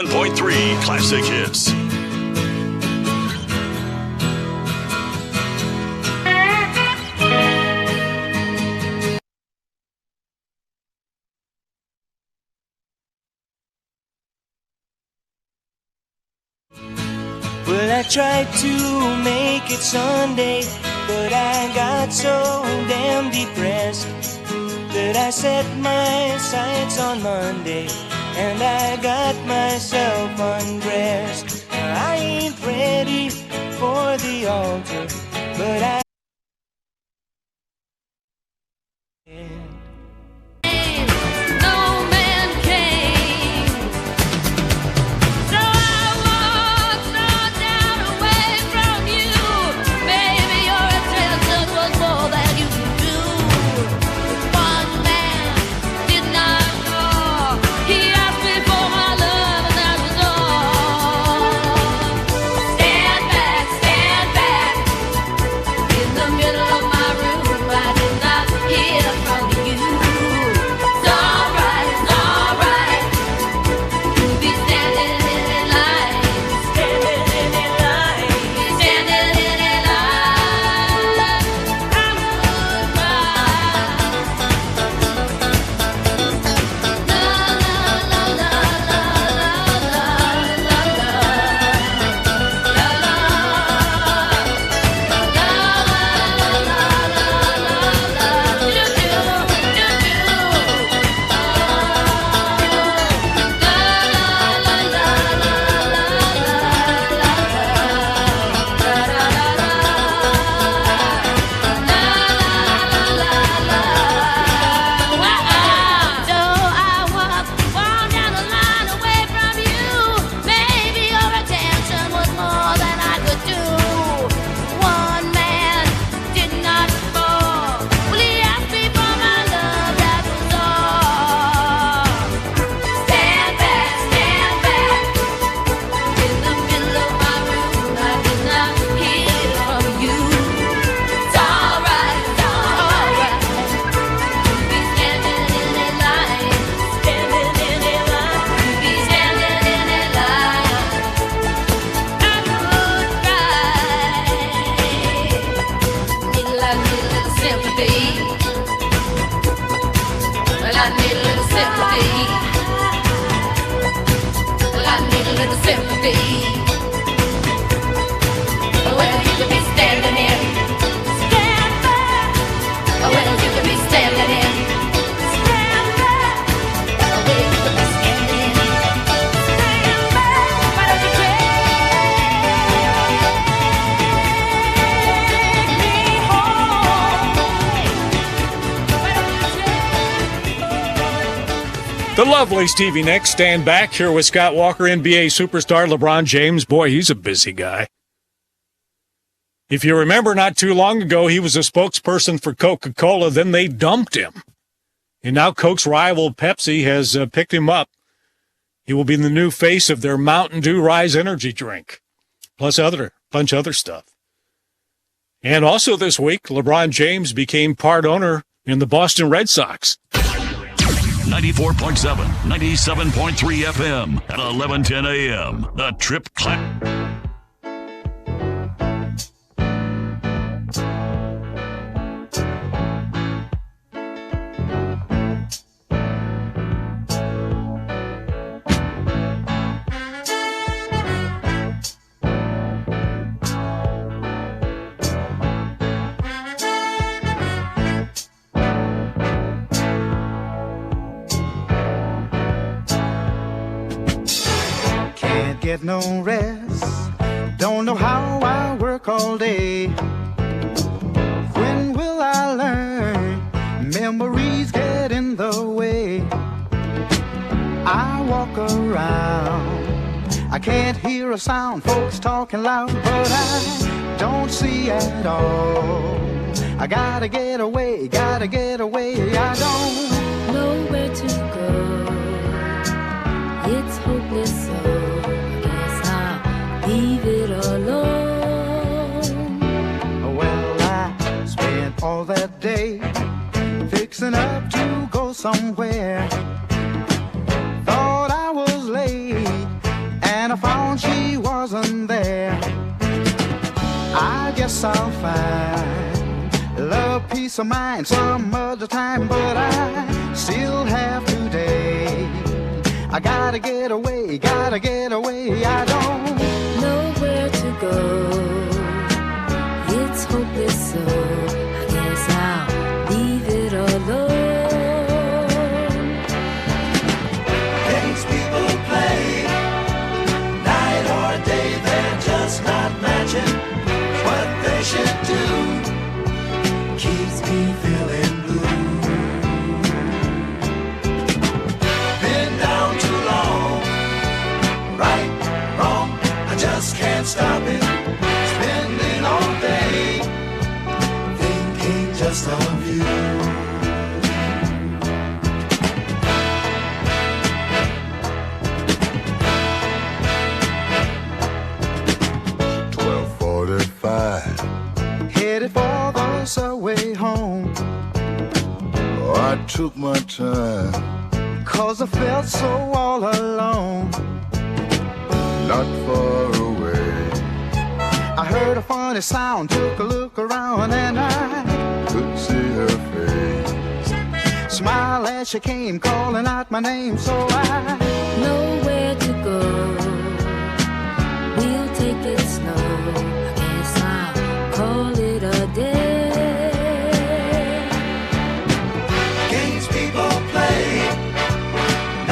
1.3 Classic Hits. Well, I tried to make it Sunday, but I got so damn depressed that I set my sights on Monday, and I got myself undressed. I ain't ready for the altar, but I The lovely Stevie Nicks, Stand Back, here with Scott Walker, NBA superstar LeBron James. Boy, he's a busy guy. If you remember, not too long ago, he was a spokesperson for Coca-Cola. Then they dumped him. And now Coke's rival Pepsi has picked him up. He will be the new face of their Mountain Dew Rise energy drink, plus bunch of other stuff. And also this week, LeBron James became part owner in the Boston Red Sox. 94.7, 97.3 FM at 11:10 a.m. The Trip Clap. Get no rest, don't know how I work all day. When will I learn? Memories get in the way. I walk around, I can't hear a sound, folks talking loud, but I don't see at all. I gotta get away, I don't know where to go. It's hopeless, so leave it alone. Well, I spent all that day fixing up to go somewhere. Thought I was late, guess I'll find love, peace of mind some other time, but I still have today. I gotta get away, I don't know where to go. It's hopeless, so I guess I'll leave it alone. Games people play, night or day, they're just not matching what they should do. Keeps me feeling blue. Been down too long, right, wrong, I just can't stop it. Spending all day thinking just of you. 12:45, headed for the subway home. Oh, I took my time, 'cause I felt so all alone. Not far away, I heard a funny sound, took a look around, and I could see her face. Smile as she came, calling out my name, so I Know where to go. We'll take it slow. I guess I'll call it a day. Games people play,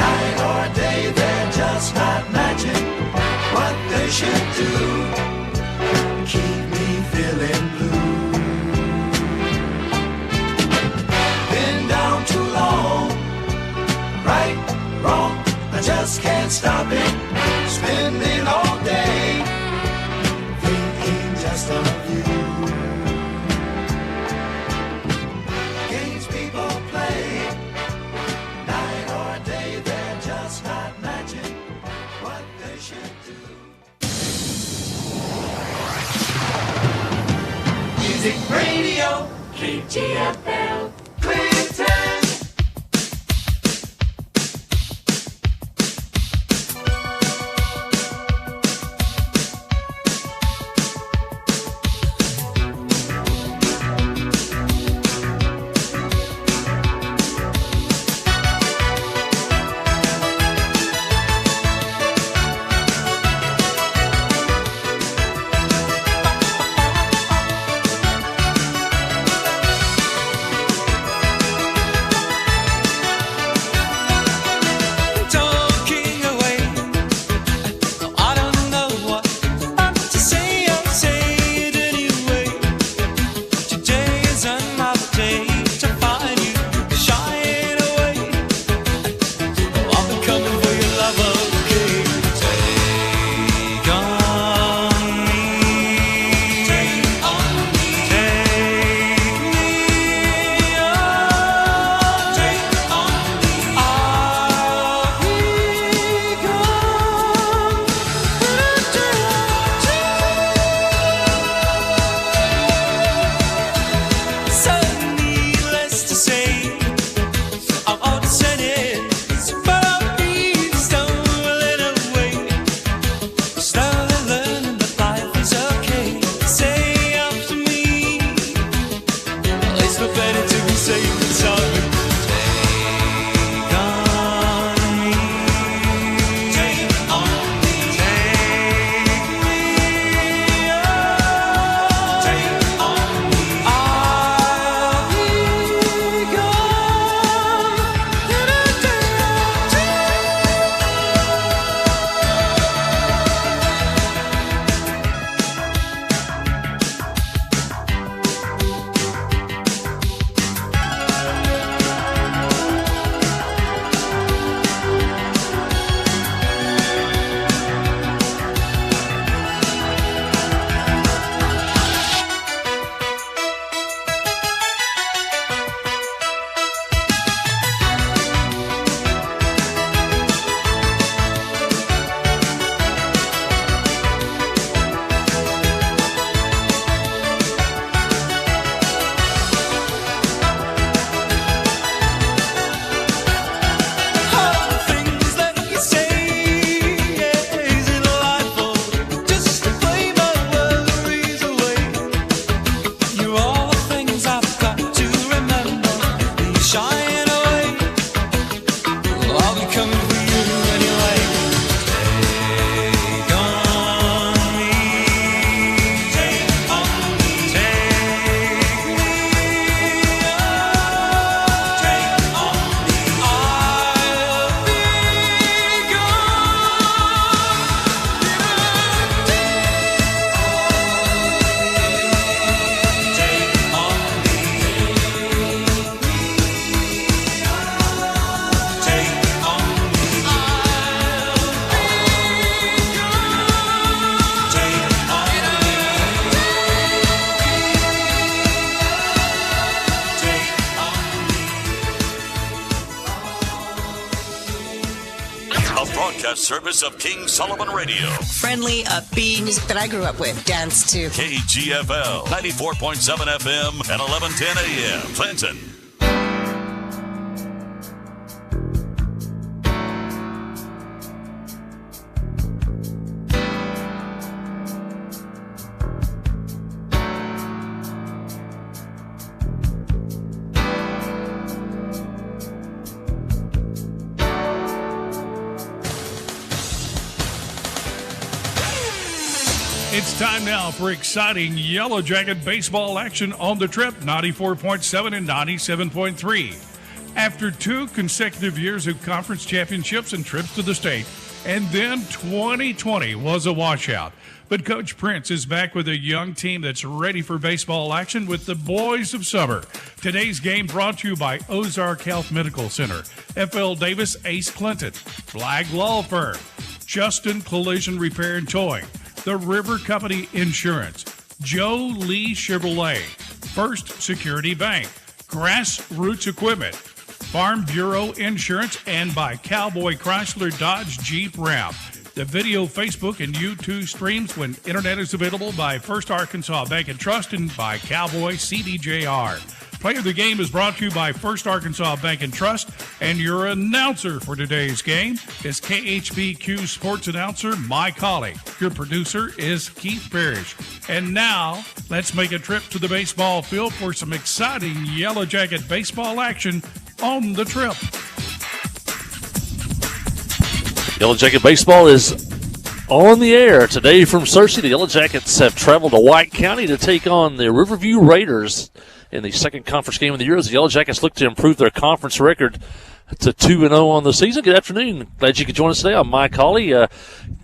night or day, they're just not matching what they should do. Keep me feeling blue. Been down too long, right, wrong, I just can't stop it. Spending all day thinking just of you. Games people play, night or day, they're just not matching what they should do. Music Radio, KGFL, Clinton. service of King Sullivan Radio. Friendly, upbeat music that I grew up with. Dance to. KGFL 94.7 FM and 1110 AM. Clinton. It's time now for exciting Yellow Jacket baseball action on the Trip, 94.7 and 97.3. After 2 consecutive years of conference championships and trips to the state, and then 2020 was a washout. But Coach Prince is back with a young team that's ready for baseball action with the Boys of Summer. Today's game brought to you by Ozark Health Medical Center, F.L. Davis Ace Clinton, Flag Law Firm, Justin Collision Repair and Towing, The River Company Insurance, Joe Lee Chevrolet, First Security Bank, Grassroots Equipment, Farm Bureau Insurance, and by Cowboy Chrysler Dodge Jeep Ram. The video, Facebook, and YouTube streams when internet is available by First Arkansas Bank and Trust and by Cowboy CDJR. Play of the game is brought to you by First Arkansas Bank and Trust, and your announcer for today's game is KHBQ sports announcer Mike Hawley. Your producer is Keith Parrish. And now, let's make a trip to the baseball field for some exciting Yellow Jacket baseball action on the Trip. Yellow Jacket baseball is on the air today from Searcy. The Yellow Jackets have traveled to White County to take on the Riverview Raiders in the second conference game of the year as the Yellow Jackets look to improve their conference record to 2-0 on the season. Good afternoon. Glad you could join us today. I'm Mike Hawley.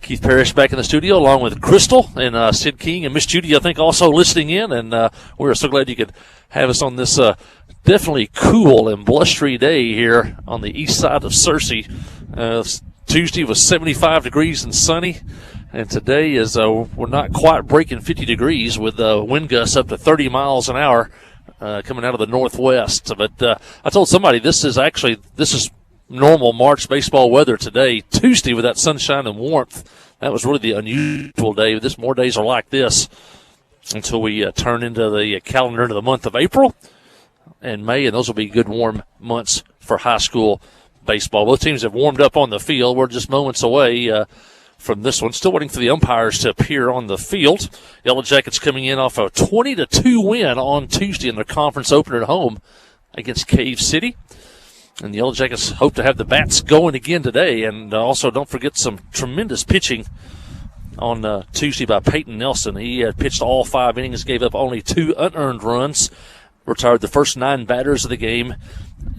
Keith Parrish back in the studio along with Crystal and Sid King and Miss Judy, I think, also listening in. And we're so glad you could have us on this definitely cool and blustery day here on the east side of Searcy. Tuesday was 75 degrees and sunny. And today is we're not quite breaking 50 degrees with wind gusts up to 30 miles an hour. Coming out of the northwest. But I told somebody this is normal March baseball weather today. Tuesday with that sunshine and warmth, that was really the unusual day. More days are like this until we turn into the calendar into the month of April and May, and those will be good warm months for high school baseball. Both teams have warmed up on the field. We're just moments away from this one. Still waiting for the umpires to appear on the field. Yellow Jackets coming in off a 20-2 win on Tuesday in their conference opener at home against Cave City. And the Yellow Jackets hope to have the bats going again today. And also don't forget some tremendous pitching on Tuesday by Peyton Nelson. He had pitched all 5 innings, gave up only 2 unearned runs, retired the first 9 batters of the game,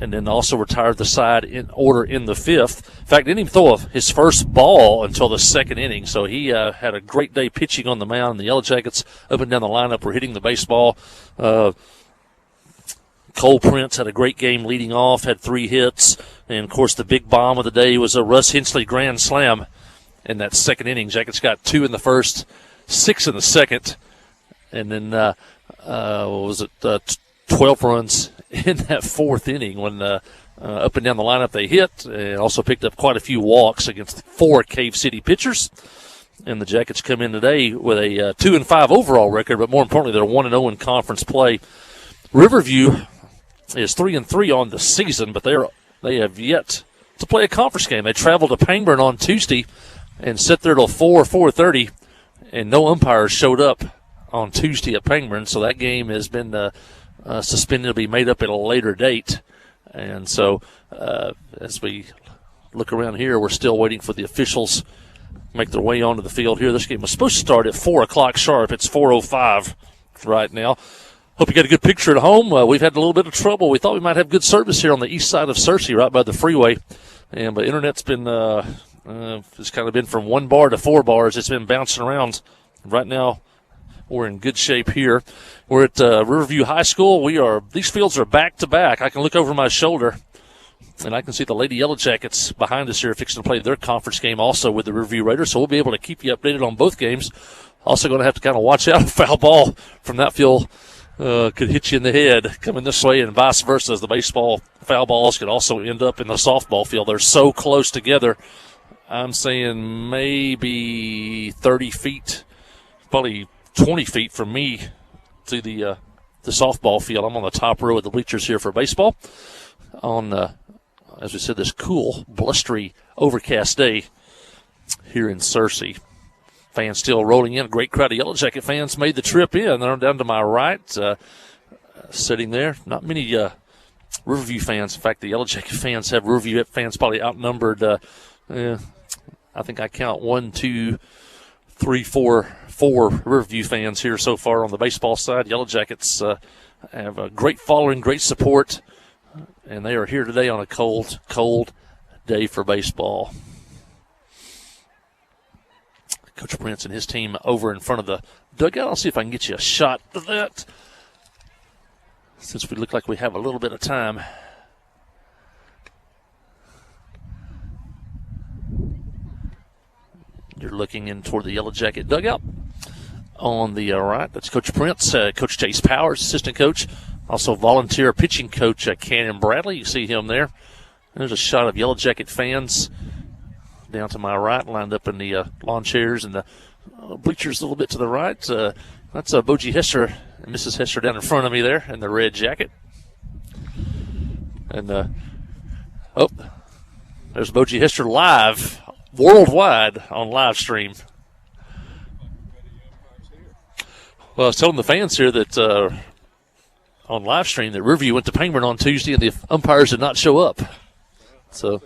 and then also retired the side in order in the 5th. In fact, didn't even throw his first ball until the 2nd inning, so he had a great day pitching on the mound. The Yellow Jackets up and down the lineup were hitting the baseball. Cole Prince had a great game leading off, had 3 hits, and, of course, the big bomb of the day was a Russ Hensley grand slam in that 2nd inning. Jackets got 2 in the first, 6 in the 2nd, and then 12 runs in that 4th inning when up and down the lineup they hit, and also picked up quite a few walks against 4 Cave City pitchers. And the Jackets come in today with a 2-5 overall record, but more importantly, they're 1-0 in conference play. Riverview is 3-3 on the season, but they have yet to play a conference game. They traveled to Pangburn on Tuesday and sat there till 4:30, and no umpires showed up on Tuesday at Pangburn, so that game has been suspended to be made up at a later date. And so as we look around here, we're still waiting for the officials to make their way onto the field here. This game was supposed to start at 4 o'clock sharp. It's 4:05 right now. Hope you got a good picture at home. We've had a little bit of trouble. We thought we might have good service here on the east side of Searcy, right by the freeway. But internet's been it's kind of been from 1 bar to 4 bars. It's been bouncing around. Right now, we're in good shape here. We're at Riverview High School. These fields are back to back. I can look over my shoulder, and I can see the Lady Yellow Jackets behind us here fixing to play their conference game also with the Riverview Raiders. So we'll be able to keep you updated on both games. Also going to have to kind of watch out. A foul ball from that field could hit you in the head coming this way, and vice versa. As the baseball foul balls could also end up in the softball field. They're so close together I'm saying maybe 30 feet, probably 20 feet from me to the softball field. I'm on the top row of the bleachers here for baseball on, as we said, this cool, blustery, overcast day here in Searcy. Fans still rolling in. A great crowd of Yellow Jacket fans made the trip in. They're down to my right, sitting there. Not many Riverview fans. In fact, the Yellow Jacket fans have Riverview fans probably outnumbered. I think I count 1, 2, 3, 4 Riverview fans here so far on the baseball side. Yellow Jackets have a great following, great support, and they are here today on a cold, cold day for baseball. Coach Prince and his team over in front of the dugout. I'll see if I can get you a shot of that, since we look like we have a little bit of time. You're looking in toward the Yellow Jacket dugout. On the right, that's Coach Prince, Coach Chase Powers, assistant coach. Also volunteer pitching coach Cannon Bradley. You see him there. There's a shot of Yellow Jacket fans down to my right, lined up in the lawn chairs and the bleachers a little bit to the right. That's Bogie Hester and Mrs. Hester down in front of me there in the red jacket. And, there's Bogie Hester live, worldwide on live stream. Well, I was telling the fans here that on live stream that Riverview went to Pangburn on Tuesday and the umpires did not show up. So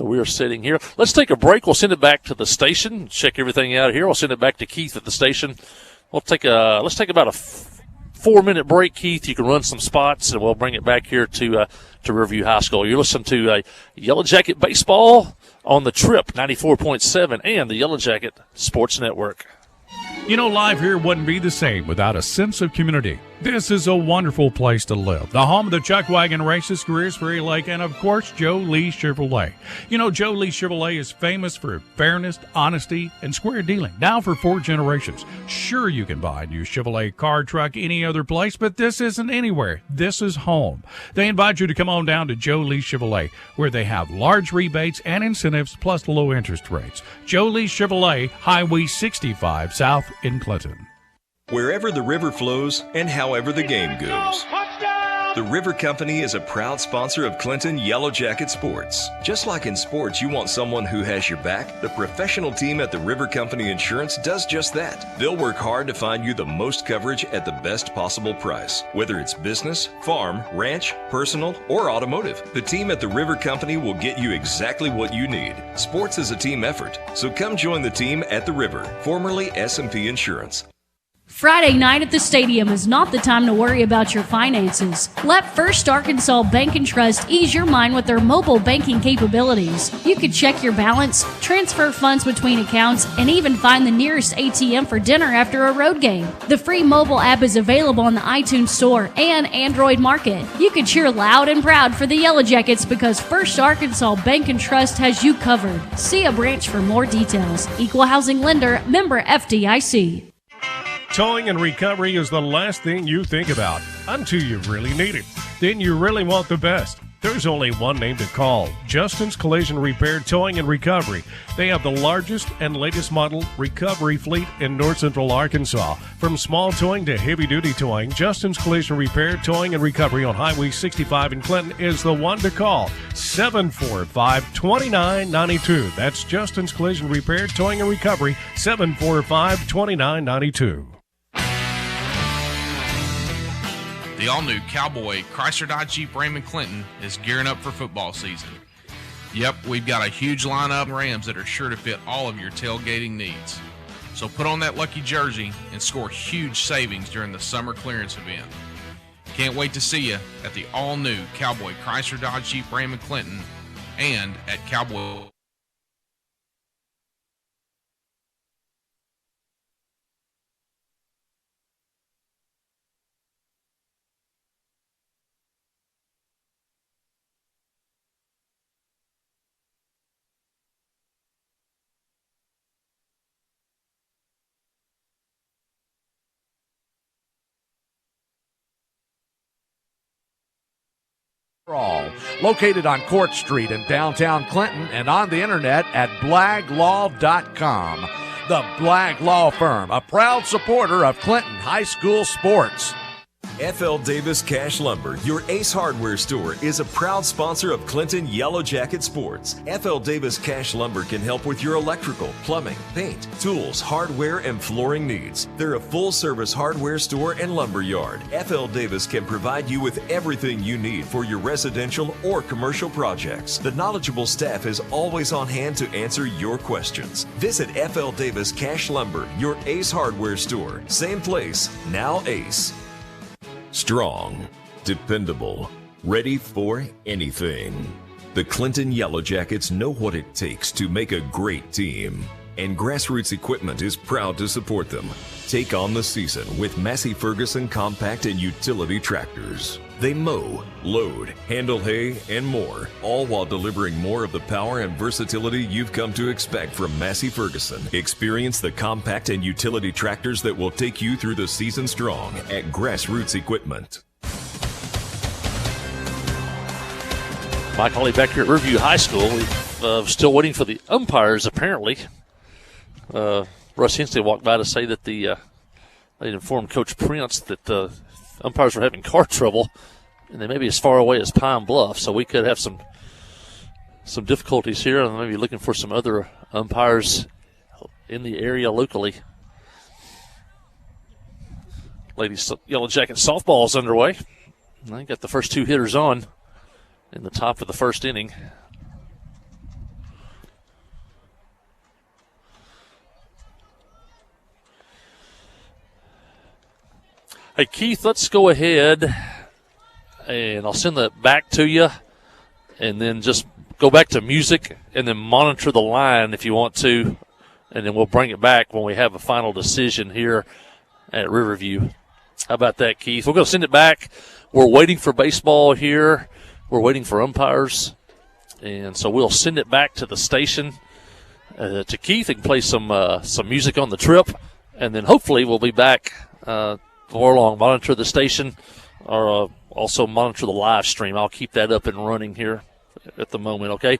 we are sitting here. Let's take a break. We'll send it back to the station, check everything out here. We'll send it back to Keith at the station. Let's take about a 4-minute break, Keith. You can run some spots, and we'll bring it back here to Riverview High School. You're listening to Yellow Jacket Baseball on the Trip 94.7 and the Yellow Jacket Sports Network. You know, life here wouldn't be the same without a sense of community. This is a wonderful place to live. The home of the Chuck Wagon Races, Careers Ferry Lake, and of course, Joe Lee Chevrolet. You know, Joe Lee Chevrolet is famous for fairness, honesty, and square dealing. Now for 4 generations. Sure, you can buy a new Chevrolet car, truck, any other place, but this isn't anywhere. This is home. They invite you to come on down to Joe Lee Chevrolet, where they have large rebates and incentives plus low interest rates. Joe Lee Chevrolet, Highway 65 South in Clinton. Wherever the river flows and however the game goes. The River Company is a proud sponsor of Clinton Yellow Jacket Sports. Just like in sports, you want someone who has your back, the professional team at the River Company Insurance does just that. They'll work hard to find you the most coverage at the best possible price. Whether it's business, farm, ranch, personal, or automotive, the team at the River Company will get you exactly what you need. Sports is a team effort, so come join the team at the River, formerly S&P Insurance. Friday night at the stadium is not the time to worry about your finances. Let First Arkansas Bank and Trust ease your mind with their mobile banking capabilities. You can check your balance, transfer funds between accounts, and even find the nearest ATM for dinner after a road game. The free mobile app is available on the iTunes Store and Android Market. You can cheer loud and proud for the Yellow Jackets because First Arkansas Bank and Trust has you covered. See a branch for more details. Equal Housing Lender, member FDIC. Towing and recovery is the last thing you think about until you really need it. Then you really want the best. There's only one name to call, Justin's Collision Repair Towing and Recovery. They have the largest and latest model recovery fleet in North Central Arkansas. From small towing to heavy-duty towing, Justin's Collision Repair Towing and Recovery on Highway 65 in Clinton is the one to call, 745-2992. That's Justin's Collision Repair Towing and Recovery, 745-2992. The all-new Cowboy Chrysler Dodge Jeep Ram in Clinton is gearing up for football season. Yep, we've got a huge lineup of Rams that are sure to fit all of your tailgating needs. So put on that lucky jersey and score huge savings during the summer clearance event. Can't wait to see you at the all-new Cowboy Chrysler Dodge Jeep Ram in Clinton and at Cowboy. Located on Court Street in downtown Clinton and on the internet at blaglaw.com. The Blag Law Firm, a proud supporter of Clinton High School sports. F.L. Davis Cash Lumber, your Ace Hardware store, is a proud sponsor of Clinton Yellow Jacket Sports. F.L. Davis Cash Lumber can help with your electrical, plumbing, paint, tools, hardware, and flooring needs. They're a full-service hardware store and lumber yard. F.L. Davis can provide you with everything you need for your residential or commercial projects. The knowledgeable staff is always on hand to answer your questions. Visit F.L. Davis Cash Lumber, your Ace Hardware store. Same place, now Ace. Strong, dependable, ready for anything. The Clinton Yellow Jackets know what it takes to make a great team, and Grassroots Equipment is proud to support them. Take on the season with Massey Ferguson compact and utility tractors. They mow, load, handle hay, and more, all while delivering more of the power and versatility you've come to expect from Massey Ferguson. Experience the compact and utility tractors that will take you through the season strong at Grassroots Equipment. Mike Hawley back here at Riverview High School. We're still waiting for the umpires, apparently. Russ Hensley walked by to say that they informed Coach Prince that the umpires were having car trouble, and they may be as far away as Pine Bluff, so we could have some difficulties here, and maybe looking for some other umpires in the area locally. Ladies Yellow Jacket softball is underway. They got the first two hitters on in the top of the first inning. Hey, Keith, let's go ahead, and I'll send that back to you, and then just go back to music, and then monitor the line if you want to, and then we'll bring it back when we have a final decision here at Riverview. How about that, Keith? We're going to send it back. We're waiting for baseball here. We're waiting for umpires, and so we'll send it back to the station to Keith and play some music on the trip, and then hopefully we'll be back more along, monitor the station, or also monitor the live stream. I'll keep that up and running here at the moment, okay?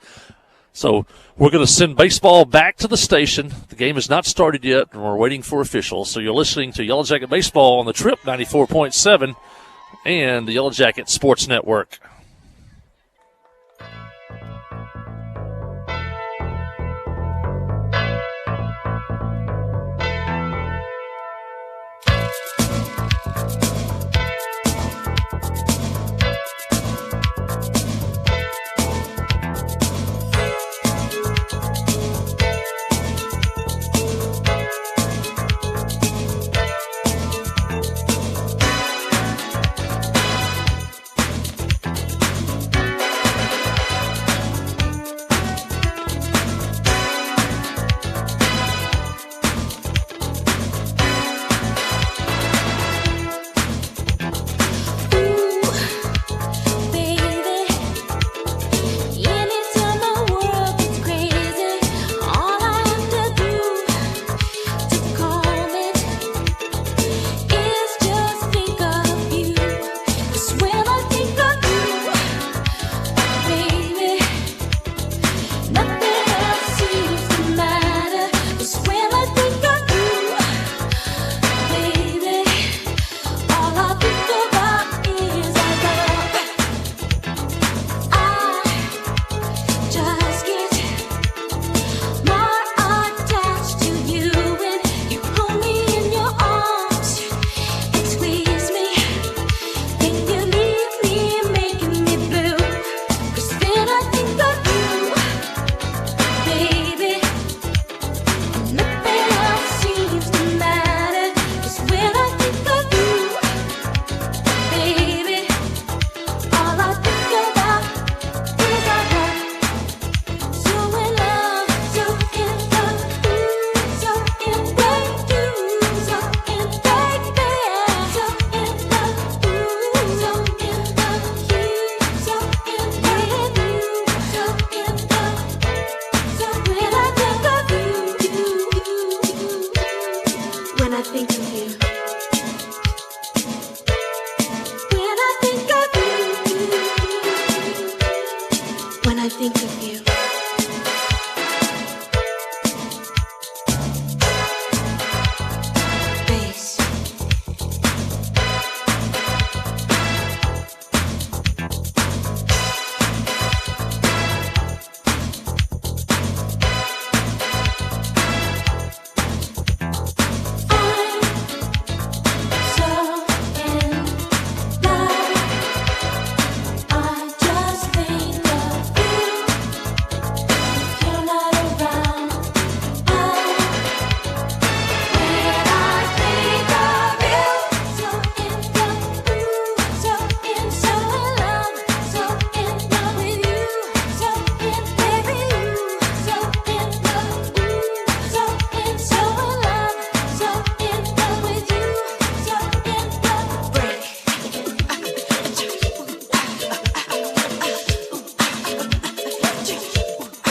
So we're going to send baseball back to the station. The game has not started yet, and we're waiting for officials. So you're listening to Yellow Jacket Baseball on the Trip 94.7 and the Yellow Jacket Sports Network.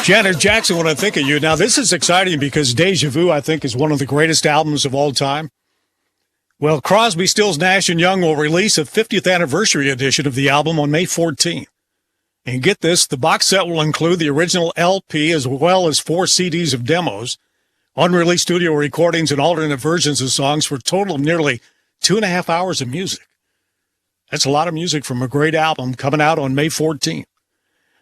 Janet Jackson, when I think of you. Now, this is exciting because Deja Vu, I think, is one of the greatest albums of all time. Well, Crosby, Stills, Nash & Young will release a 50th anniversary edition of the album on May 14th. And get this, the box set will include the original LP as well as 4 CDs of demos, unreleased studio recordings, and alternate versions of songs for a total of nearly 2.5 hours of music. That's a lot of music from a great album coming out on May 14th.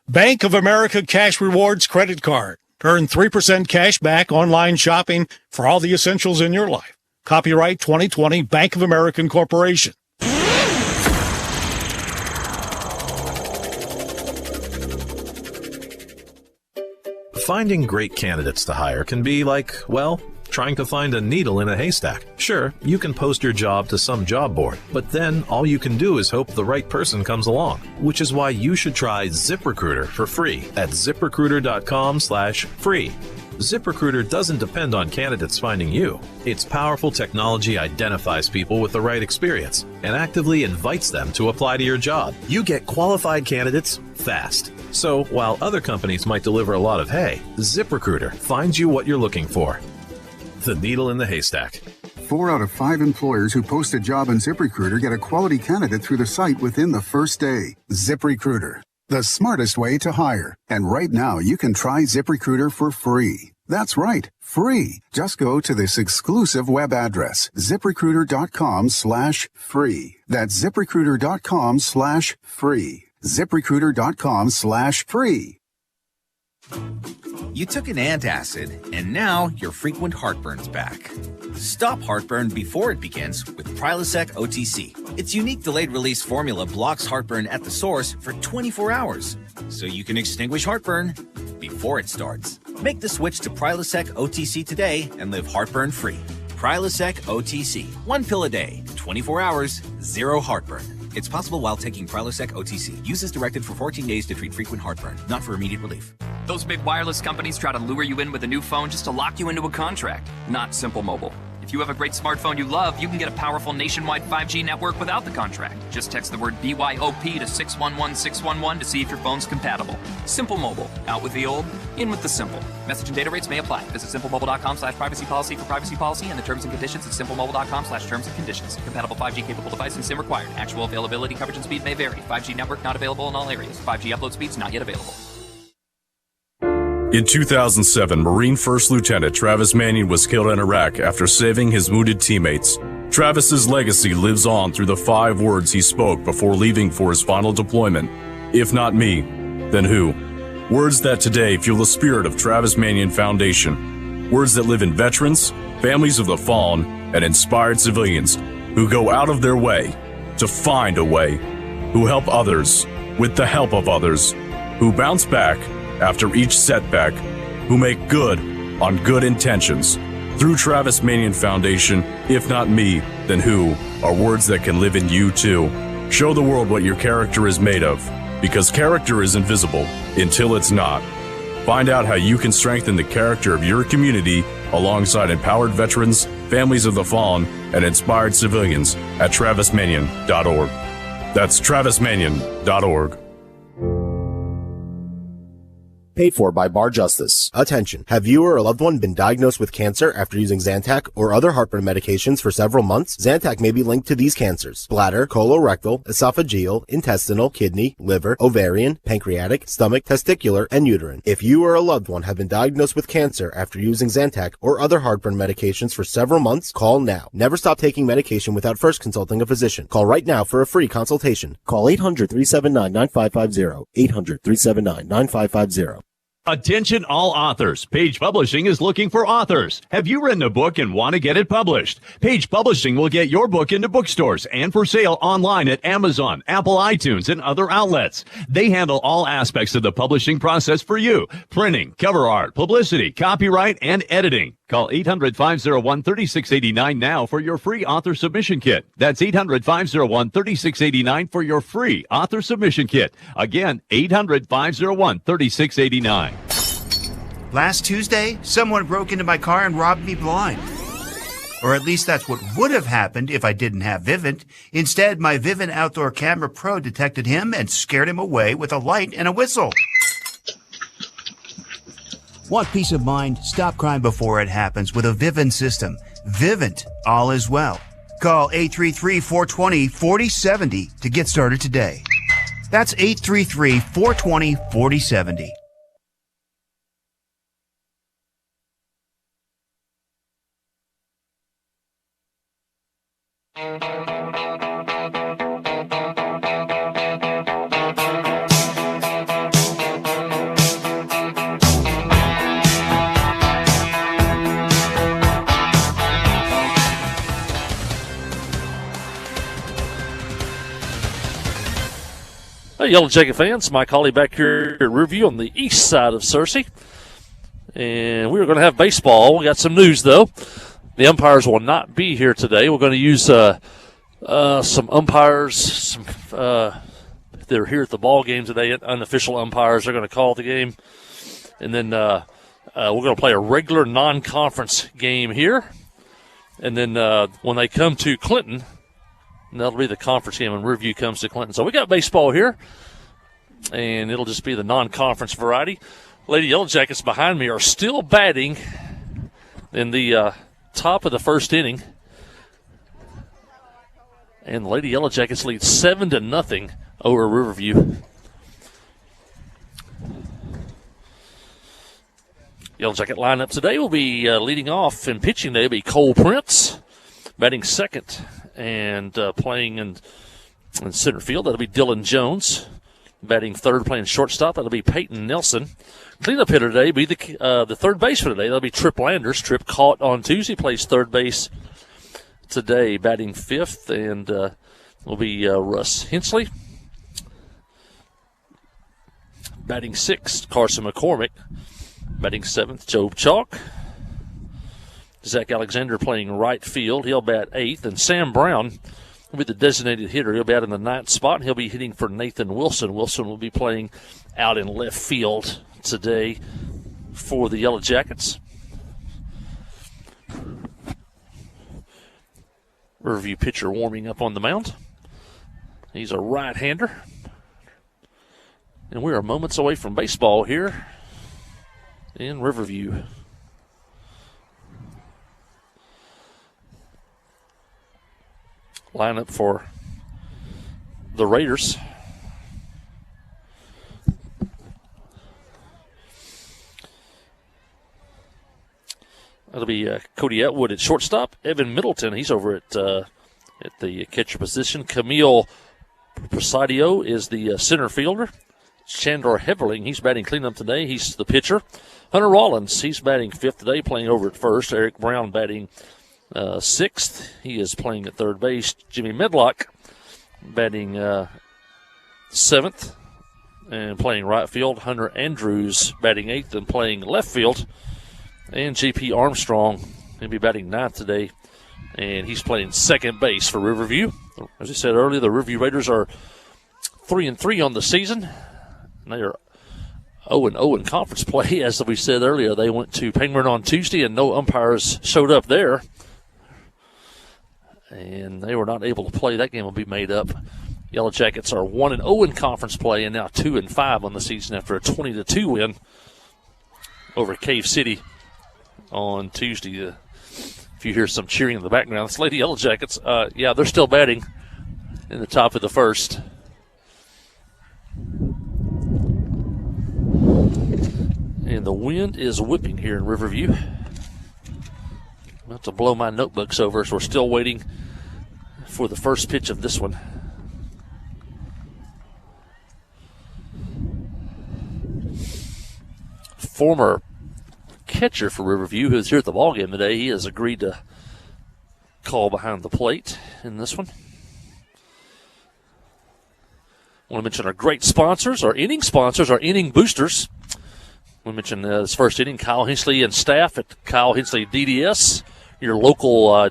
Bank of America Cash Rewards Credit Card. Earn 3% cash back online shopping for all the essentials in your life. Copyright 2020, Bank of America Corporation. Finding great candidates to hire can be like, well, trying to find a needle in a haystack. Sure, you can post your job to some job board, but then all you can do is hope the right person comes along, which is why you should try ZipRecruiter for free at ZipRecruiter.com/free. ZipRecruiter doesn't depend on candidates finding you. Its powerful technology identifies people with the right experience and actively invites them to apply to your job. You get qualified candidates fast. So while other companies might deliver a lot of hay, ZipRecruiter finds you what you're looking for. The needle in the haystack. 4 out of 5 employers who post a job on ZipRecruiter get a quality candidate through the site within the first day. ZipRecruiter, the smartest way to hire. And right now, you can try ZipRecruiter for free. That's right, free. Just go to this exclusive web address, ZipRecruiter.com/free. That's ZipRecruiter.com/free. ZipRecruiter.com/free. You took an antacid, and now your frequent heartburn's back. Stop heartburn before it begins with Prilosec OTC. Its unique delayed-release formula blocks heartburn at the source for 24 hours, so you can extinguish heartburn before it starts. Make the switch to Prilosec OTC today and live heartburn-free. Prilosec OTC. 1 pill a day, 24 hours, 0 heartburn. It's possible while taking Prilosec OTC. Use as directed for 14 days to treat frequent heartburn, not for immediate relief. Those big wireless companies try to lure you in with a new phone just to lock you into a contract. Not Simple Mobile. If you have a great smartphone you love, you can get a powerful nationwide 5G network without the contract. Just text the word BYOP to 611611 to see if your phone's compatible. Simple Mobile. Out with the old, in with the simple. Message and data rates may apply. Visit simplemobile.com/privacy policy for privacy policy and the terms and conditions at simplemobile.com/terms and conditions. Compatible 5G capable device and SIM required. Actual availability, coverage, and speed may vary. 5G network not available in all areas. 5G upload speeds not yet available. In 2007, Marine First Lieutenant Travis Mannion was killed in Iraq after saving his wounded teammates. Travis's legacy lives on through the 5 words he spoke before leaving for his final deployment. If not me, then who? Words that today fuel the spirit of Travis Mannion Foundation. Words that live in veterans, families of the fallen, and inspired civilians who go out of their way to find a way, who help others with the help of others, who bounce back after each setback, who make good on good intentions. Through Travis Mannion Foundation, if not me, then who, are words that can live in you too. Show the world what your character is made of, because character is invisible until it's not. Find out how you can strengthen the character of your community alongside empowered veterans, families of the fallen, and inspired civilians at travismannion.org. That's travismannion.org. Paid for by Bar Justice. Attention. Have you or a loved one been diagnosed with cancer after using Zantac or other heartburn medications for several months? Zantac may be linked to these cancers: bladder, colorectal, esophageal, intestinal, kidney, liver, ovarian, pancreatic, stomach, testicular, and uterine. If you or a loved one have been diagnosed with cancer after using Zantac or other heartburn medications for several months, call now. Never stop taking medication without first consulting a physician. Call right now for a free consultation. Call 800-379-9550. 800-379-9550. Attention all authors. Page Publishing is looking for authors. Have you written a book and want to get it published? Page Publishing will get your book into bookstores and for sale online at Amazon, Apple iTunes, and other outlets. They handle all aspects of the publishing process for you: printing, cover art, publicity, copyright, and editing. Call 800-501-3689 now for your free author submission kit. That's 800-501-3689 for your free author submission kit. Again, 800-501-3689. Last Tuesday, someone broke into my car and robbed me blind. Or at least that's what would have happened if I didn't have Vivint. Instead, my Vivint Outdoor Camera Pro detected him and scared him away with a light and a whistle. Want peace of mind? Stop crime before it happens with a Vivint system. Vivint, all is well. Call 833-420-4070 to get started today. That's 833-420-4070. Hey, Yellow Jacket fans, Mike Hawley back here at Riverview on the east side of Searcy. And we're going to have baseball. We got some news, though. The umpires will not be here today. We're going to use some umpires. They're here at the ball game today, unofficial umpires. They're going to call the game. And then we're going to play a regular non-conference game here. And then when they come to Clinton, and that'll be the conference game when Riverview comes to Clinton. So we got baseball here, and it'll just be the non-conference variety. Lady Yellow Jackets behind me are still batting in the top of the first inning. And the Lady Yellow Jackets lead 7-0 over Riverview. Yellow Jacket lineup today will be leading off in pitching. They'll be Cole Prince, batting second. And playing in center field, that'll be Dylan Jones. Batting third, playing shortstop, that'll be Peyton Nelson. Cleanup hitter today be the third base for today. That'll be Trip Landers. Trip caught on Tuesday, plays third base today, batting fifth, and will be Russ Hensley. Batting sixth, Carson McCormick. Batting seventh, Job Chalk. Zach Alexander playing right field. He'll bat eighth. And Sam Brown will be the designated hitter. He'll bat in the ninth spot, and he'll be hitting for Nathan Wilson. Wilson will be playing out in left field today for the Yellow Jackets. Riverview pitcher warming up on the mound. He's a right-hander. And we are moments away from baseball here in Riverview. Lineup for the Raiders. That'll be Cody Atwood at shortstop. Evan Middleton, he's over at the catcher position. Camille Presidio is the center fielder. Chandler Heverling, he's batting cleanup today. He's the pitcher. Hunter Rollins, he's batting fifth today, playing over at first. Eric Brown batting sixth. He is playing at third base. Jimmy Medlock batting seventh and playing right field. Hunter Andrews batting eighth and playing left field. And J.P. Armstrong, he'll be batting ninth today, and he's playing second base for Riverview. As I said earlier, the Riverview Raiders are 3-3 on the season. And they are 0-0 in conference play. As we said earlier, they went to Penguin on Tuesday, and no umpires showed up there. And they were not able to play. That game will be made up. Yellow Jackets are 1-0 in conference play and now 2-5 on the season after a 20-2 win over Cave City on Tuesday. If you hear some cheering in the background, it's Lady Yellow Jackets. Yeah, they're still batting in the top of the first. And the wind is whipping here in Riverview. I'm about to blow my notebooks over, so we're still waiting for the first pitch of this one. Former catcher for Riverview, who's here at the ballgame today, he has agreed to call behind the plate in this one. I want to mention our great sponsors, our inning boosters. We mentioned this first inning, Kyle Hensley and staff at Kyle Hensley DDS, your local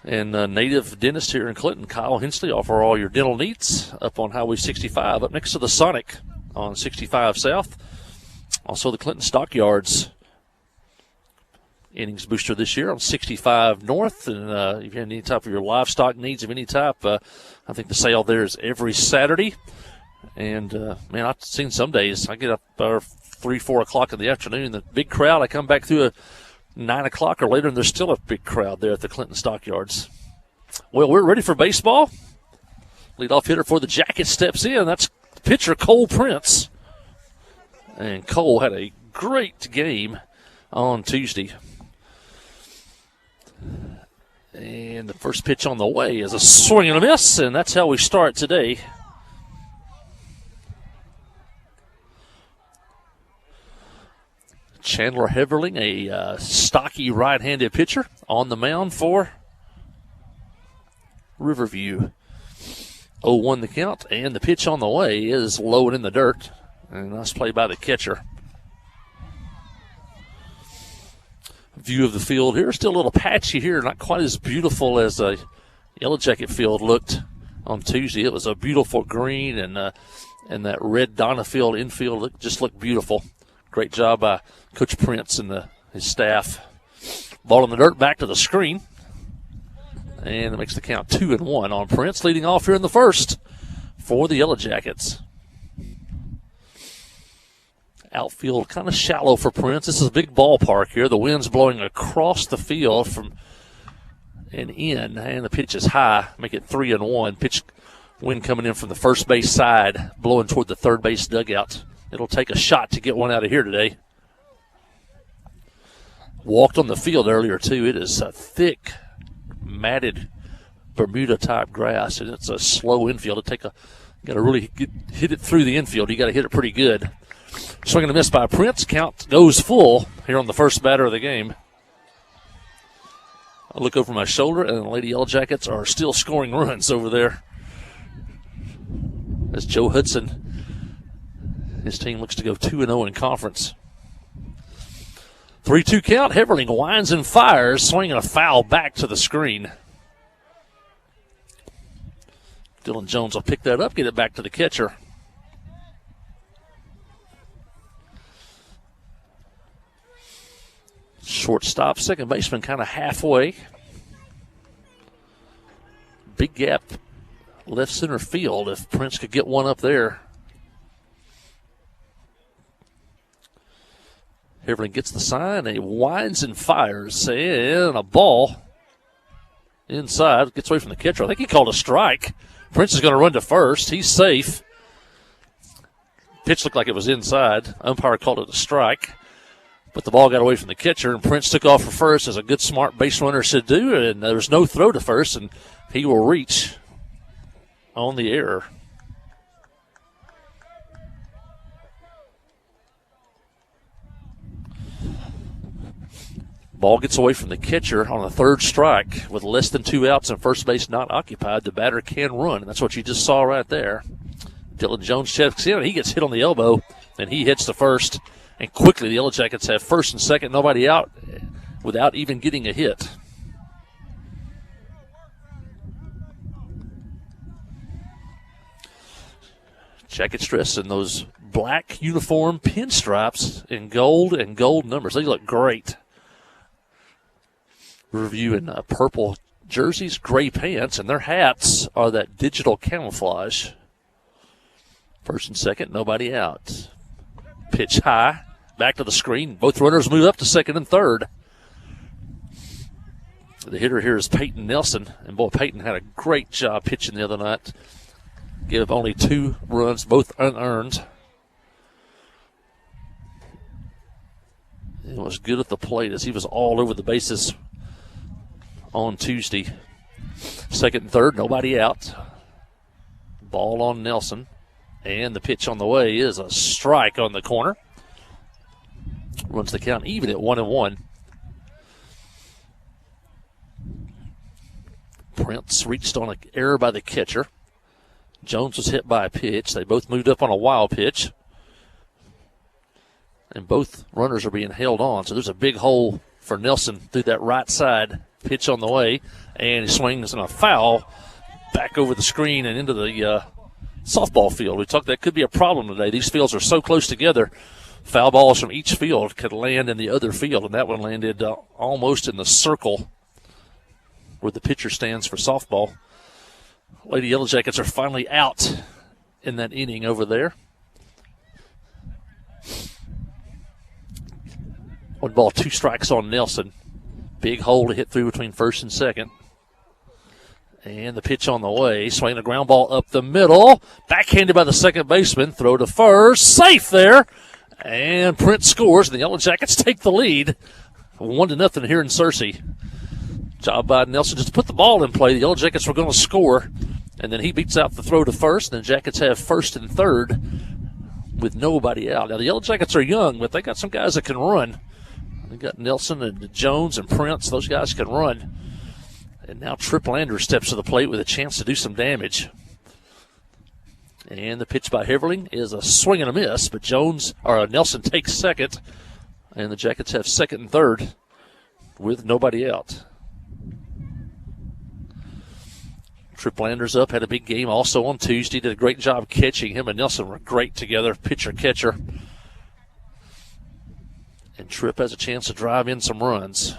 and native dentist here in Clinton. Kyle Hensley, offer all your dental needs up on Highway 65, up next to the Sonic on 65 South. Also the Clinton Stockyards innings booster this year on 65 North. And if you have any type of your livestock needs of any type, I think the sale there is every Saturday. And, man, I've seen some days I get up 3, 4 o'clock in the afternoon. The big crowd, I come back through a 9 o'clock or later, and there's still a big crowd there at the Clinton Stockyards. Well, we're ready for baseball. Leadoff hitter for the Jackets steps in. That's pitcher Cole Prince. And Cole had a great game on Tuesday. And the first pitch on the way is a swing and a miss, and that's how we start today. Chandler Heverling, a stocky right-handed pitcher, on the mound for Riverview. 0-1 the count, and the pitch on the way is low and in the dirt. And nice play by the catcher. View of the field here, still a little patchy here, not quite as beautiful as the Yellow Jacket field looked on Tuesday. It was a beautiful green, and that red Donna field infield just looked beautiful. Great job by Coach Prince and his staff. Ball in the dirt, back to the screen. And it makes the count 2-1 on Prince, leading off here in the first for the Yellow Jackets. Outfield kind of shallow for Prince. This is a big ballpark here. The wind's blowing across the field from and in, and the pitch is high. Make it 3-1. Pitch wind coming in from the first base side, blowing toward the third base dugout. It'll take a shot to get one out of here today. Walked on the field earlier, too. It is a thick, matted Bermuda-type grass, and it's a slow infield. Got to really hit it through the infield. You got to hit it pretty good. Swing and a miss by Prince. Count goes full here on the first batter of the game. I look over my shoulder, and the Lady Yellow Jackets are still scoring runs over there. As Joe Hudson, his team looks to go 2-0 in conference. 3-2 count. Heverling winds and fires, swinging a foul back to the screen. Dylan Jones will pick that up, get it back to the catcher. Shortstop, second baseman kind of halfway. Big gap left center field if Prince could get one up there. Heverling gets the sign. He winds and fires. And a ball inside. Gets away from the catcher. I think he called a strike. Prince is going to run to first. He's safe. Pitch looked like it was inside. Umpire called it a strike. But the ball got away from the catcher, and Prince took off for first, as a good, smart base runner should do. And there's no throw to first, and he will reach on the error. Ball gets away from the catcher on a third strike with less than 2 outs and first base not occupied. The batter can run, and that's what you just saw right there. Dylan Jones checks in, and he gets hit on the elbow, and he hits the first. And quickly the Yellow Jackets have first and second, nobody out without even getting a hit. Jackets dressed in those black uniform pinstripes in gold and gold numbers. They look great. Riverview in purple jerseys, gray pants, and their hats are that digital camouflage. First and second, nobody out. Pitch high, back to the screen. Both runners move up to second and third. The hitter here is Peyton Nelson, and boy, Peyton had a great job pitching the other night. Gave only 2 runs, both unearned. It was good at the plate as he was all over the bases on Tuesday. Second and third, nobody out. Ball on Nelson. And the pitch on the way is a strike on the corner. Runs the count even at 1-1. Prince reached on an error by the catcher. Jones was hit by a pitch. They both moved up on a wild pitch. And both runners are being held on. So there's a big hole for Nelson through that right side. Pitch on the way. And he swings in a foul back over the screen and into the softball field. We talked that could be a problem today. These fields are so close together. Foul balls from each field could land in the other field, and that one landed almost in the circle where the pitcher stands for softball. Lady Yellow Jackets are finally out in that inning over there. 1 ball, 2 strikes on Nelson. Big hole to hit through between first and second. And the pitch on the way. Swinging a ground ball up the middle. Backhanded by the second baseman. Throw to first. Safe there. And Prince scores, and the Yellow Jackets take the lead. 1-0 here in Searcy. Job by Nelson just to put the ball in play. The Yellow Jackets were going to score. And then he beats out the throw to first. And the Jackets have first and third with nobody out. Now, the Yellow Jackets are young, but they got some guys that can run. They got Nelson and Jones and Prince. Those guys can run. And now Trip Lander steps to the plate with a chance to do some damage. And the pitch by Heverling is a swing and a miss, but Nelson takes second. And the Jackets have second and third with nobody out. Trip Lander's up, had a big game also on Tuesday. Did a great job catching. Him and Nelson were great together, pitcher-catcher. And Tripp has a chance to drive in some runs.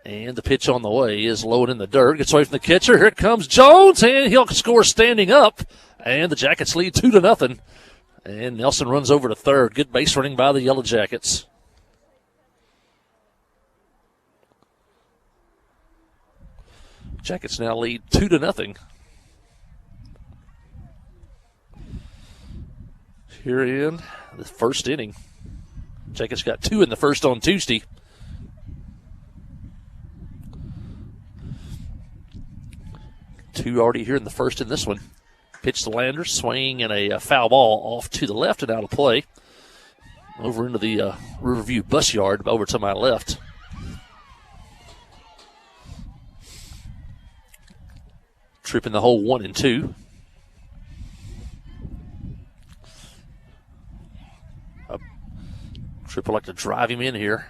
And the pitch on the way is low and in the dirt. Gets away from the catcher. Here comes Jones, and he'll score standing up. And the Jackets lead 2-0. And Nelson runs over to third. Good base running by the Yellow Jackets. Jackets now lead 2-0. Here in the first inning. Jackets got 2 in the first on Tuesday. Two already here in the first in this one. Pitch to Landers, swing and a foul ball off to the left and out of play. Over into the Riverview bus yard, over to my left. Tripping the hole 1 and 2. Tripp would like to drive him in here.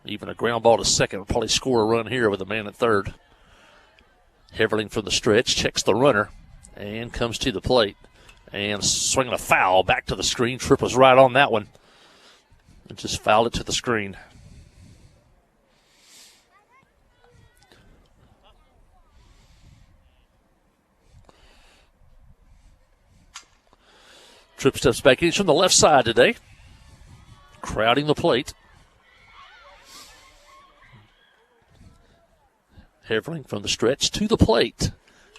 Even a ground ball to second will probably score a run here with a man at third. Heverling from the stretch, checks the runner, and comes to the plate. And swinging a foul back to the screen. Tripp was right on that one. And just fouled it to the screen. Tripp steps back in. He's from the left side today. Crowding the plate. Heverling from the stretch to the plate.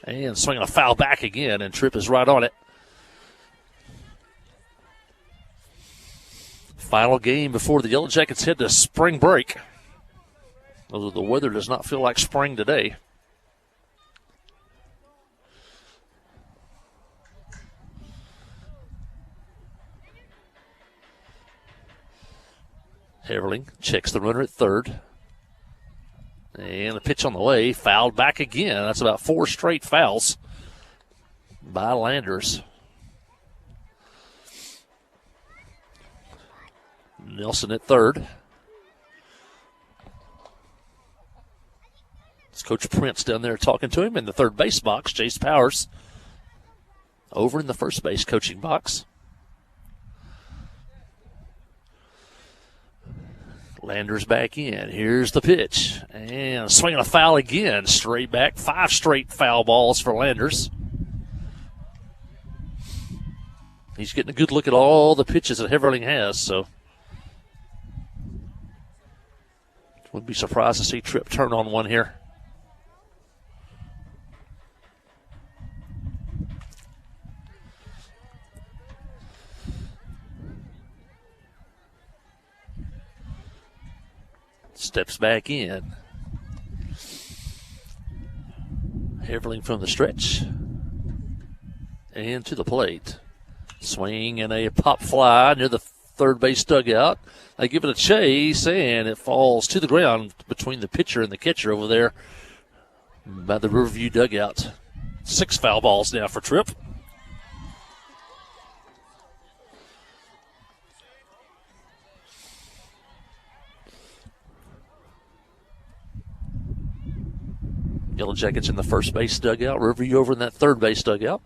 And swinging a foul back again, and Tripp is right on it. Final game before the Yellow Jackets head to spring break. Although the weather does not feel like spring today. Heverling checks the runner at third. And the pitch on the way, fouled back again. That's about 4 straight fouls by Landers. Nelson at third. It's Coach Prince down there talking to him in the third base box. Jace Powers over in the first base coaching box. Landers back in. Here's the pitch. And swinging a foul again. Straight back. 5 straight foul balls for Landers. He's getting a good look at all the pitches that Heverling has, so wouldn't be surprised to see Tripp turn on one here. Steps back in. Heverling from the stretch. And to the plate. Swing and a pop fly near the third base dugout. They give it a chase, and it falls to the ground between the pitcher and the catcher over there by the Riverview dugout. 6 foul balls now for Tripp. Yellow Jackets in the first base dugout. Riverview over in that third base dugout.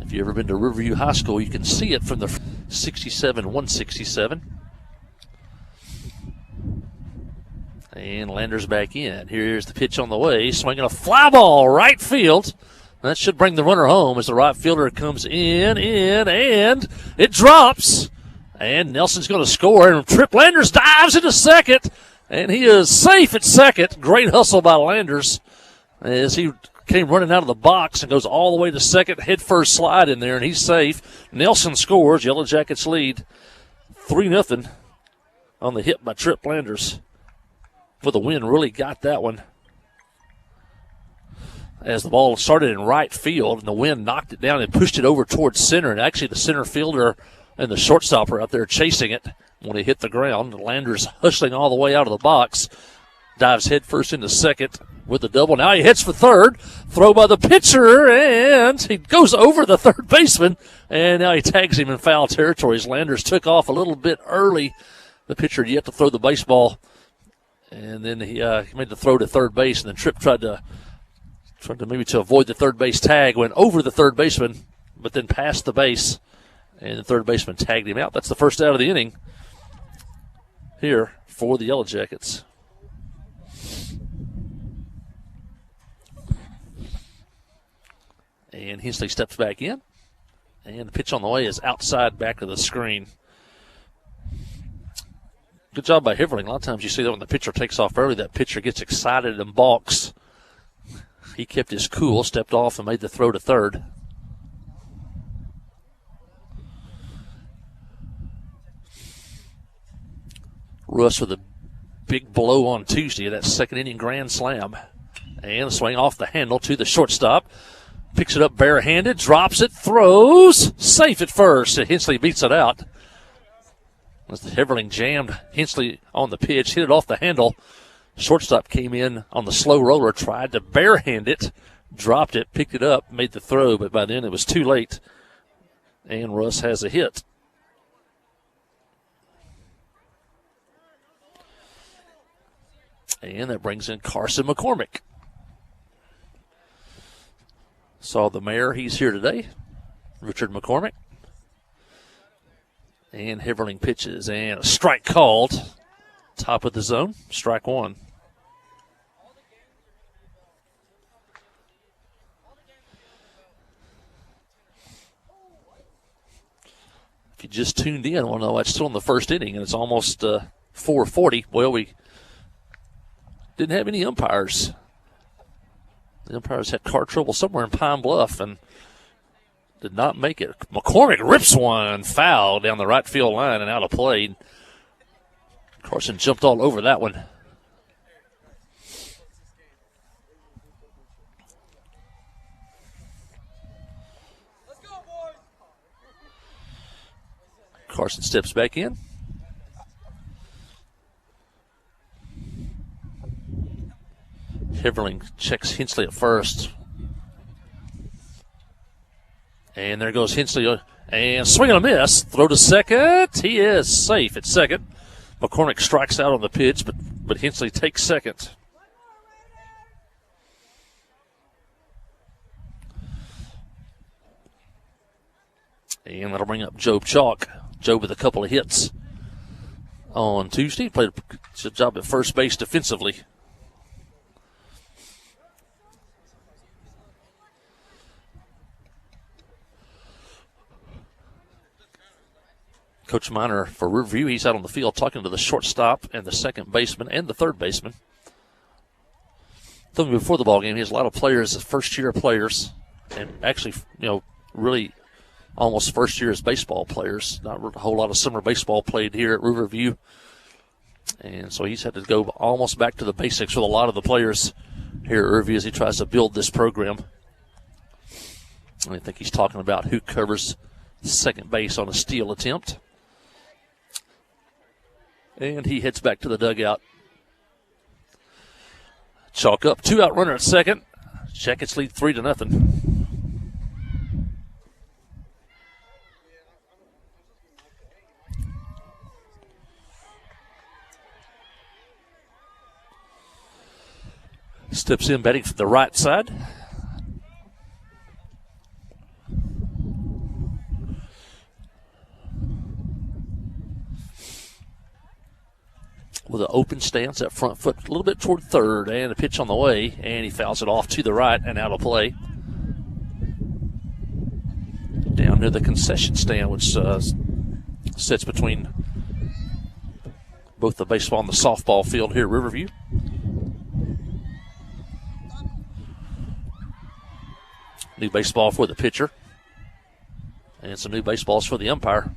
If you've ever been to Riverview High School, you can see it from the 67-167. And Landers back in. Here's the pitch on the way. Swinging a fly ball right field. That should bring the runner home as the right fielder comes in, and it drops. And Nelson's going to score, and Tripp Landers dives into second, and he is safe at second. Great hustle by Landers as he came running out of the box and goes all the way to second, head first slide in there, and he's safe. Nelson scores. Yellow Jackets lead 3-0 on the hit by Tripp Landers. For the win, really got that one. As the ball started in right field, and the wind knocked it down and pushed it over towards center, and actually the center fielder and the shortstop are out there chasing it when he hit the ground. Landers hustling all the way out of the box, dives headfirst into second with the double. Now he hits for third. Throw by the pitcher, and he goes over the third baseman, and now he tags him in foul territory. As Landers took off a little bit early. The pitcher had yet to throw the baseball, and then he made the throw to third base, and then Tripp tried to maybe to avoid the third base tag, went over the third baseman, but then passed the base, and the third baseman tagged him out. That's the first out of the inning here for the Yellow Jackets. And Hensley steps back in, and the pitch on the way is outside back of the screen. Good job by Heverling. A lot of times you see that when the pitcher takes off early, that pitcher gets excited and balks. He kept his cool, stepped off, and made the throw to third. Russ with a big blow on Tuesday, that second inning grand slam. And swing off the handle to the shortstop. Picks it up barehanded, drops it, throws. Safe at first. Hensley beats it out. As the Heverling jammed Hensley on the pitch, hit it off the handle. Shortstop came in on the slow roller, tried to barehand it, dropped it, picked it up, made the throw, but by then it was too late. And Russ has a hit. And that brings in Carson McCormick. Saw the mayor, he's here today, Richard McCormick. And Heverling pitches, and a strike called. Top of the zone, strike one. If you just tuned in, well, no, it's still in the first inning, and it's almost 4:40. Well, we didn't have any umpires. The umpires had car trouble somewhere in Pine Bluff and did not make it. McCormick rips one foul down the right field line and out of play. Carson jumped all over that one. Carson steps back in. Heverling checks Hensley at first. And there goes Hensley. And swing and a miss. Throw to second. He is safe at second. McCormick strikes out on the pitch, but Hensley takes second. And that'll bring up Job Chalk. Job with a couple of hits on Tuesday. Played a good job at first base defensively. Coach Miner for Riverview, he's out on the field talking to the shortstop and the second baseman and the third baseman. Told me before the ball game, he has a lot of players, first-year players, and actually, really almost first year as baseball players. Not a whole lot of summer baseball played here at Riverview. And so he's had to go almost back to the basics with a lot of the players here at Riverview as he tries to build this program. And I think he's talking about who covers second base on a steal attempt. And he heads back to the dugout. Chalk up, 2-out runner at second. Jackets lead 3-0. Steps in batting from the right side. With an open stance at front foot, a little bit toward third, and a pitch on the way, and he fouls it off to the right and out of play. Down near the concession stand, which sits between both the baseball and the softball field here at Riverview. New baseball for the pitcher. And some new baseballs for the umpire.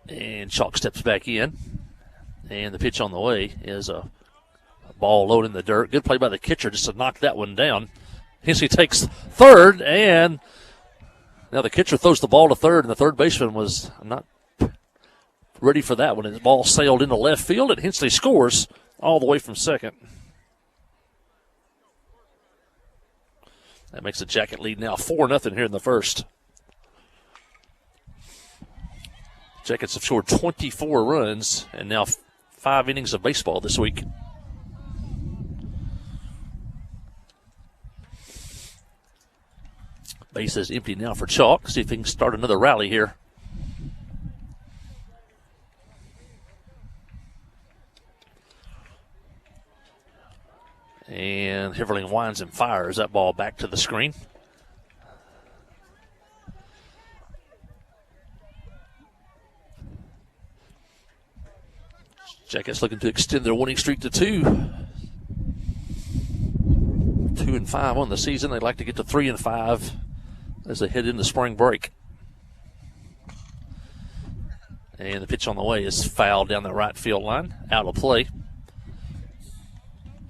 And Chalk steps back in. And the pitch on the way is a ball low in the dirt. Good play by the catcher just to knock that one down. Hensley takes third, and now the catcher throws the ball to third, and the third baseman was not ready for that one. And the ball sailed into left field, and Hensley scores all the way from second. That makes the Jacket lead now 4-0 here in the first. Jackets have scored 24 runs, and now 5 innings of baseball this week. Base is empty now for Chalk. See if he can start another rally here. And Heverling winds and fires that ball back to the screen. Jackets looking to extend their winning streak to 2. 2-5 on the season. They'd like to get to 3-5 as they head into spring break. And the pitch on the way is fouled down the right field line. Out of play.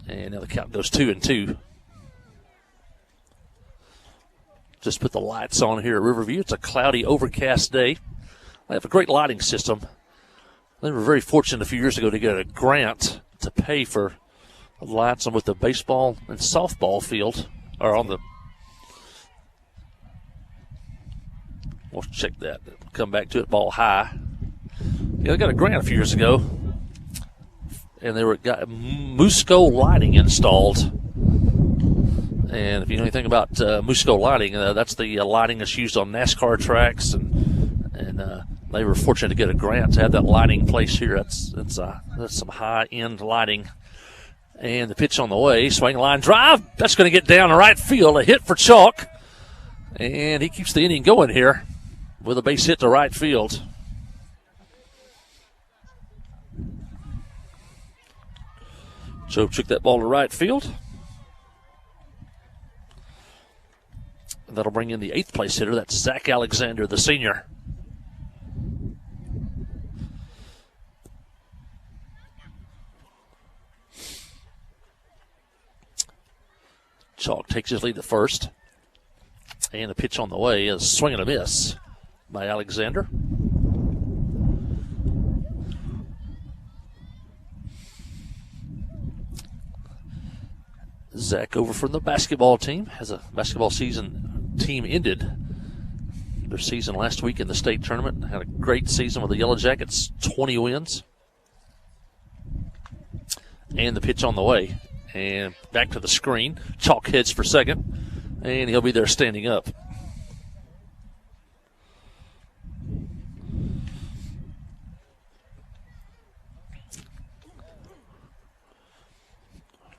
And now the count goes 2-2. Just put the lights on here at Riverview. It's a cloudy, overcast day. They have a great lighting system. They were very fortunate a few years ago to get a grant to pay for lights on with the baseball and softball field, or on the. We'll check that. Come back to it, ball high. Yeah, they got a grant a few years ago, and they got Musco lighting installed. And if you know anything about Musco lighting, that's the lighting that's used on NASCAR tracks, and they were fortunate to get a grant to have that lighting placed here. That's some high-end lighting. And the pitch on the way, swing line drive. That's going to get down to right field. A hit for Chalk. And he keeps the inning going here with a base hit to right field. Joe took that ball to right field. And that'll bring in the 8th place hitter. That's Zach Alexander, the senior. Chalk takes his lead at first. And the pitch on the way is swing and a miss by Alexander. Zach over from the basketball team. Has a basketball season team ended their season last week in the state tournament. Had a great season with the Yellow Jackets, 20 wins. And the pitch on the way. And back to the screen. Chalk heads for second. And he'll be there standing up.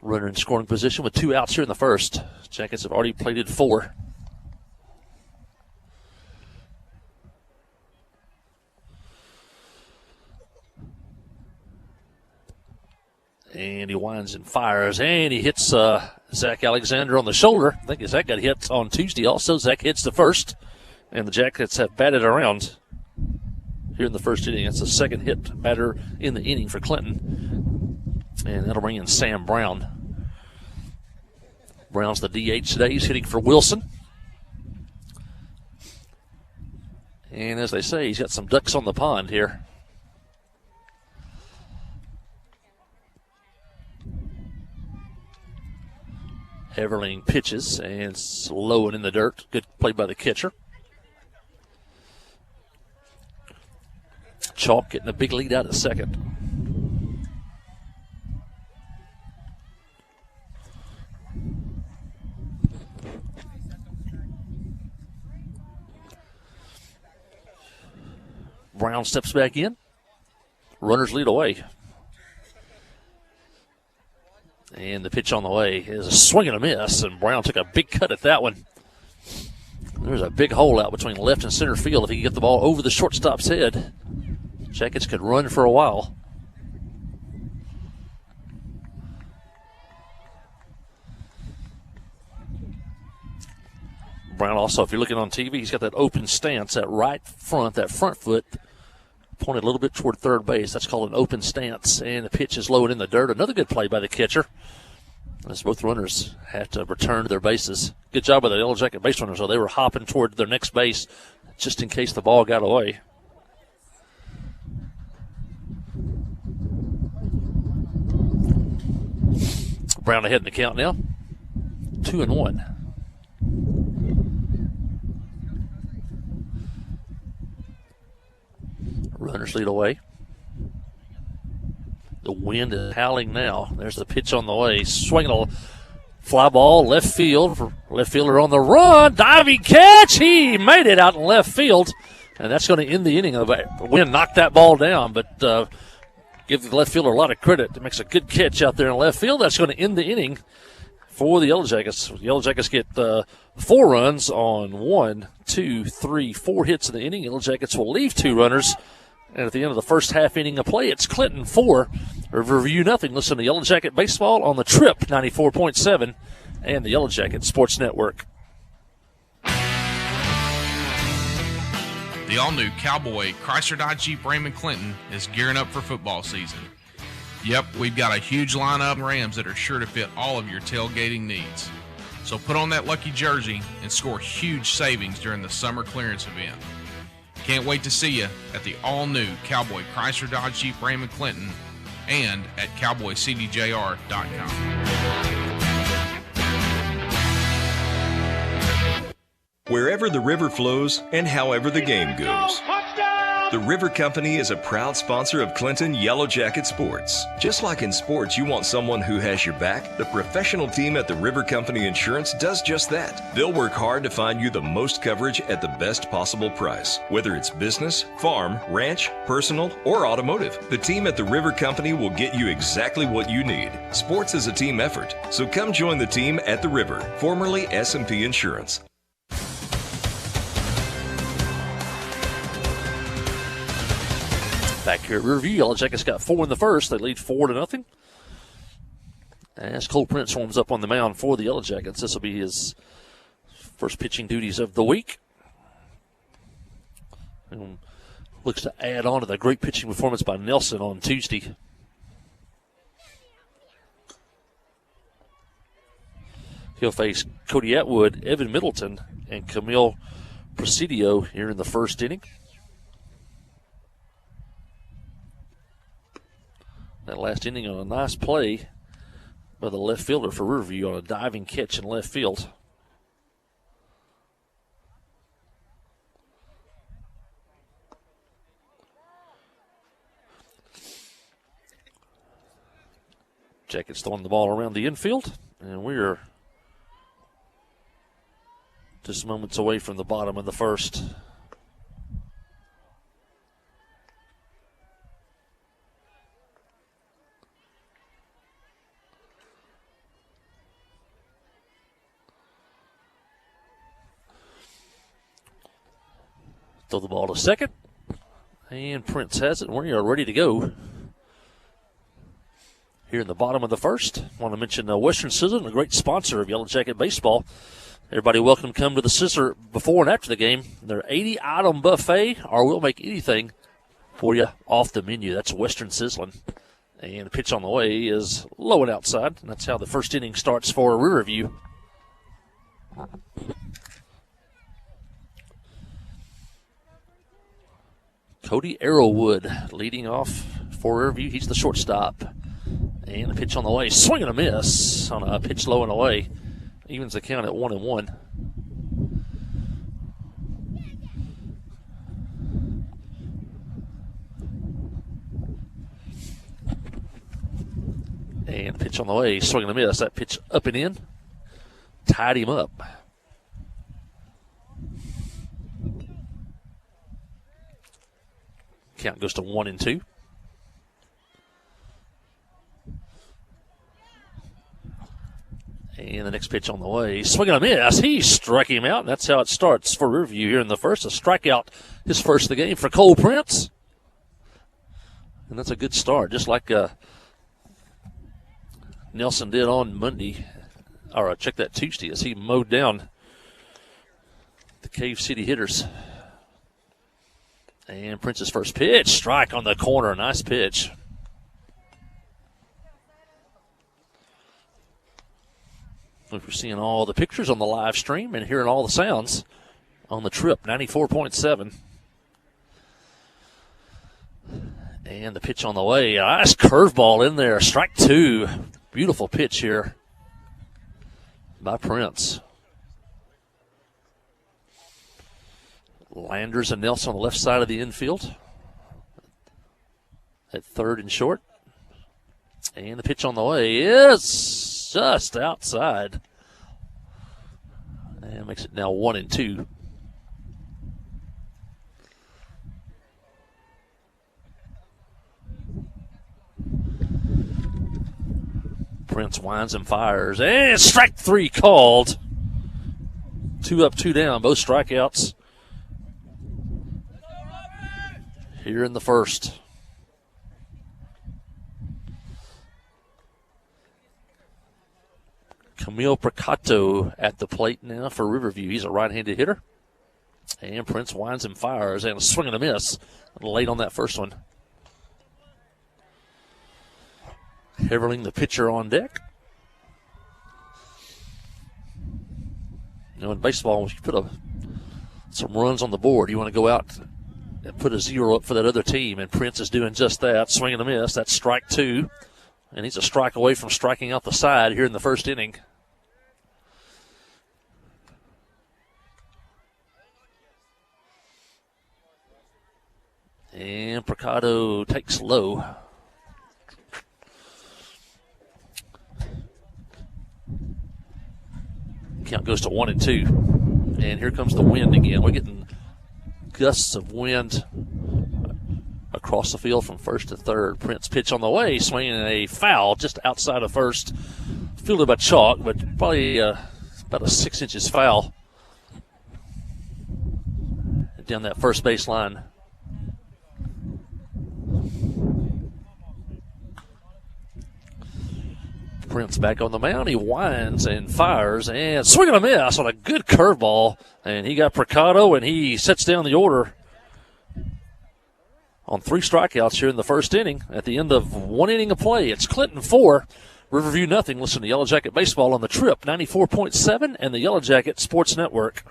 Runner in scoring position with 2 outs here in the first. Jackets have already plated 4. And he winds and fires, and he hits Zach Alexander on the shoulder. I think Zach got hit on Tuesday also. Zach hits the first, and the Jackets have batted around here in the first inning. It's the second hit batter in the inning for Clinton, and that'll bring in Sam Brown. Brown's the DH today. He's hitting for Wilson. And as they say, he's got some ducks on the pond here. Everling pitches, and it's low and in the dirt. Good play by the catcher. Chalk getting a big lead out at second. Brown steps back in. Runners lead away. And the pitch on the way is a swing and a miss, and Brown took a big cut at that one. There's a big hole out between left and center field. If he can get the ball over the shortstop's head, Jackets could run for a while. Brown also, if you're looking on TV, he's got that open stance, that front foot pointed a little bit toward third base. That's called an open stance, and the pitch is low and in the dirt. Another good play by the catcher, as both runners have to return to their bases. Good job by the Yellow Jacket base runners, though. They were hopping toward their next base just in case the ball got away. Brown ahead in the count now, 2-1. Runners lead away. The wind is howling now. There's the pitch on the way. Swinging a fly ball, left field. Left fielder on the run. Diving catch. He made it out in left field. And that's going to end the inning. The wind knocked that ball down, but give the left fielder a lot of credit. He makes a good catch out there in left field. That's going to end the inning for the Yellow Jackets. The Yellow Jackets get 4 runs on 1, 2, 3, 4 hits in the inning. Yellow Jackets will leave 2 runners. And at the end of the first half inning of play, it's Clinton 4, Riverview nothing. Listen to Yellow Jacket Baseball on the Trip 94.7 and the Yellow Jacket Sports Network. The all-new Cowboy Chrysler Dodge Jeep Ram Clinton is gearing up for football season. Yep, we've got a huge lineup of Rams that are sure to fit all of your tailgating needs. So put on that lucky jersey and score huge savings during the summer clearance event. Can't wait to see you at the all-new Cowboy Chrysler Dodge Jeep Ram Clinton and at cowboycdjr.com. Wherever the river flows and however the game goes. The River Company is a proud sponsor of Clinton Yellow Jacket Sports. Just like in sports, you want someone who has your back, the professional team at the River Company Insurance does just that. They'll work hard to find you the most coverage at the best possible price. Whether it's business, farm, ranch, personal, or automotive, the team at the River Company will get you exactly what you need. Sports is a team effort, so come join the team at the River, formerly S&P Insurance. Back here at Riverview, Yellow Jackets got 4 in the first. They lead 4-0. As Cole Prince warms up on the mound for the Yellow Jackets, this will be his first pitching duties of the week. And looks to add on to the great pitching performance by Nelson on Tuesday. He'll face Cody Atwood, Evan Middleton, and Camille Presidio here in the first inning. That last inning on a nice play by the left fielder for Riverview on a diving catch in left field. Jackets throwing the ball around the infield, and we're just moments away from the bottom of the first. Throw the ball to second, and Prince has it, and we are ready to go. Here in the bottom of the first, I want to mention Western Sizzler, a great sponsor of Yellow Jacket Baseball. Everybody welcome to come to the Sizzler before and after the game. Their 80-item buffet, or we'll make anything for you off the menu. That's Western Sizzling. And the pitch on the way is low and outside, and that's how the first inning starts for Riverview. Cody Arrowwood leading off for Riverview. He's the shortstop. And the pitch on the way. Swing and a miss on a pitch low and away. Evens the count at 1-1. And the pitch on the way. Swing and a miss. That pitch up and in. Tied him up. Count goes to 1-2. next pitch on the way. Swinging a miss. He struck him out, and that's how it starts for Riverview here in the first. A strikeout, his first of the game for Cole Prince. And that's a good start, just like Nelson did on Monday, or check that Tuesday, as he mowed down the Cave City hitters. And Prince's first pitch, strike on the corner, nice pitch. If you're seeing all the pictures on the live stream and hearing all the sounds on the Trip 94.7. And the pitch on the way. Nice curveball in there. Strike two. Beautiful pitch here by Prince. Landers and Nelson on the left side of the infield. At third and short. And the pitch on the way is just outside. And makes it now 1-2. Prince winds and fires. And strike three called. 2 up, 2 down. Both strikeouts here in the first. Camille Pricato at the plate now for Riverview. He's a right-handed hitter. And Prince winds and fires. And a swing and a miss. Late on that first one. Heverling, the pitcher, on deck. You know, in baseball, when you put some runs on the board, you want to go out and put a 0 up for that other team, and Prince is doing just that. Swing and a miss. That's strike two. And he's a strike away from striking out the side here in the first inning. And Pricato takes low. Count goes to 1-2. And here comes the wind again. We're getting gusts of wind across the field from first to third. Prince pitch on the way, swinging a foul just outside of first. Fielded by Chalk, but probably about a 6 inches foul down that first base line. Prince back on the mound. He winds and fires and swing and a miss on a good curveball. And he got Pricato, and he sets down the order on 3 strikeouts here in the first inning. At the end of 1 inning of play, it's Clinton 4, Riverview nothing. Listen to Yellow Jacket Baseball on the Trip 94.7 and the Yellow Jacket Sports Network.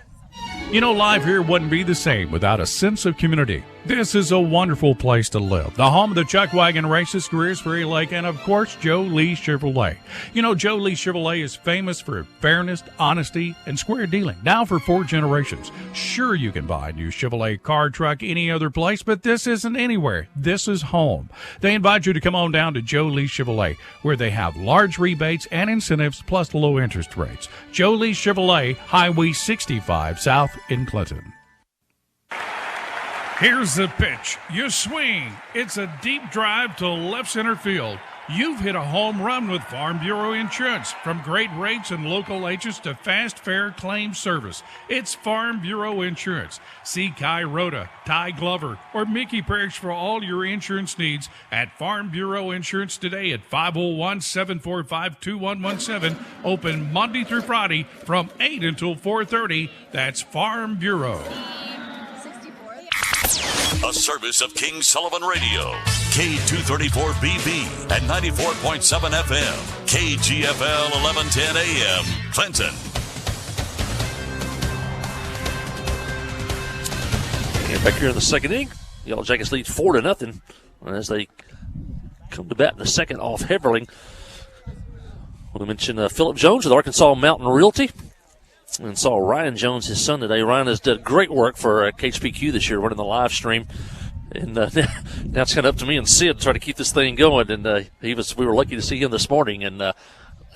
You know, life here wouldn't be the same without a sense of community. This is a wonderful place to live. The home of the Chuck Wagon Races, Careers Ferry Lake, and of course, Joe Lee Chevrolet. You know, Joe Lee Chevrolet is famous for fairness, honesty, and square dealing. Now for 4 generations. Sure, you can buy a new Chevrolet car, truck, any other place, but this isn't anywhere. This is home. They invite you to come on down to Joe Lee Chevrolet, where they have large rebates and incentives plus low interest rates. Joe Lee Chevrolet, Highway 65 South in Clinton. Here's the pitch. You swing. It's a deep drive to left center field. You've hit a home run with Farm Bureau Insurance. From great rates and local agents to fast, fair claim service, it's Farm Bureau Insurance. See Kai Rhoda, Ty Glover, or Mickey Parrish for all your insurance needs at Farm Bureau Insurance today at 501-745-2117. Open Monday through Friday from 8 until 4:30. That's Farm Bureau. A service of King Sullivan Radio, K234BB at 94.7 FM, KGFL 1110 AM, Clinton. And back here in the second inning, Yellow Jackets lead 4-0 as they come to bat in the second off Heverling. We mentioned Philip Jones with Arkansas Mountain Realty. And saw Ryan Jones, his son, today. Ryan has done great work for KHPQ this year, running the live stream. And now it's kind of up to me and Sid to try to keep this thing going. And we were lucky to see him this morning and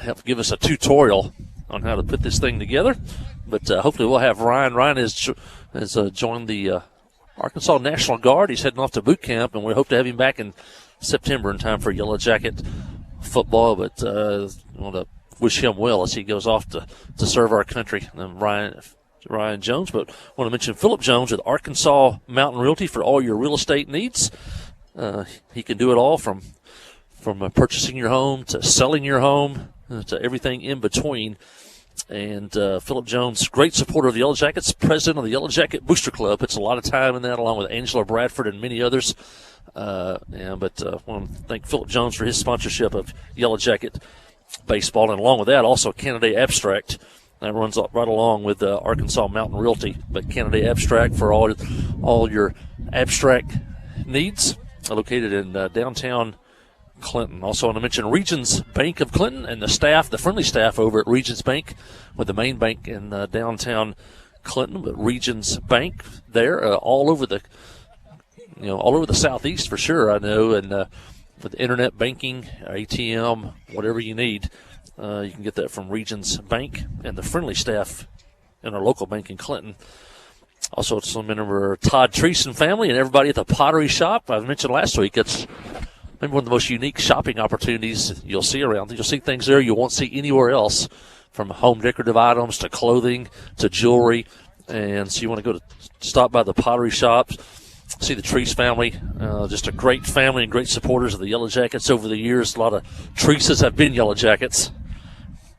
have give us a tutorial on how to put this thing together. But hopefully we'll have Ryan. Ryan has joined the Arkansas National Guard. He's heading off to boot camp, and we hope to have him back in September in time for Yellow Jacket football. But I want to wish him well as he goes off to serve our country. And Ryan Jones, but I want to mention Philip Jones with Arkansas Mountain Realty for all your real estate needs. He can do it all from purchasing your home to selling your home to everything in between. And Philip Jones, great supporter of the Yellow Jackets, president of the Yellow Jacket Booster Club. Puts a lot of time in that, along with Angela Bradford and many others. But I want to thank Philip Jones for his sponsorship of Yellow Jacket baseball, and along with that, also Canada Abstract. That runs right along with Arkansas Mountain Realty. But Canada Abstract for all your abstract needs, located in downtown Clinton. Also want to mention Regions Bank of Clinton and the friendly staff over at Regions Bank, with the main bank in downtown Clinton, but Regions Bank there all over the southeast for sure, I know, and with internet banking, ATM, whatever you need, you can get that from Regions Bank and the friendly staff in our local bank in Clinton. Also, some member Todd Treason family and everybody at the Pottery Shop. I mentioned last week, it's maybe one of the most unique shopping opportunities you'll see around. You'll see things there you won't see anywhere else, from home decorative items to clothing to jewelry. And so you want to go to stop by the Pottery Shop, see the Treese family, just a great family and great supporters of the Yellow Jackets over the years. A lot of Treeses have been Yellow Jackets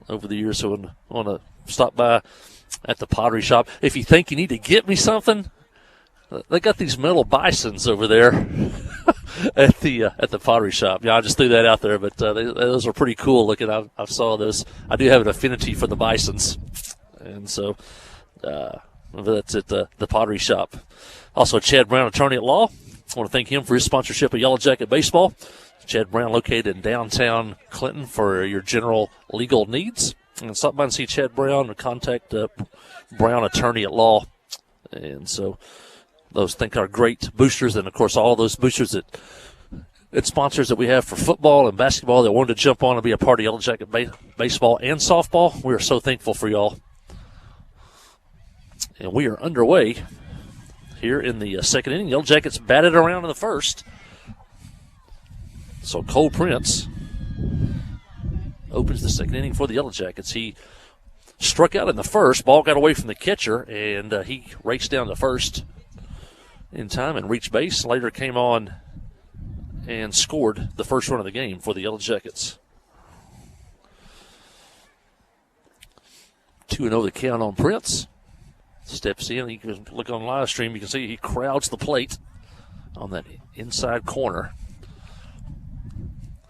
over the years, so I want to stop by at the Pottery Shop. If you think you need to get me something, they got these metal bisons over there at the Pottery Shop. Yeah, I just threw that out there, but those are pretty cool looking. I saw those. I do have an affinity for the bisons, and so that's at the Pottery Shop. Also, Chad Brown, attorney at law. I want to thank him for his sponsorship of Yellow Jacket Baseball. Chad Brown, located in downtown Clinton, for your general legal needs. And stop by and see Chad Brown or contact Brown, attorney at law. And so those think are great boosters, and of course all those boosters that sponsors that we have for football and basketball that wanted to jump on and be a part of Yellow Jacket baseball and softball. We are so thankful for y'all. And we are underway here in the second inning. Yellow Jackets batted around in the first. So Cole Prince opens the second inning for the Yellow Jackets. He struck out in the first. Ball got away from the catcher, and he raced down to first in time and reached base. Later came on and scored the first run of the game for the Yellow Jackets. 2-0 the count on Prince. Steps in. You can look on live stream. You can see he crowds the plate on that inside corner.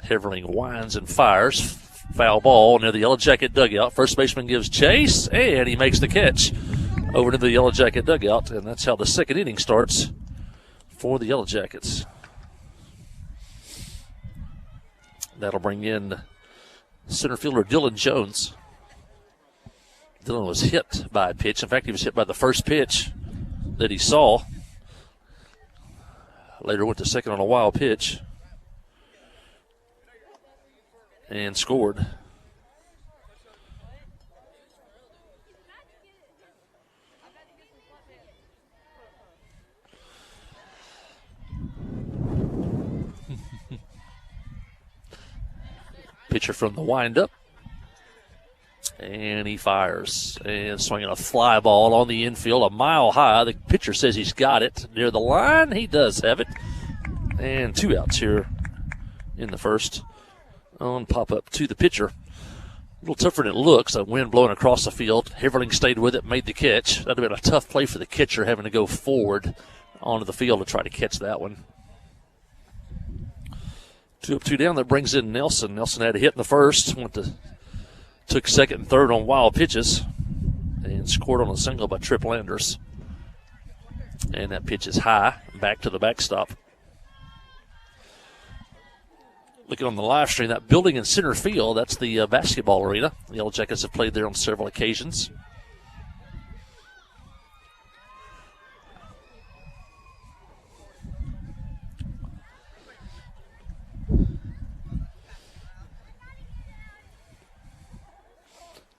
Heverling winds and fires. Foul ball near the Yellow Jacket dugout. First baseman gives chase, and he makes the catch over to the Yellow Jacket dugout, and that's how the second inning starts for the Yellow Jackets. That'll bring in center fielder Dylan Jones. Dylan was hit by a pitch. In fact, he was hit by the first pitch that he saw. Later went to second on a wild pitch and scored. Pitcher from the windup. And he fires and swinging a fly ball on the infield, a mile high. The pitcher says he's got it near the line. He does have it. And 2 outs here in the first. On pop up to the pitcher. A little tougher than it looks. A wind blowing across the field. Heverling stayed with it, made the catch. That would have been a tough play for the catcher, having to go forward onto the field to try to catch that one. 2 up, 2 down. That brings in Nelson. Nelson had a hit in the first. Took second and third on wild pitches and scored on a single by Tripp Landers. And that pitch is high, back to the backstop. Looking on the live stream, that building in center field, that's the basketball arena. The Yellow Jackets have played there on several occasions.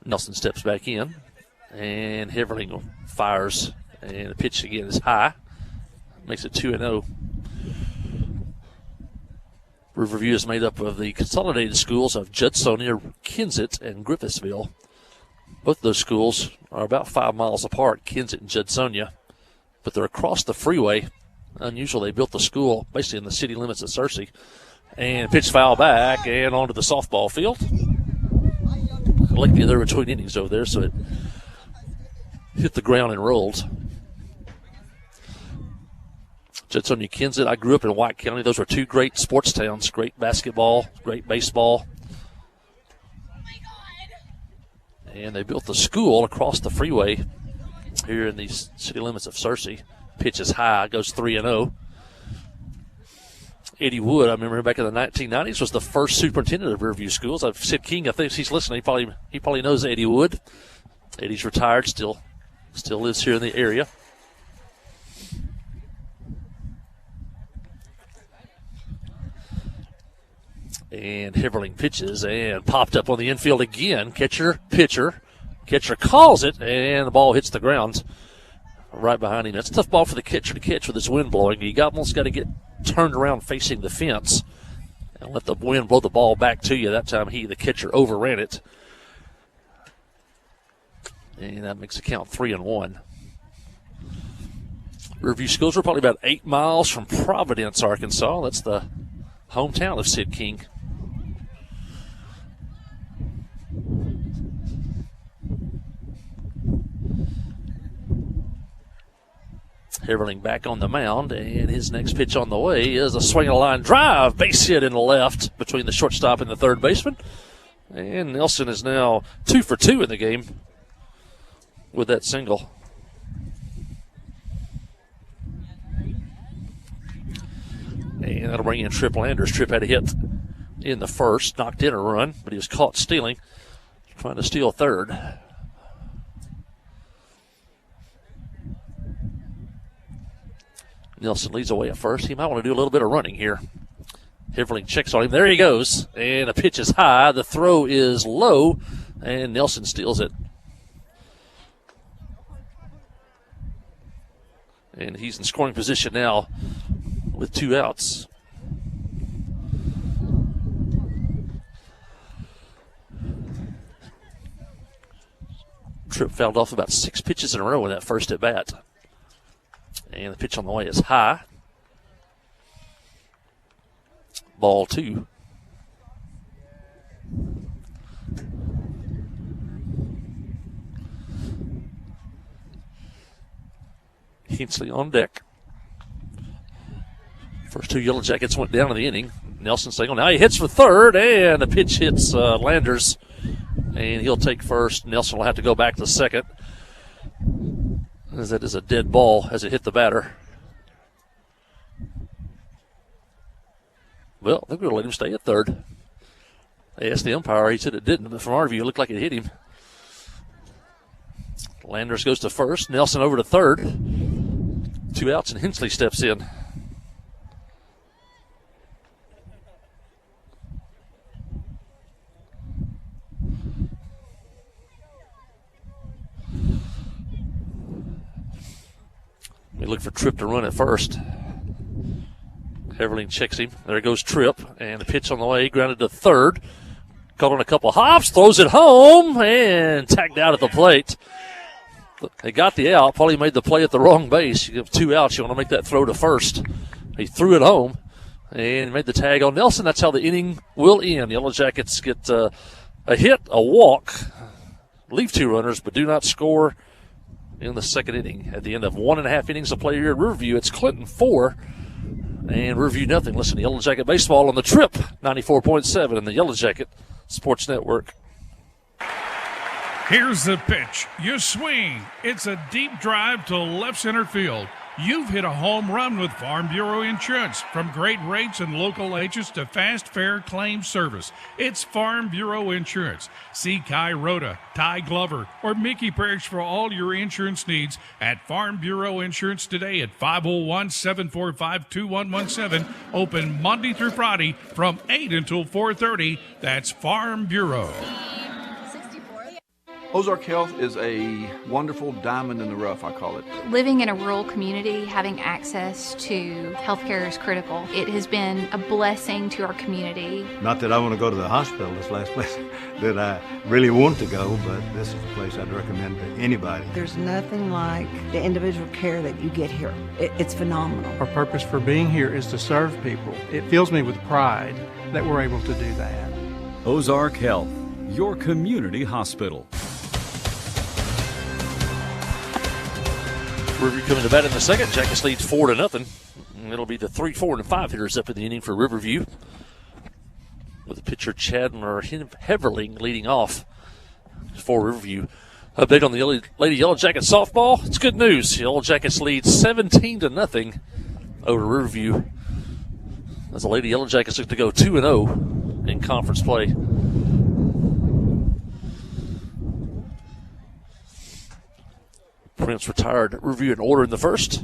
Nelson steps back in, and Heverling fires, and the pitch again is high. Makes it 2-0. Riverview is made up of the consolidated schools of Judsonia, Kensett, and Griffithsville. Both of those schools are about 5 miles apart, Kensett and Judsonia, but they're across the freeway. Unusual, they built the school basically in the city limits of Searcy. And pitch foul back and onto the softball field. Luckily, they're between innings over there, so it hit the ground and rolled. Judsonia, Kensett, I grew up in White County. Those were two great sports towns, great basketball, great baseball. And they built the school across the freeway here in the city limits of Searcy. Pitch is high, goes 3-0. Eddie Wood, I remember back in the 1990s, was the first superintendent of Riverview Schools. Sid King, I think if he's listening, he probably knows Eddie Wood. Eddie's retired, still lives here in the area. And Heverling pitches and popped up on the infield again. Catcher, pitcher. Catcher calls it, and the ball hits the ground right behind him. That's a tough ball for the catcher to catch with his wind blowing. You almost got to get turned around facing the fence and let the wind blow the ball back to you. That time the catcher, overran it. And that makes the count 3-1. Riverview Schools are probably about 8 miles from Providence, Arkansas. That's the hometown of Sid King. Heverling back on the mound, and his next pitch on the way is a swing and a line drive, base hit in the left between the shortstop and the third baseman. And Nelson is now 2 for 2 in the game with that single. And that'll bring in Tripp Landers. Tripp had a hit in the first, knocked in a run, but he was caught stealing, trying to steal third. Nelson leads away at first. He might want to do a little bit of running here. Heverling checks on him. There he goes. And the pitch is high. The throw is low, and Nelson steals it. And he's in scoring position now with 2 outs. Tripp fouled off about 6 pitches in a row in that first at bat. And the pitch on the way is high. Ball 2. Hensley on deck. First 2 Yellow Jackets went down in the inning. Nelson single. Now he hits for third, and the pitch hits Landers. And he'll take first. Nelson will have to go back to second, as that is a dead ball as it hit the batter. Well, I think we're going to let him stay at third. They asked the umpire. He said it didn't, but from our view, it looked like it hit him. Landers goes to first. Nelson over to third. 2 outs, and Hensley steps in. We look for Tripp to run at first. Heverling checks him. There goes Tripp, and the pitch on the way, grounded to third. Caught on a couple hops, throws it home, and tagged out at the plate. They got the out. Probably made the play at the wrong base. You have 2 outs. You want to make that throw to first. He threw it home and made the tag on Nelson. That's how the inning will end. Yellow Jackets get a hit, a walk, leave 2 runners, but do not score in the second inning. At the end of 1.5 innings of play here at Riverview, it's Clinton 4 and Riverview nothing. Listen to Yellow Jacket Baseball on the Trip 94.7 and the Yellow Jacket Sports Network. Here's the pitch. You swing. It's a deep drive to left center field. You've hit a home run with Farm Bureau Insurance. From great rates and local agents to fast, fair claim service, it's Farm Bureau Insurance. See Kai Rhoda, Ty Glover, or Mickey Parrish for all your insurance needs at Farm Bureau Insurance today at 501-745-2117. Open Monday through Friday from 8 until 4:30. That's Farm Bureau. Ozark Health is a wonderful diamond in the rough, I call it. Living in a rural community, having access to healthcare is critical. It has been a blessing to our community. Not that I want to go to the hospital, this last place that I really want to go, but this is a place I'd recommend to anybody. There's nothing like the individual care that you get here. It's phenomenal. Our purpose for being here is to serve people. It fills me with pride that we're able to do that. Ozark Health, your community hospital. Riverview coming to bat in the second. Jackets leads 4-0. It'll be the 3, 4, and 5 hitters up in the inning for Riverview, with the pitcher Chandler Heverling leading off for Riverview. Update on the Lady Yellow Jackets softball. It's good news. Yellow Jackets lead 17-0 over Riverview, as the Lady Yellow Jackets look to go 2-0 in conference play. Prince retired Riverview in order in the first.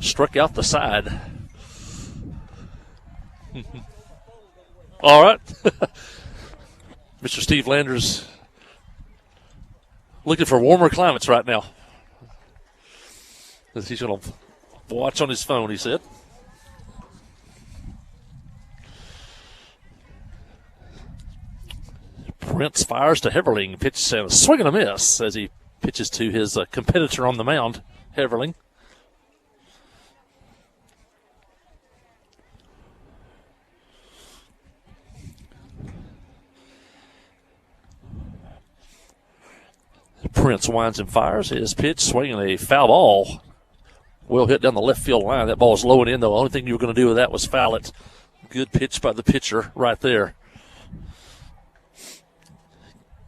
Struck out the side. All right. Mr. Steve Landers looking for warmer climates right now. He's going to watch on his phone, he said. Prince fires to Heverling. Pitch and a swing and a miss as he pitches to his competitor on the mound, Heverling. Prince winds and fires. His pitch swinging a foul ball. Well hit down the left field line. That ball's low and in, though. The only thing you were going to do with that was foul it. Good pitch by the pitcher right there.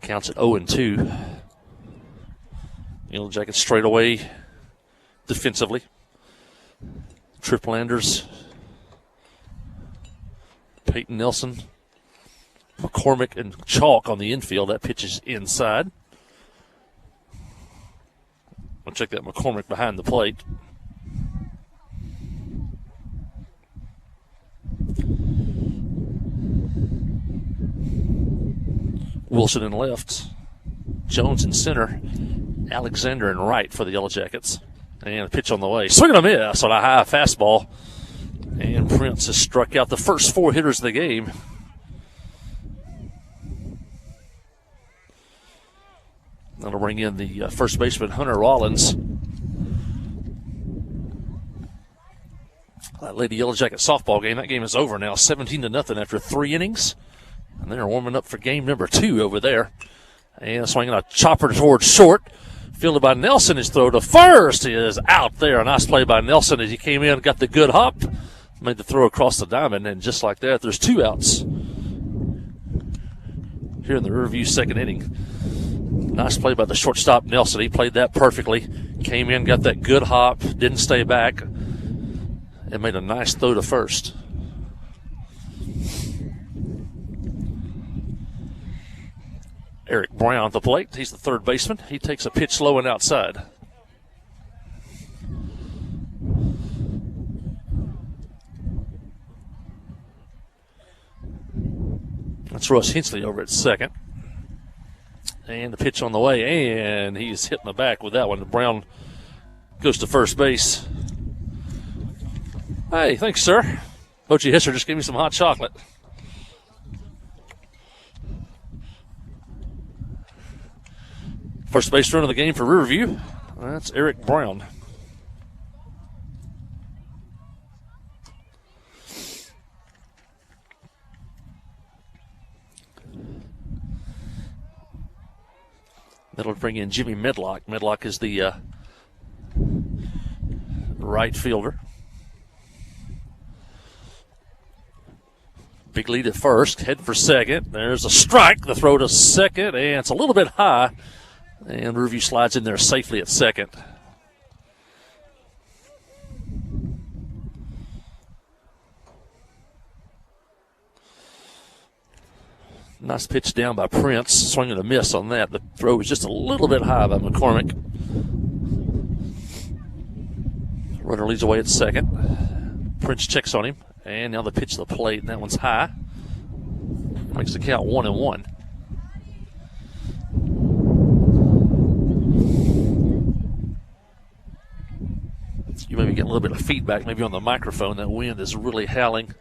Counts at 0-2. Yellow Jackets straight away defensively. Triplanders, Peyton Nelson, McCormick, and Chalk on the infield. That pitch is inside. We'll check that McCormick behind the plate. Wilson in left, Jones in center, Alexander in right for the Yellow Jackets. And a pitch on the way. Swing and a miss on a high fastball. And Prince has struck out the first 4 hitters of the game. That'll bring in the first baseman, Hunter Rollins. That Lady Yellow Jacket softball game, that game is over now, 17-0 after 3 innings. And they're warming up for game number 2 over there. And swinging a chopper towards short. Fielded by Nelson. His throw to first is out there. A nice play by Nelson as he came in, got the good hop. Made the throw across the diamond, and just like that, there's 2 outs here in the Riverview second inning. Nice play by the shortstop, Nelson. He played that perfectly. Came in, got that good hop, didn't stay back, and made a nice throw to first. Eric Brown at the plate. He's the third baseman. He takes a pitch low and outside. That's Russ Hensley over at second. And the pitch on the way, and he's hitting the back with that one. Brown goes to first base. Hey, thanks, sir. Mochi Hisser just gave me some hot chocolate. First base run of the game for Riverview. That's Eric Brown. That'll bring in Jimmy Medlock. Medlock is the right fielder. Big lead at first. Head for second. There's a strike. The throw to second, and it's a little bit high. And Riverview slides in there safely at second. Nice pitch down by Prince. Swinging a miss on that. The throw was just a little bit high by McCormick. Runner leads away at second. Prince checks on him. And now the pitch to the plate. And that one's high. Makes the count 1-1. maybe get a little bit of feedback maybe on the microphone. That wind is really howling.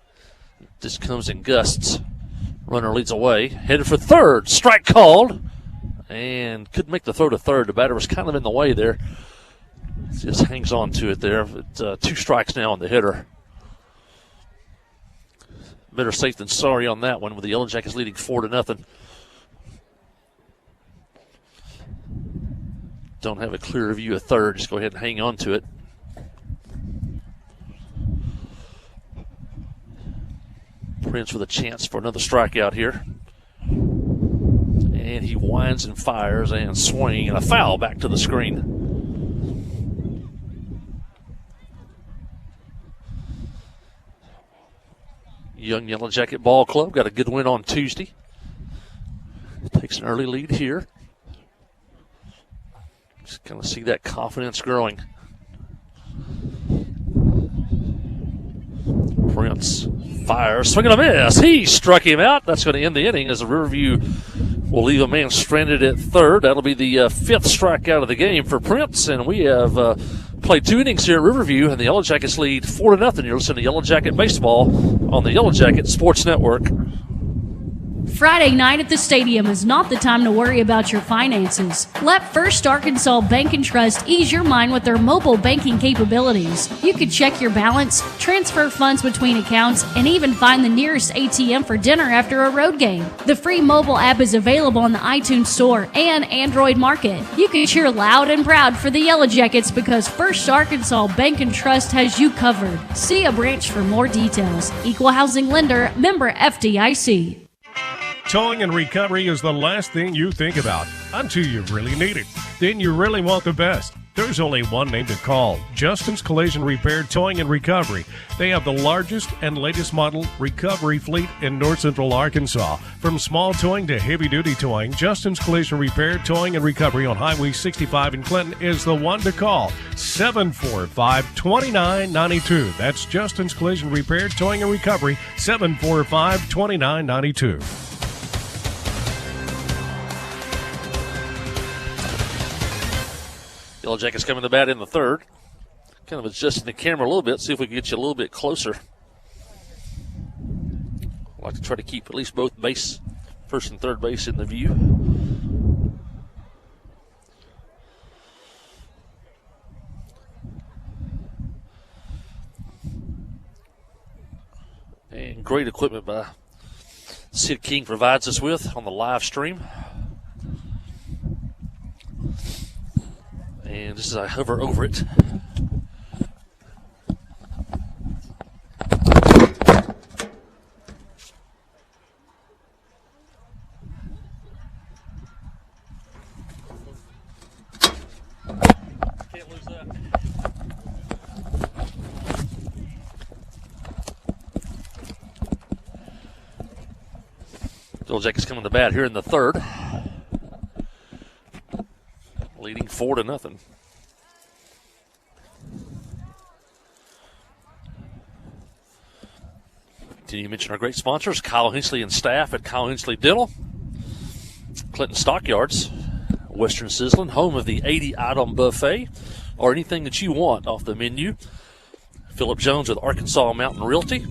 Just comes in gusts. Runner leads away. Headed for third. Strike called. And couldn't make the throw to third. The batter was kind of in the way there. Just hangs on to it there. But, 2 strikes now on the hitter. Better safe than sorry on that one, with the Yellow Jackets leading 4-0. Don't have a clear view of third. Just go ahead and hang on to it. Prince with a chance for another strikeout here. And he winds and fires and swing, and a foul back to the screen. Young Yellow Jacket Ball Club got a good win on Tuesday. Takes an early lead here. Just kind of see that confidence growing. Prince fires, swing and a miss. He struck him out. That's going to end the inning as the Riverview will leave a man stranded at third. That'll be the 5th strikeout of the game for Prince, and we have played 2 innings here at Riverview, and the Yellow Jackets lead 4-0. You're listening to Yellow Jacket Baseball on the Yellow Jacket Sports Network. Friday night at the stadium is not the time to worry about your finances. Let First Arkansas Bank and Trust ease your mind with their mobile banking capabilities. You can check your balance, transfer funds between accounts, and even find the nearest ATM for dinner after a road game. The free mobile app is available on the iTunes Store and Android Market. You can cheer loud and proud for the Yellow Jackets because First Arkansas Bank and Trust has you covered. See a branch for more details. Equal housing lender, member FDIC. Towing and recovery is the last thing you think about until you really need it. Then you really want the best. There's only one name to call, Justin's Collision Repair Towing and Recovery. They have the largest and latest model recovery fleet in North Central Arkansas. From small towing to heavy-duty towing, Justin's Collision Repair Towing and Recovery on Highway 65 in Clinton is the one to call, 745-2992. That's Justin's Collision Repair Towing and Recovery, 745-2992. Yellow Jackets coming to bat in the third. Kind of adjusting the camera a little bit, see if we can get you a little bit closer. I'd like to try to keep at least both first and third base in the view. And great equipment by Sid King provides us with on the live stream. And just as I hover over it, can't lose that. Yellow Jackets coming to bat here in the third. Leading 4-0. Continue to mention our great sponsors, Kyle Hinchley and staff at Kyle Hinchley Dental, Clinton Stockyards, Western Sizzlin', home of the 80-item buffet, or anything that you want off the menu. Philip Jones with Arkansas Mountain Realty,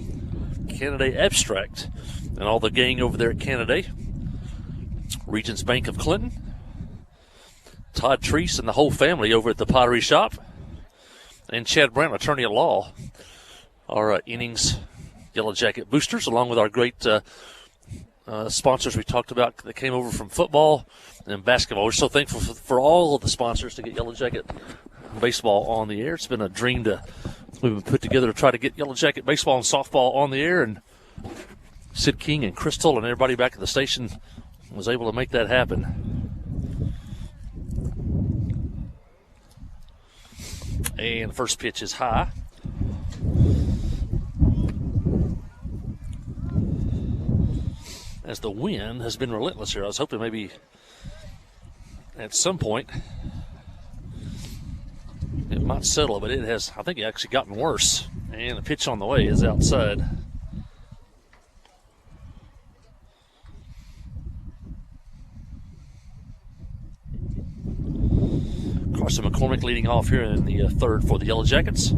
Canada Abstract, and all the gang over there at Canada. Regions Bank of Clinton, Todd Treese and the whole family over at the Pottery Shop, and Chad Brown, attorney at law. Our innings Yellow Jacket boosters, along with our great sponsors we talked about that came over from football and basketball. We're so thankful for all of the sponsors to get Yellow Jacket baseball on the air. It's been a dream we've been put together to try to get Yellow Jacket baseball and softball on the air, and Sid King and Crystal and everybody back at the station was able to make that happen. And the first pitch is high. As the wind has been relentless here. I was hoping maybe at some point it might settle, but it has, I think, actually gotten worse. And the pitch on the way is outside. Carson McCormick leading off here in the third for the Yellow Jackets.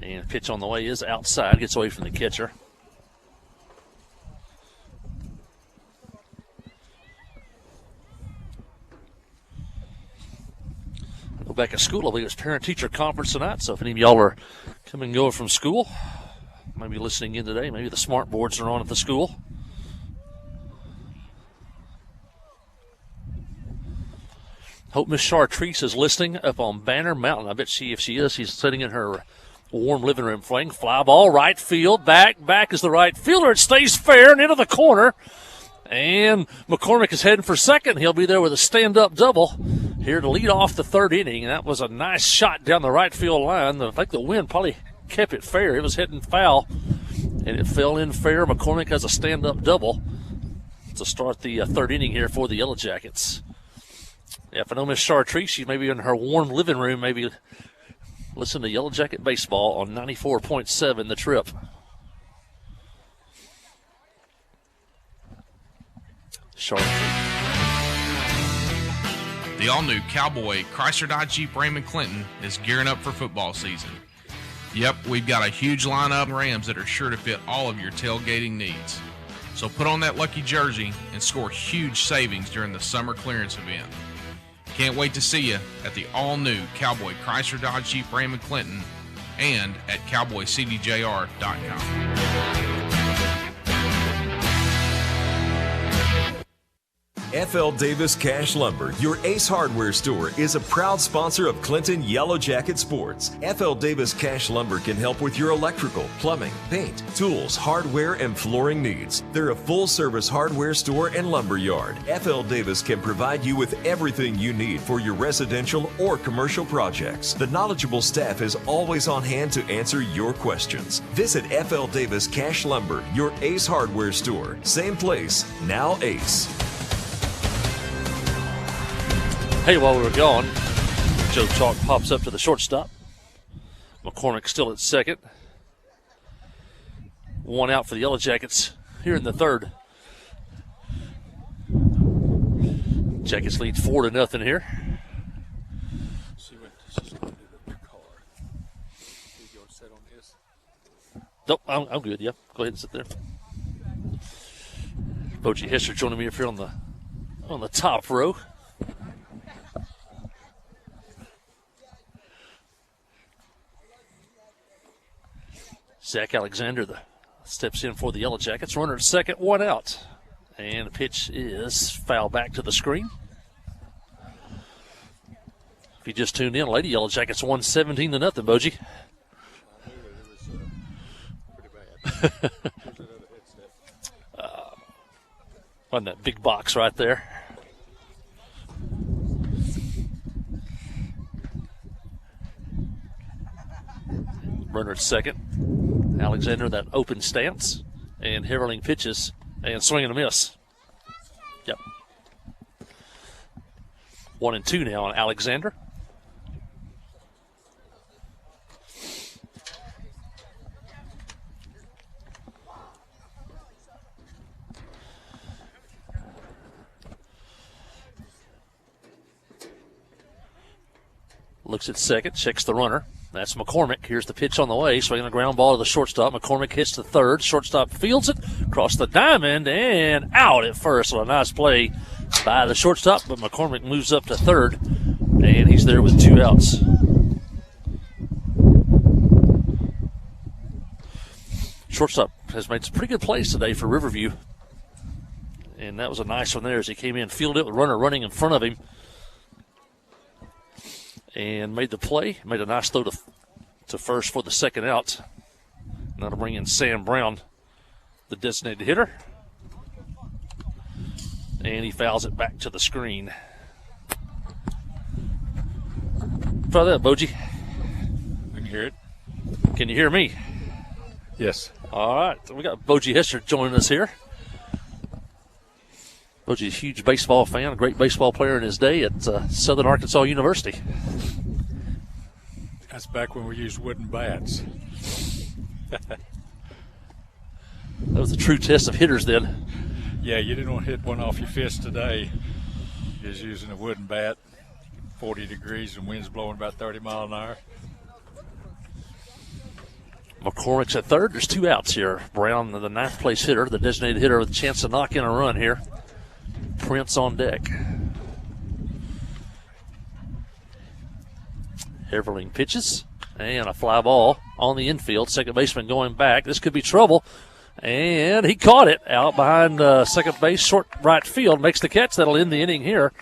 And pitch on the way is outside, gets away from the catcher. Go back at school. I believe it's parent-teacher conference tonight, so if any of y'all are coming and going from school, maybe listening in today, maybe the smart boards are on at the school. Hope Miss Chartrice is listening up on Banner Mountain. I bet if she is, she's sitting in her warm living room playing. Fly ball, right field, back is the right fielder. It stays fair and into the corner. And McCormick is heading for second. He'll be there with a stand-up double here to lead off the third inning. That was a nice shot down the right field line. I think the wind probably kept it fair. It was hitting foul, and it fell in fair. McCormick has a stand-up double to start the third inning here for the Yellow Jackets. Yeah, if I know Miss Chartrice, she may be in her warm living room, maybe listen to Yellow Jacket Baseball on 94.7 The Trip. Chartrice. The all-new Cowboy Chrysler Dodge Jeep Raymond Clinton is gearing up for football season. Yep, we've got a huge lineup of Rams that are sure to fit all of your tailgating needs. So put on that lucky jersey and score huge savings during the summer clearance event. Can't wait to see you at the all-new Cowboy Chrysler Dodge Jeep Raymond Clinton and at cowboycdjr.com. FL Davis Cash Lumber, your Ace Hardware store, is a proud sponsor of Clinton Yellow Jacket Sports. FL Davis Cash Lumber can help with your electrical, plumbing, paint, tools, hardware, and flooring needs. They're a full-service hardware store and lumber yard. FL Davis can provide you with everything you need for your residential or commercial projects. The knowledgeable staff is always on hand to answer your questions. Visit FL Davis Cash Lumber, your Ace Hardware store. Same place, now Ace. Hey, while we were gone, Joe Chalk pops up to the shortstop. McCormick still at second. One out for the Yellow Jackets here in the third. Jackets lead 4-0 here. Nope, I'm good. Yep, go ahead and sit there. Boji Hester joining me up here on the top row. Zach Alexander steps in for the Yellow Jackets. Runner at second, one out. And the pitch is foul back to the screen. If you just tuned in, Lady Yellow Jackets won 17-0, Boji. On that big box right there. Runner at second. Alexander, that open stance. And Herling pitches. And swing and a miss. Yep. 1-2 now on Alexander. Looks at second, checks the runner. That's McCormick. Here's the pitch on the way. Swinging a ground ball to the shortstop. McCormick hits to third. Shortstop fields it across the diamond and out at first. So a nice play by the shortstop, but McCormick moves up to third, and he's there with 2 outs. Shortstop has made some pretty good plays today for Riverview. And that was a nice one there as he came in, fielded it with runner running in front of him. And made the play, made a nice throw to first for the second out. And that'll bring in Sam Brown, the designated hitter. And he fouls it back to the screen. Try that, Boji. I can hear it. Can you hear me? Yes. All right, so we got Boji Hester joining us here. Boji's a huge baseball fan, a great baseball player in his day at Southern Arkansas University. That's back when we used wooden bats. That was a true test of hitters then. Yeah, you didn't want to hit one off your fist today. You're just using a wooden bat, 40 degrees and wind's blowing about 30 miles an hour. McCormick's at third. There's 2 outs here. Brown, the 9th place hitter, the designated hitter with a chance to knock in a run here. Prince on deck. Everling pitches, and a fly ball on the infield. Second baseman going back. This could be trouble, and he caught it out behind second base, short right field. Makes the catch. That'll end the inning here,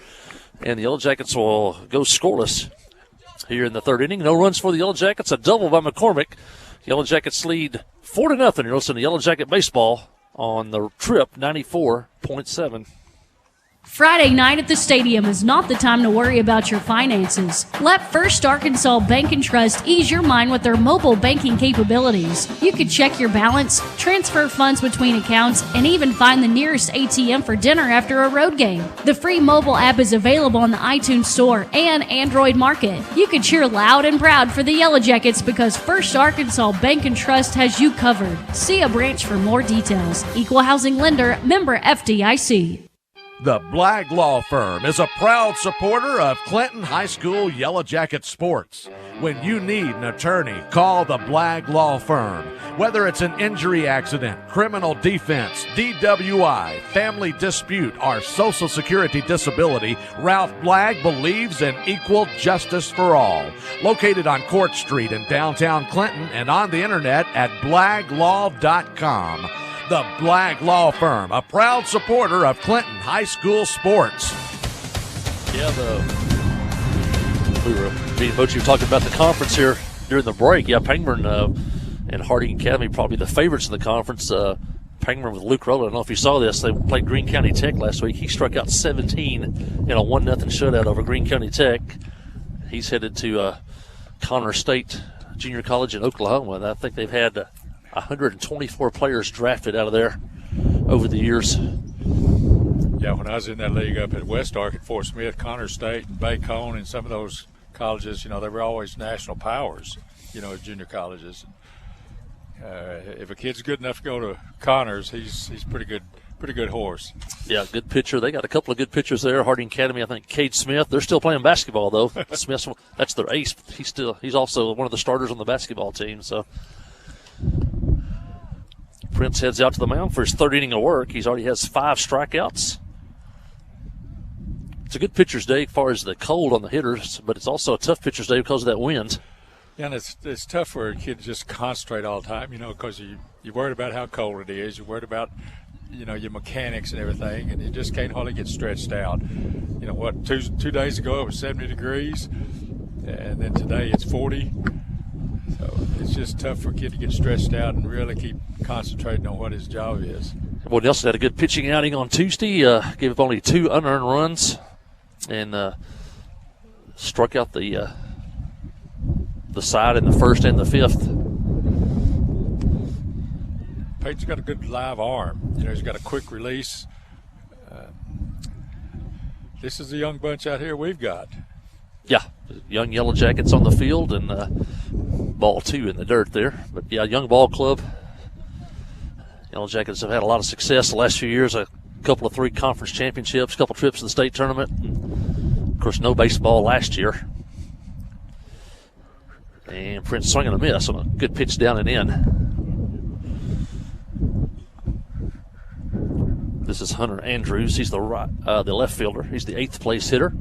and the Yellow Jackets will go scoreless here in the 3rd inning. No runs for the Yellow Jackets. A double by McCormick. Yellow Jackets lead 4-0. You're listening to Yellow Jacket Baseball on the Trip 94.7. Friday night at the stadium is not the time to worry about your finances. Let First Arkansas Bank and Trust ease your mind with their mobile banking capabilities. You can check your balance, transfer funds between accounts, and even find the nearest ATM for dinner after a road game. The free mobile app is available on the iTunes Store and Android Market. You can cheer loud and proud for the Yellow Jackets because First Arkansas Bank and Trust has you covered. See a branch for more details. Equal housing lender, member FDIC. The Blagg Law Firm is a proud supporter of Clinton High School Yellow Jacket sports. When you need an attorney, call the Blagg Law Firm. Whether it's an injury accident, criminal defense, DWI, family dispute, or Social Security disability, Ralph Blagg believes in equal justice for all. Located on Court Street in downtown Clinton and on the internet at blagglaw.com. The Blagg Law Firm, a proud supporter of Clinton High School sports. Yeah, me and Bochi were talking about the conference here during the break. Yeah, Pangburn and Harding Academy probably the favorites in the conference. Pangburn with Luke Rowland. I don't know if you saw this. They played Greene County Tech last week. He struck out 17 in a 1-0 shutout over Greene County Tech. He's headed to Connor State Junior College in Oklahoma. And I think they've had 124 players drafted out of there over the years. Yeah, when I was in that league up at West Ark at Fort Smith, Connor State and Bacone and some of those colleges, they were always national powers, as junior colleges. If a kid's good enough to go to Connors, he's pretty good horse. Yeah, good pitcher. They got a couple of good pitchers there. Harding Academy, I think Cade Smith. They're still playing basketball though. Smith, that's their ace. He's also one of the starters on the basketball team. So Prince heads out to the mound for his 3rd inning of work. He already has 5 strikeouts. It's a good pitcher's day as far as the cold on the hitters, but it's also a tough pitcher's day because of that wind. Yeah, and it's tough for a kid to just concentrate all the time, because you're worried about how cold it is. You're worried about, your mechanics and everything, and you just can't hardly get stretched out. Two days ago it was 70 degrees, and then today it's 40. So it's just tough for a kid to get stretched out and really keep concentrating on what his job is. Well, Nelson had a good pitching outing on Tuesday. Gave up only 2 unearned runs and struck out the side in the 1st and the 5th. Peyton's got a good live arm. He's got a quick release. This is the young bunch out here we've got. Yeah, young Yellow Jackets on the field and ball 2 in the dirt there. But, yeah, young ball club. Yellow Jackets have had a lot of success the last few years, a couple of 3 conference championships, a couple trips to the state tournament. And, of course, no baseball last year. And Prince swinging a miss on a good pitch down and in. This is Hunter Andrews. He's the left fielder. He's the 8th place hitter.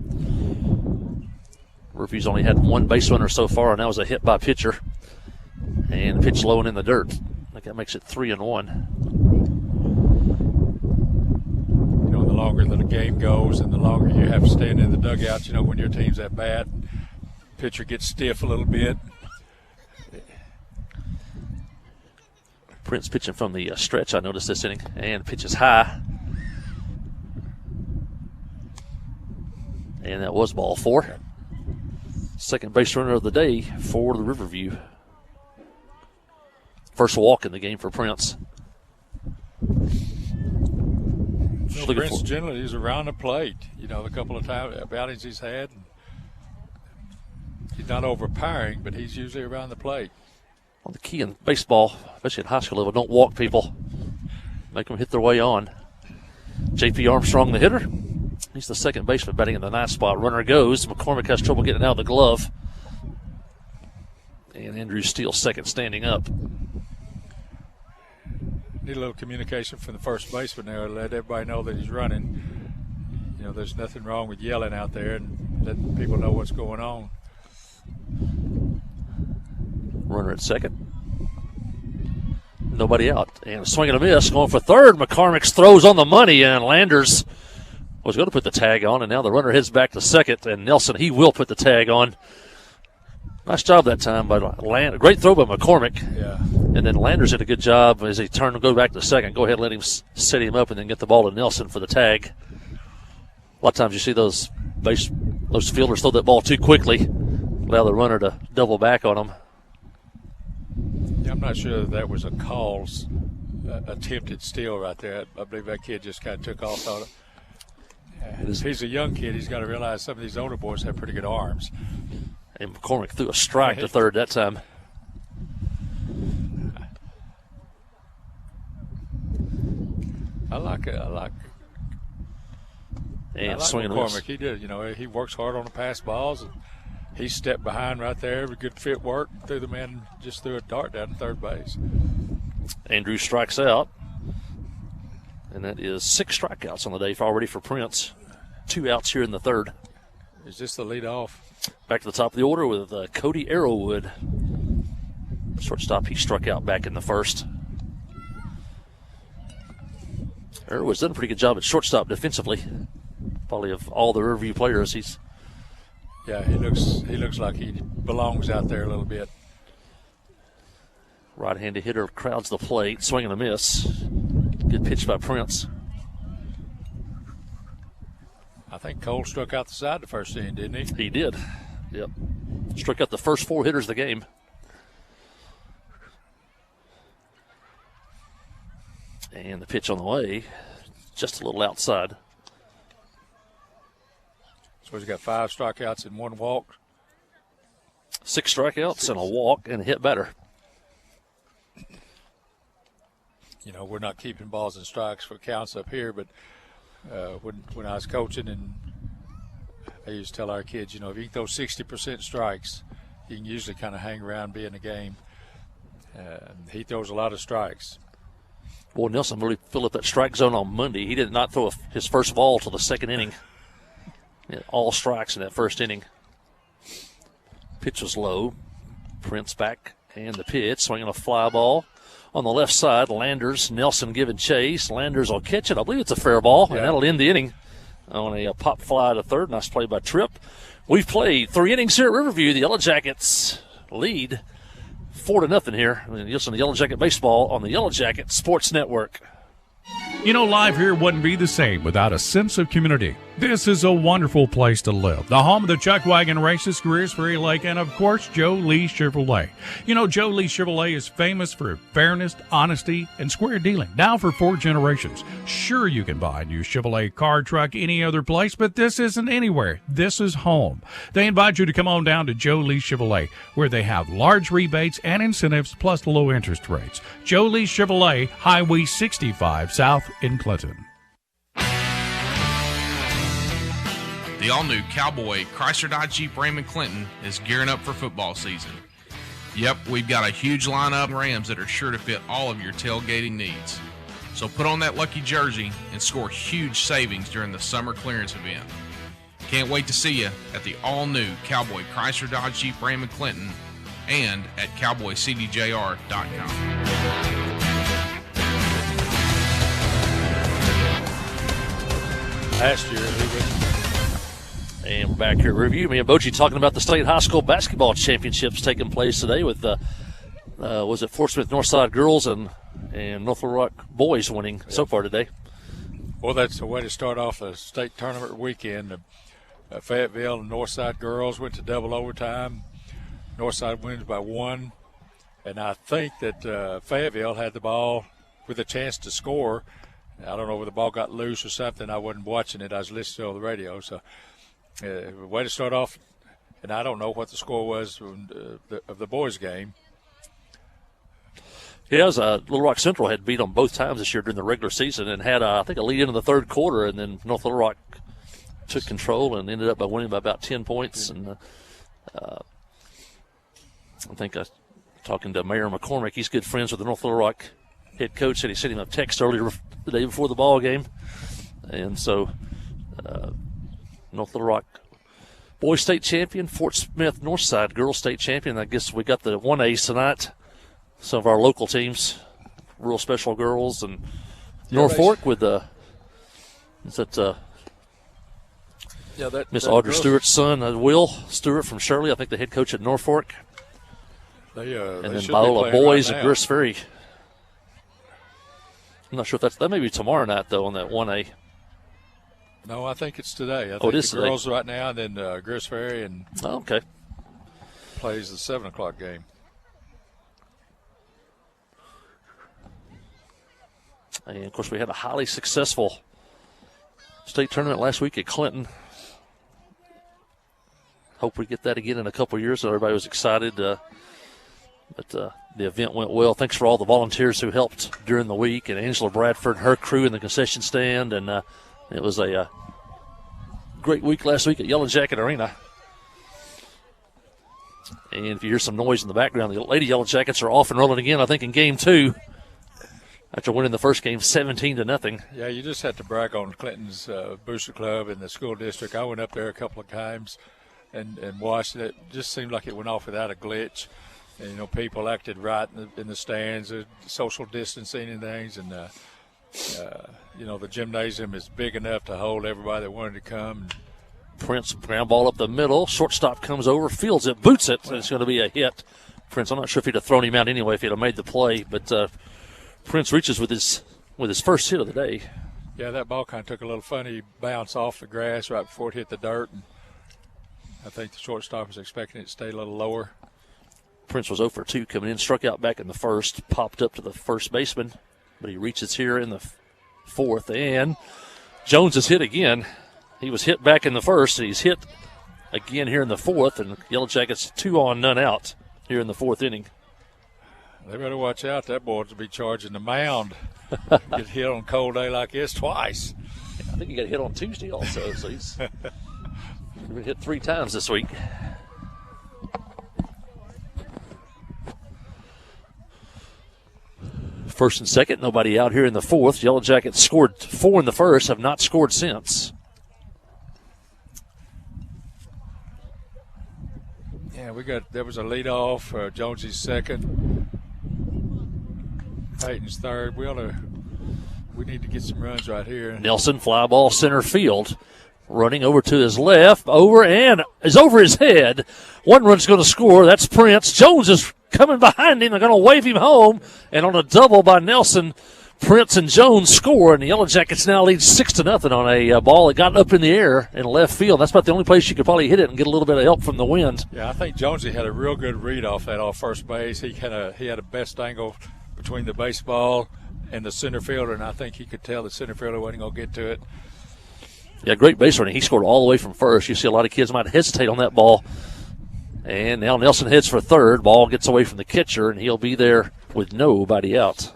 Murphy's only had 1 base runner so far, and that was a hit by pitcher. And pitch low and in the dirt. I think that makes it 3-1. The longer the game goes and the longer you have to stand in the dugout, when your team's at bat, pitcher gets stiff a little bit. Prince pitching from the stretch, I noticed this inning, and pitches high. And that was ball 4. Second base runner of the day for the Riverview. First walk in the game for Prince. Prince generally is around the plate. The couple of outings he's had. He's not overpowering, but he's usually around the plate. Well, the key in baseball, especially at high school level, don't walk people. Make them hit their way on. J.P. Armstrong, the hitter. He's the second baseman batting in the ninth spot. Runner goes. McCormick has trouble getting out of the glove. And Andrew Steele second standing up. Need a little communication from the first baseman there to let everybody know that he's running. You know, there's nothing wrong with yelling out there and letting people know what's going on. Runner at second. Nobody out. And a swing and a miss. Going for third. McCormick's throws on the money, and Landers was going to put the tag on, and now the runner heads back to second, and Nelson, he will put the tag on. Nice job that time by great throw by McCormick. Yeah. And then Landers did a good job as he turned to go back to second. Go ahead and let him set him up and then get the ball to Nelson for the tag. A lot of times you see those fielders throw that ball too quickly, allow the runner to double back on them. Yeah, I'm not sure that was a call's attempted steal right there. I believe that kid just kind of took off on it. If he's a young kid, he's got to realize some of these older boys have pretty good arms. And McCormick threw a strike to third that time. I like swinging McCormick. He did. You know, he works hard on the pass balls. And he stepped behind right there. Good fit work. Threw the man, just threw a dart down to third base. Andrew strikes out. And that is 6 strikeouts on the day already for Prince. 2 outs here in the third. Is this the leadoff? Back to the top of the order with Cody Arrowwood. Shortstop, he struck out back in the first. Arrowwood's done a pretty good job at shortstop defensively. Probably of all the Riverview players, he looks like he belongs out there a little bit. Right-handed hitter crowds the plate, swing and a miss. Good pitch by Prince. I think Cole struck out the side the first inning, didn't he? He did. Yep. Struck out the first 4 hitters of the game. And the pitch on the way, just a little outside. So he's got 5 strikeouts and 1 walk. 6 strikeouts and a walk and a hit batter. You know, we're not keeping balls and strikes for counts up here, but when I was coaching, and I used to tell our kids, you know, if you can throw 60% strikes, you can usually kind of hang around, be in the game. He throws a lot of strikes. Boy, Nelson really filled up that strike zone on Monday. He did not throw his first ball till the second inning. All strikes in that first inning. Pitch was low. Prince back, and the pitch, swinging a fly ball. On the left side, Landers, Nelson giving chase. Landers will catch it. I believe it's a fair ball, and that'll end the inning on a pop fly to third. Nice play by Tripp. We've played 3 innings here at Riverview. The Yellow Jackets lead 4-0 here. You listen to Yellow Jacket Baseball on the Yellow Jacket Sports Network. You know, life here wouldn't be the same without a sense of community. This is a wonderful place to live. The home of the Chuck Wagon Races, Greers Ferry Lake, and of course, Joe Lee Chevrolet. You know, Joe Lee Chevrolet is famous for fairness, honesty, and square dealing. Now for 4 generations. Sure, you can buy a new Chevrolet car, truck, any other place, but this isn't anywhere. This is home. They invite you to come on down to Joe Lee Chevrolet, where they have large rebates and incentives plus low interest rates. Joe Lee Chevrolet, Highway 65 South in Clinton. The all-new Cowboy Chrysler Dodge Jeep Ram & Clinton is gearing up for football season. Yep, we've got a huge lineup of Rams that are sure to fit all of your tailgating needs. So put on that lucky jersey and score huge savings during the summer clearance event. Can't wait to see you at the all-new Cowboy Chrysler Dodge Jeep Ram & Clinton and at cowboycdjr.com. Last year, he was. And we're back here at Review. Me and Bochi talking about the state high school basketball championships taking place today with was it Fort Smith Northside girls and North Little Rock boys winning so far today. Well, that's a way to start off the state tournament weekend. Fayetteville and Northside girls went to double overtime. Northside wins by 1, and I think that Fayetteville had the ball with a chance to score. I don't know whether the ball got loose or something. I wasn't watching it. I was listening on the radio. So, way to start off. And I don't know what the score was of the boys' game. Yeah, Little Rock Central had beat them both times this year during the regular season and had, I think, a lead into the third quarter, and then North Little Rock took control and ended up by winning by about 10 points. And I think talking to Mayor McCormick, he's good friends with the North Little Rock head coach, said he sent him a text earlier the day before the ball game. And so North Little Rock boys state champion, Fort Smith Northside girls state champion. I guess we got the 1As tonight. Some of our local teams, Rural Special Girls and Norfolk with Miss Audrey Stewart's son, Will Stewart from Shirley, I think the head coach at Norfolk. And then Biola Boys at Gris Ferry. I'm not sure if that may be tomorrow night, though, on that 1A. No, I think it's today. I think it is the girls right now, and then Gris Ferry okay. Plays the 7 o'clock game. And, of course, we had a highly successful state tournament last week at Clinton. Hope we get that again in a couple of years. So everybody was excited. But the event went well. Thanks for all the volunteers who helped during the week, and Angela Bradford and her crew in the concession stand. And it was a great week last week at Yellow Jacket Arena. And if you hear some noise in the background, the Lady Yellow Jackets are off and rolling again, I think, in game 2. After winning the first game 17-0. Yeah, you just have to brag on Clinton's Booster Club and the school district. I went up there a couple of times and watched it. It just seemed like it went off without a glitch. And, people acted right in the stands, social distancing and things. And, the gymnasium is big enough to hold everybody that wanted to come. Prince, ground ball up the middle. Shortstop comes over, fields it, boots it, and it's going to be a hit. Prince, I'm not sure if he'd have thrown him out anyway if he'd have made the play, but Prince reaches with his first hit of the day. Yeah, that ball kind of took a little funny bounce off the grass right before it hit the dirt. And I think the shortstop was expecting it to stay a little lower. Prince was 0 for 2 coming in, struck out back in the first, popped up to the first baseman, but he reaches here in the fourth, and Jones is hit again. He was hit back in the first, and he's hit again here in the fourth, and Yellow Jackets 2 on, none out here in the fourth inning. They better watch out. That boy to be charging the mound. Get hit on a cold day like this twice. I think he got hit on Tuesday also, so he's been hit 3 times this week. First and second, nobody out here in the fourth. Yellow Jackets scored 4 in the first, have not scored since. Yeah, there was a leadoff. Jonesy's second. Peyton's third. We need to get some runs right here. Nelson, fly ball center field. Running over to his left, and is over his head. One run's going to score. That's Prince. Jones is coming behind him. They're going to wave him home. And on a double by Nelson, Prince and Jones score. And the Yellow Jackets now lead 6-0 on a ball that got up in the air in left field. That's about the only place you could probably hit it and get a little bit of help from the wind. Yeah, I think Jonesy had a real good read off that off first base. He had a best angle between the baseball and the center fielder, and I think he could tell the center fielder wasn't going to get to it. Yeah, great base running. He scored all the way from first. You see a lot of kids might hesitate on that ball. And now Nelson heads for third. Ball gets away from the catcher, and he'll be there with nobody out.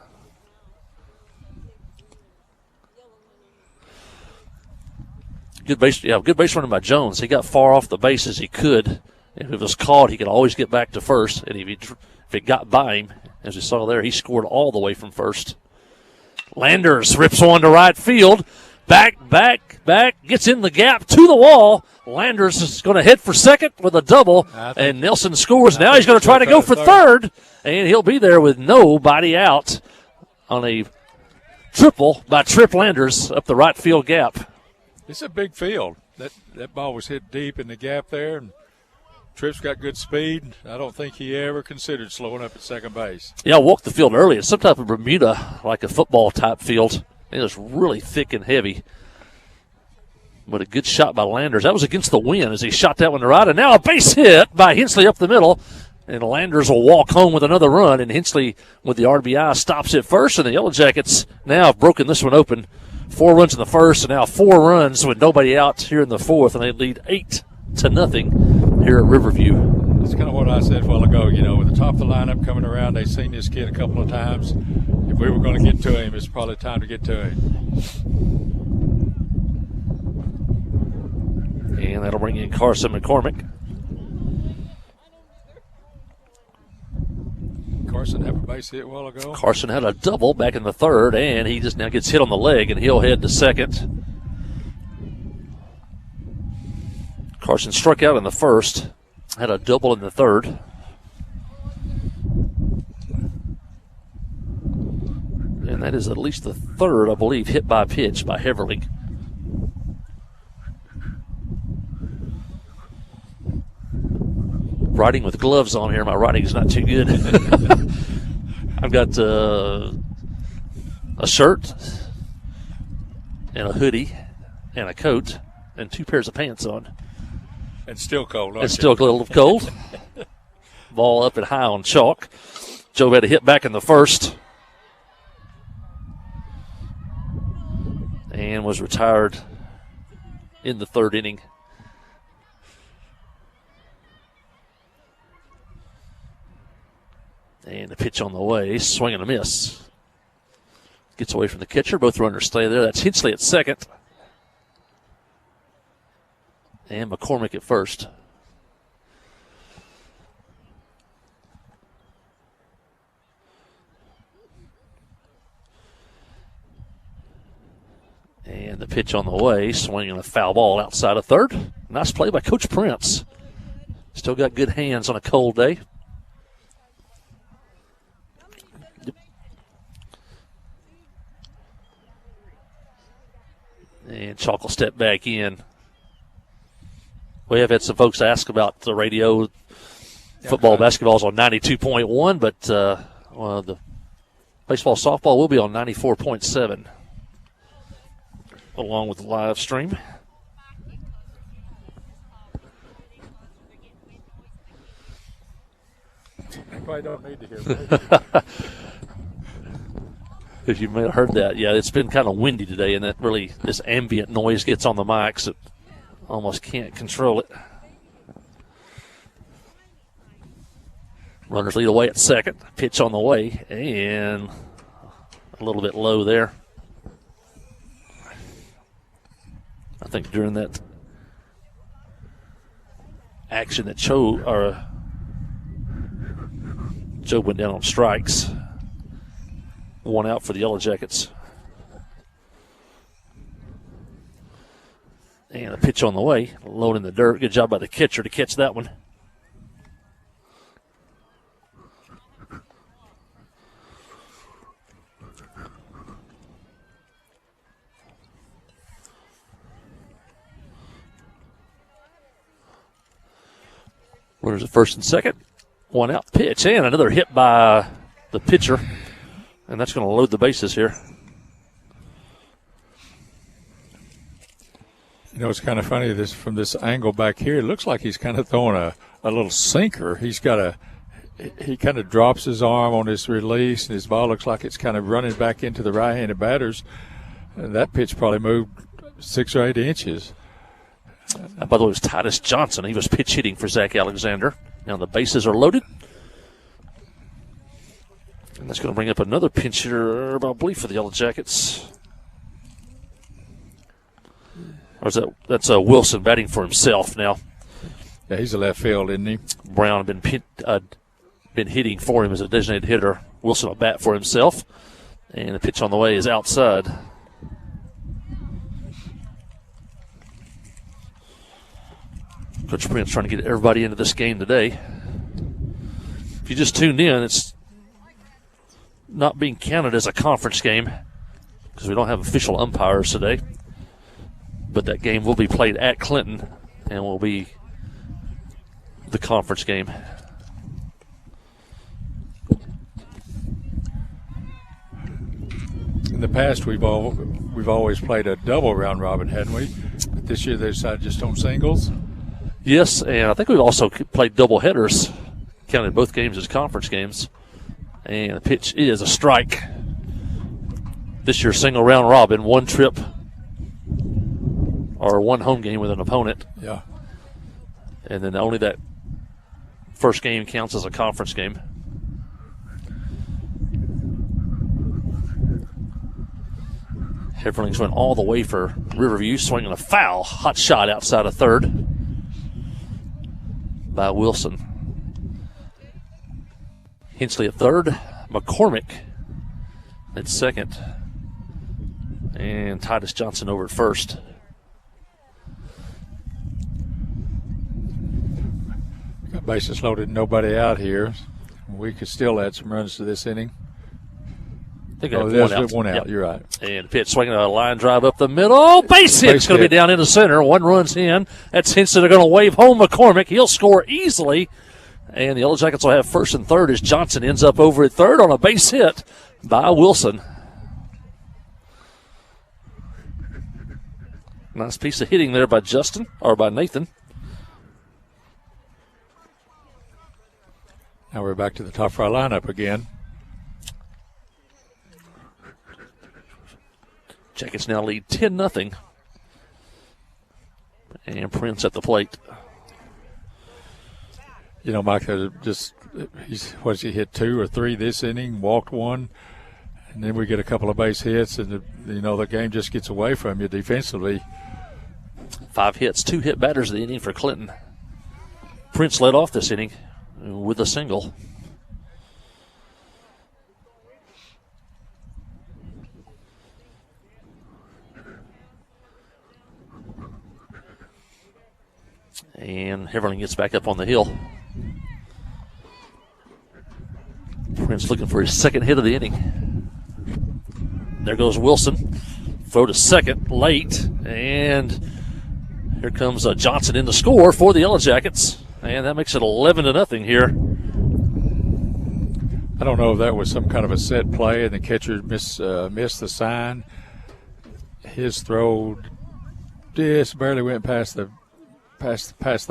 Good base running by Jones. He got far off the base as he could. If it was caught, he could always get back to first. And if it got by him, as we saw there, he scored all the way from first. Landers rips one to right field. Back, gets in the gap to the wall. Landers is going to hit for second with a double, and Nelson scores. Now he's going to try to go for third, and he'll be there with nobody out on a triple by Tripp Landers up the right field gap. It's a big field. That ball was hit deep in the gap there, and Tripp's got good speed. I don't think he ever considered slowing up at second base. Yeah, I walked the field early. It's some type of Bermuda, like a football-type field. It was really thick and heavy. But a good shot by Landers. That was against the wind as he shot that one to right. And now a base hit by Hensley up the middle. And Landers will walk home with another run. And Hensley, with the RBI, stops at first. And the Yellow Jackets now have broken this one open. 4 runs in the first, and now 4 runs with nobody out here in the fourth. And they lead 8-0 here at Riverview. It's kind of what I said a while ago. With the top of the lineup coming around, they've seen this kid a couple of times. If we were going to get to him, it's probably time to get to him. And that'll bring in Carson McCormick. Carson have a base hit a while ago. Carson had a double back in the third, and he just now gets hit on the leg, and he'll head to second. Carson struck out in the first, had a double in the third. And that is at least the third, I believe, hit by pitch by Heverly. Writing with gloves on here. My writing is not too good. I've got a shirt and a hoodie and a coat and 2 pairs of pants on. And still cold. It's still a little cold. Ball up and high on chalk. Joe had a hit back in the first and was retired in the third inning. And the pitch on the way, swing and a miss. Gets away from the catcher. Both runners stay there. That's Hinsley at second. And McCormick at first. And the pitch on the way, swinging a foul ball outside of third. Nice play by Coach Prince. Still got good hands on a cold day. And Chalk will step back in. We have had some folks ask about the radio. Football, basketball is on 92.1, but the baseball, softball will be on 94.7 along with the live stream. I probably don't need to hear that. If you may have heard that, yeah, it's been kind of windy today, and that really, this ambient noise gets on the mics. It almost can't control it. Runners lead away at second. Pitch on the way, and a little bit low there. I think during that action that Joe went down on strikes. 1 out for the Yellow Jackets. And a pitch on the way, low in the dirt. Good job by the catcher to catch that one. Runners at first and second. 1 out pitch, and another hit by the pitcher. And that's going to load the bases here. It's kind of funny from this angle back here. It looks like he's kind of throwing a little sinker. He kind of drops his arm on his release, and his ball looks like it's kind of running back into the right-handed batters. And that pitch probably moved 6 or 8 inches. By the way, it was Titus Johnson. He was pitch hitting for Zach Alexander. Now the bases are loaded. And that's going to bring up another pinch hitter, I believe, for the Yellow Jackets. Or is that's Wilson batting for himself now. Yeah, he's a left field, isn't he? Brown been hitting for him as a designated hitter. Wilson will bat for himself. And the pitch on the way is outside. Coach Prince trying to get everybody into this game today. If you just tuned in, it's not being counted as a conference game because we don't have official umpires today. But that game will be played at Clinton and will be the conference game. In the past, we've always played a double round robin, hadn't we? But this year they decided just on singles. Yes, and I think we've also played double headers, counted both games as conference games. And the pitch is a strike. This year, single round robin, 1 trip or 1 home game with an opponent. Yeah. And then only that First game counts as a conference game. Everlings went all the way for Riverview, swinging a foul. Hot shot outside of third by Wilson. Hensley at third. McCormick at second. And Titus Johnson over at first. Got bases loaded, nobody out here. We could still add some runs to this inning. I think there's one out. Yep. You're right. And pitch swinging a line drive up the middle. Base hit. It's going to be down in the center. One run's in. That's Henson. They're going to wave home McCormick. He'll score easily. And the Yellow Jackets will have first and third as Johnson ends up over at third on a base hit by Wilson. Nice piece of hitting there by Nathan. Now we're back to the top of our lineup again. Jackets now lead 10-0. And Prince at the plate. You know, Mike, he hit 2 or 3 this inning, walked 1, and then we get a couple of base hits, and the game just gets away from you defensively. 5 hits, 2 hit batters of the inning for Clinton. Prince led off this inning with a single. And Heverling gets back up on the hill. Prince looking for his second hit of the inning. There goes Wilson. Throw to second late. And here comes Johnson in the score for the Yellow Jackets. And that makes it 11-0 here. I don't know if that was some kind of a set play and the catcher missed the sign. His throw just barely went past the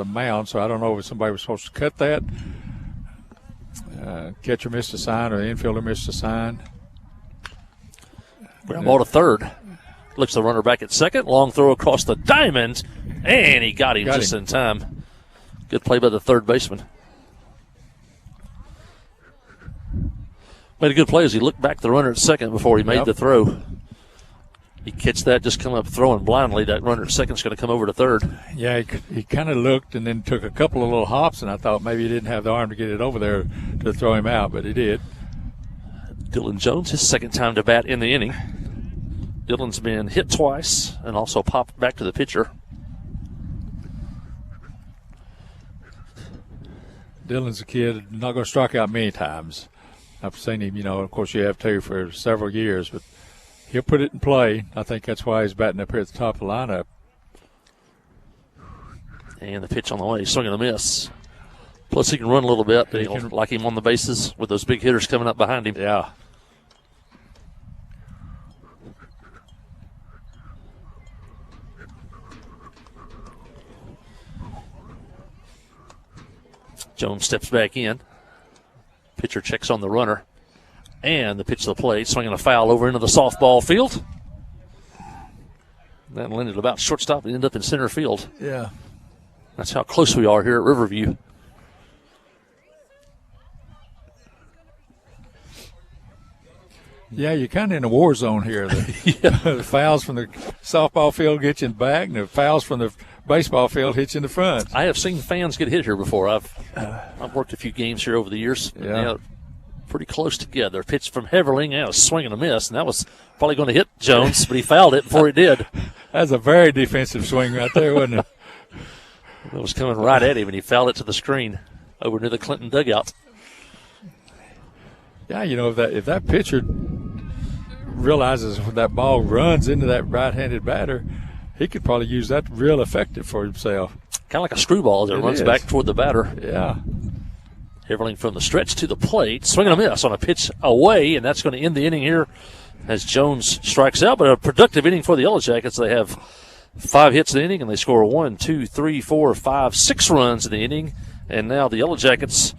mound, so I don't know if somebody was supposed to cut that. Catcher missed a sign or the infielder missed a sign. Ball to third. Looks the runner back at second. Long throw across the diamond, and he got him just in time. Good play by the third baseman. Made a good play as he looked back the runner at second before he made the throw. He catch that, just come up throwing blindly. That runner at second is going to come over to third. Yeah, he kind of looked and then took a couple of little hops, and I thought maybe he didn't have the arm to get it over there to throw him out, but he did. Dylan Jones, his second time to bat in the inning. Dylan's been hit twice and also popped back to the pitcher. Dylan's a kid, not going to strike out many times. I've seen him, of course you have too for several years, but he'll put it in play. I think that's why he's batting up here at the top of the lineup. And the pitch on the way, swing and a miss. Plus he can run a little bit. He'll like him on the bases with those big hitters coming up behind him. Yeah. Jones steps back in. Pitcher checks on the runner. And the pitch to the plate, swinging a foul over into the softball field. That landed about shortstop and ended up in center field. Yeah. That's how close we are here at Riverview. Yeah, you're kind of in a war zone here. The fouls from the softball field get you in the back, and the fouls from the baseball field hit you in the front. I have seen fans get hit here before. I've worked a few games here over the years. Yeah. Pretty close together. Pitch from Heverling, and a swing and a miss, and that was probably going to hit Jones, but he fouled it before it did. That's a very defensive swing right there, wasn't it? It was coming right at him, and he fouled it to the screen over near the Clinton dugout. Yeah, if that pitcher realizes when that ball runs into that right-handed batter, he could probably use that real effective for himself. Kind of like a screwball as it runs back toward the batter. Yeah. Heverling from the stretch to the plate. Swing and a miss on a pitch away, and that's going to end the inning here as Jones strikes out. But a productive inning for the Yellow Jackets. They have 5 hits in the inning, and they score 1, 2, 3, 4, 5, 6 runs in the inning. And now the Yellow Jackets,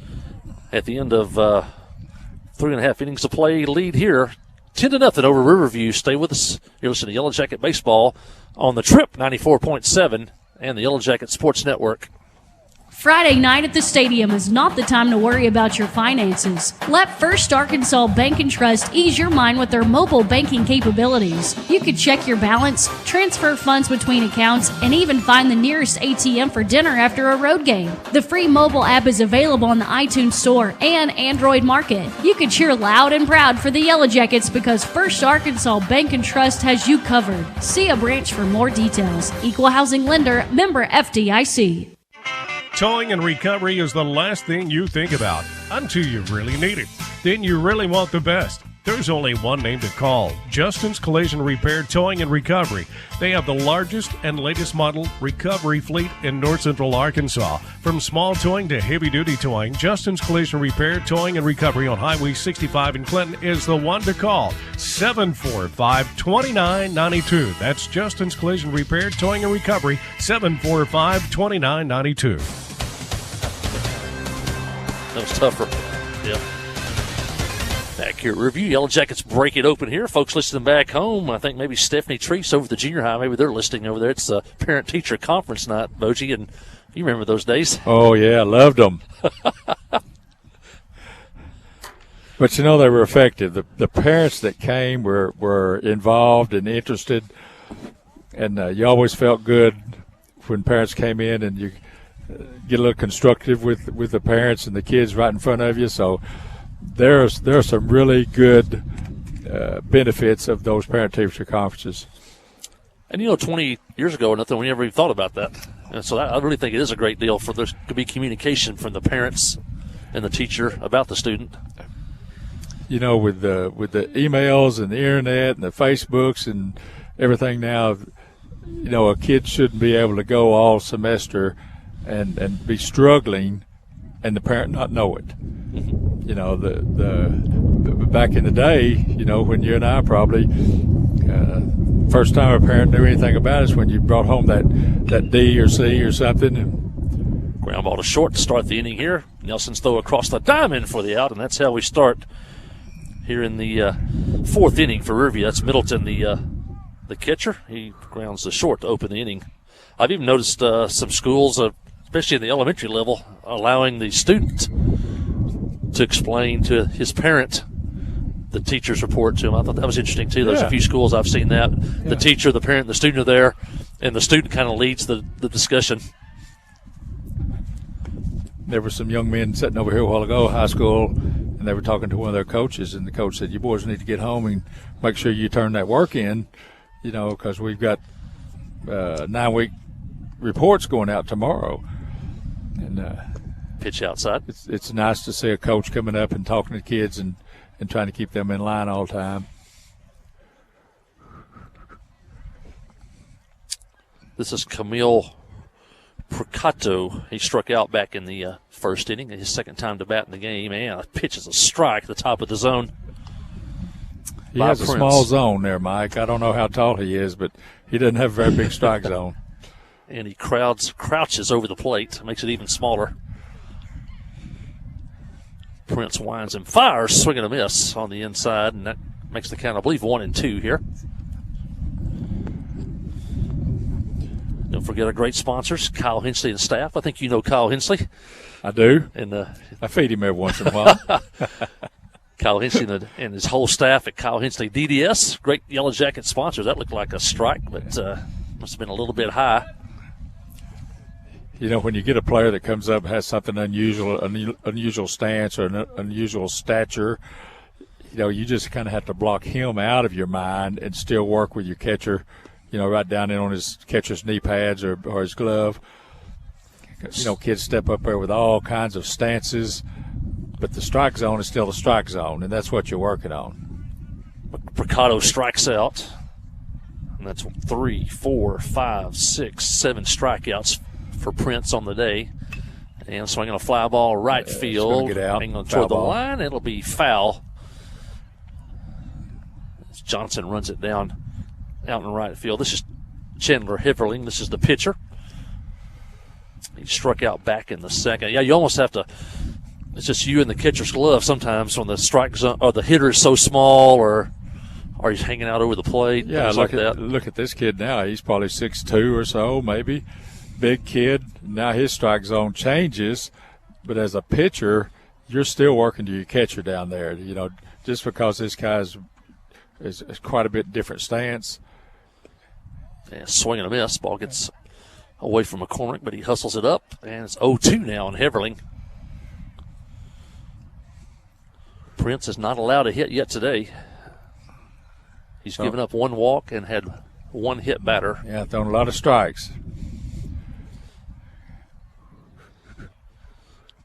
at the end of 3.5 innings of play, lead here 10-0 over Riverview. Stay with us. You're listening to Yellow Jacket Baseball on the Trip 94.7 and the Yellow Jacket Sports Network. Friday night at the stadium is not the time to worry about your finances. Let First Arkansas Bank and Trust ease your mind with their mobile banking capabilities. You can check your balance, transfer funds between accounts, and even find the nearest ATM for dinner after a road game. The free mobile app is available on the iTunes Store and Android Market. You can cheer loud and proud for the Yellow Jackets because First Arkansas Bank and Trust has you covered. See a branch for more details. Equal housing lender, member FDIC. Towing and recovery is the last thing you think about until you really need it. Then you really want the best. There's only one name to call, Justin's Collision Repair Towing and Recovery. They have the largest and latest model recovery fleet in North Central Arkansas. From small towing to heavy-duty towing, Justin's Collision Repair Towing and Recovery on Highway 65 in Clinton is the one to call, 745-2992. That's Justin's Collision Repair Towing and Recovery, 745-2992. That was tougher. Yeah. Back here at Review, Yellow Jackets break it open here. Folks listening back home, I think maybe Stephanie Treese over at the junior high, maybe they're listening over there. It's a parent-teacher conference night, Boji, and you remember those days. Oh, yeah, loved them. But, you know, they were effective. The parents that came were involved and interested, and you always felt good when parents came in and you get a little constructive with the parents and the kids right in front of you. So there are some really good benefits of those parent-teacher conferences. And, 20 years ago or nothing, we never even thought about that. And so I really think it is a great deal for there to be communication from the parents and the teacher about the student. With the emails and the internet and the Facebooks and everything now, a kid shouldn't be able to go all semester and be struggling and the parent not know it. The back in the day, when you and I probably first time a parent knew anything about it is when you brought home that D or C or something. Ground ball to short to start the inning here. Nelson's throw across the diamond for the out, and that's how we start here in the fourth inning for Riverview. That's Middleton, the catcher. He grounds the short to open the inning. I've even noticed some schools, especially in the elementary level, allowing the student to explain to his parent the teacher's report to him. I thought that was interesting, too. There's a few schools I've seen that. Yeah. The teacher, the parent, and the student are there, and the student kind of leads the discussion. There were some young men sitting over here a while ago, high school, and they were talking to one of their coaches, and the coach said, you boys need to get home and make sure you turn that work in, because we've got 9-week reports going out tomorrow. And pitch outside. It's nice to see a coach coming up and talking to kids and trying to keep them in line all the time. This is Camille Procato. He struck out back in the first inning, his second time to bat in the game. And a pitch is a strike at the top of the zone. He has a small zone there, Mike. I don't know how tall he is, but he doesn't have a very big strike zone. And he crouches over the plate, makes it even smaller. Prince winds and fires, swing and a miss on the inside, and that makes the count, I believe, 1-2 here. Don't forget our great sponsors, Kyle Hensley and staff. I think you know Kyle Hensley. I do. And I feed him every once in a while. Kyle Hensley and his whole staff at Kyle Hensley DDS. Great Yellow Jacket sponsors. That looked like a strike, but must have been a little bit high. When you get a player that comes up and has something unusual stance or an unusual stature, you just kind of have to block him out of your mind and still work with your catcher, right down in on his catcher's knee pads or his glove. Kids step up there with all kinds of stances, but the strike zone is still the strike zone, and that's what you're working on. Procato strikes out, and that's 3, 4, 5, 6, 7 strikeouts for Prince on the day. And swinging a fly ball right field. Get out. Hanging toward the line. It'll be foul. As Johnson runs it down out in right field. This is Chandler Hifferling. This is the pitcher. He struck out back in the second. Yeah, you almost have to. It's just you and the catcher's glove sometimes when the strike zone or the hitter is so small or he's hanging out over the plate. Yeah, look at this kid now. He's probably 6'2" or so, maybe. big kid. Now his strike zone changes, but as a pitcher, you're still working to your catcher down there. You know, just because this guy's is quite a bit different stance. Yeah, swing and a miss. Ball gets away from McCormick, but he hustles it up, and it's 0-2 now on Heverling. Prince is not allowed a hit yet today. He's given up one walk and had one hit batter. Yeah, thrown a lot of strikes.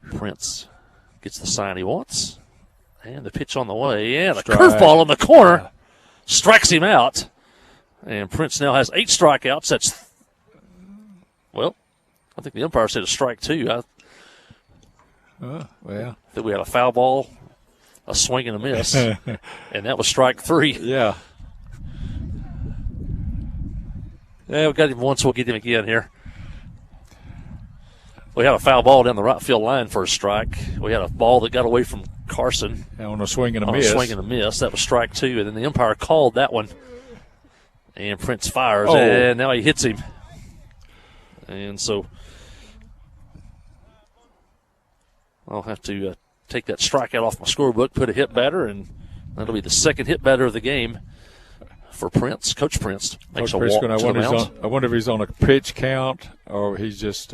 Prince gets the sign he wants. And the pitch on the way. Yeah, the Strike. curveball in the corner strikes him out. And Prince now has 8 strikeouts. That's, well, I think the umpire said a strike 2. Well, I think we had a foul ball, a swing and a miss, and that was strike 3. Yeah. Yeah, we got him once. We'll get him again here. We had a foul ball down the right field line for a strike. We had a ball that got away from Carson. On a swing and a miss. miss. On a swing and a miss. That was strike 2, and then the umpire called that one. And Prince fires, Oh. and now he hits him. And so I'll have to take that strikeout off my scorebook, put a hit batter, and that'll be the second hit batter of the game for Prince. Coach Prince makes Coach a walk Prince, to the mound. I wonder if he's on a pitch count or he's just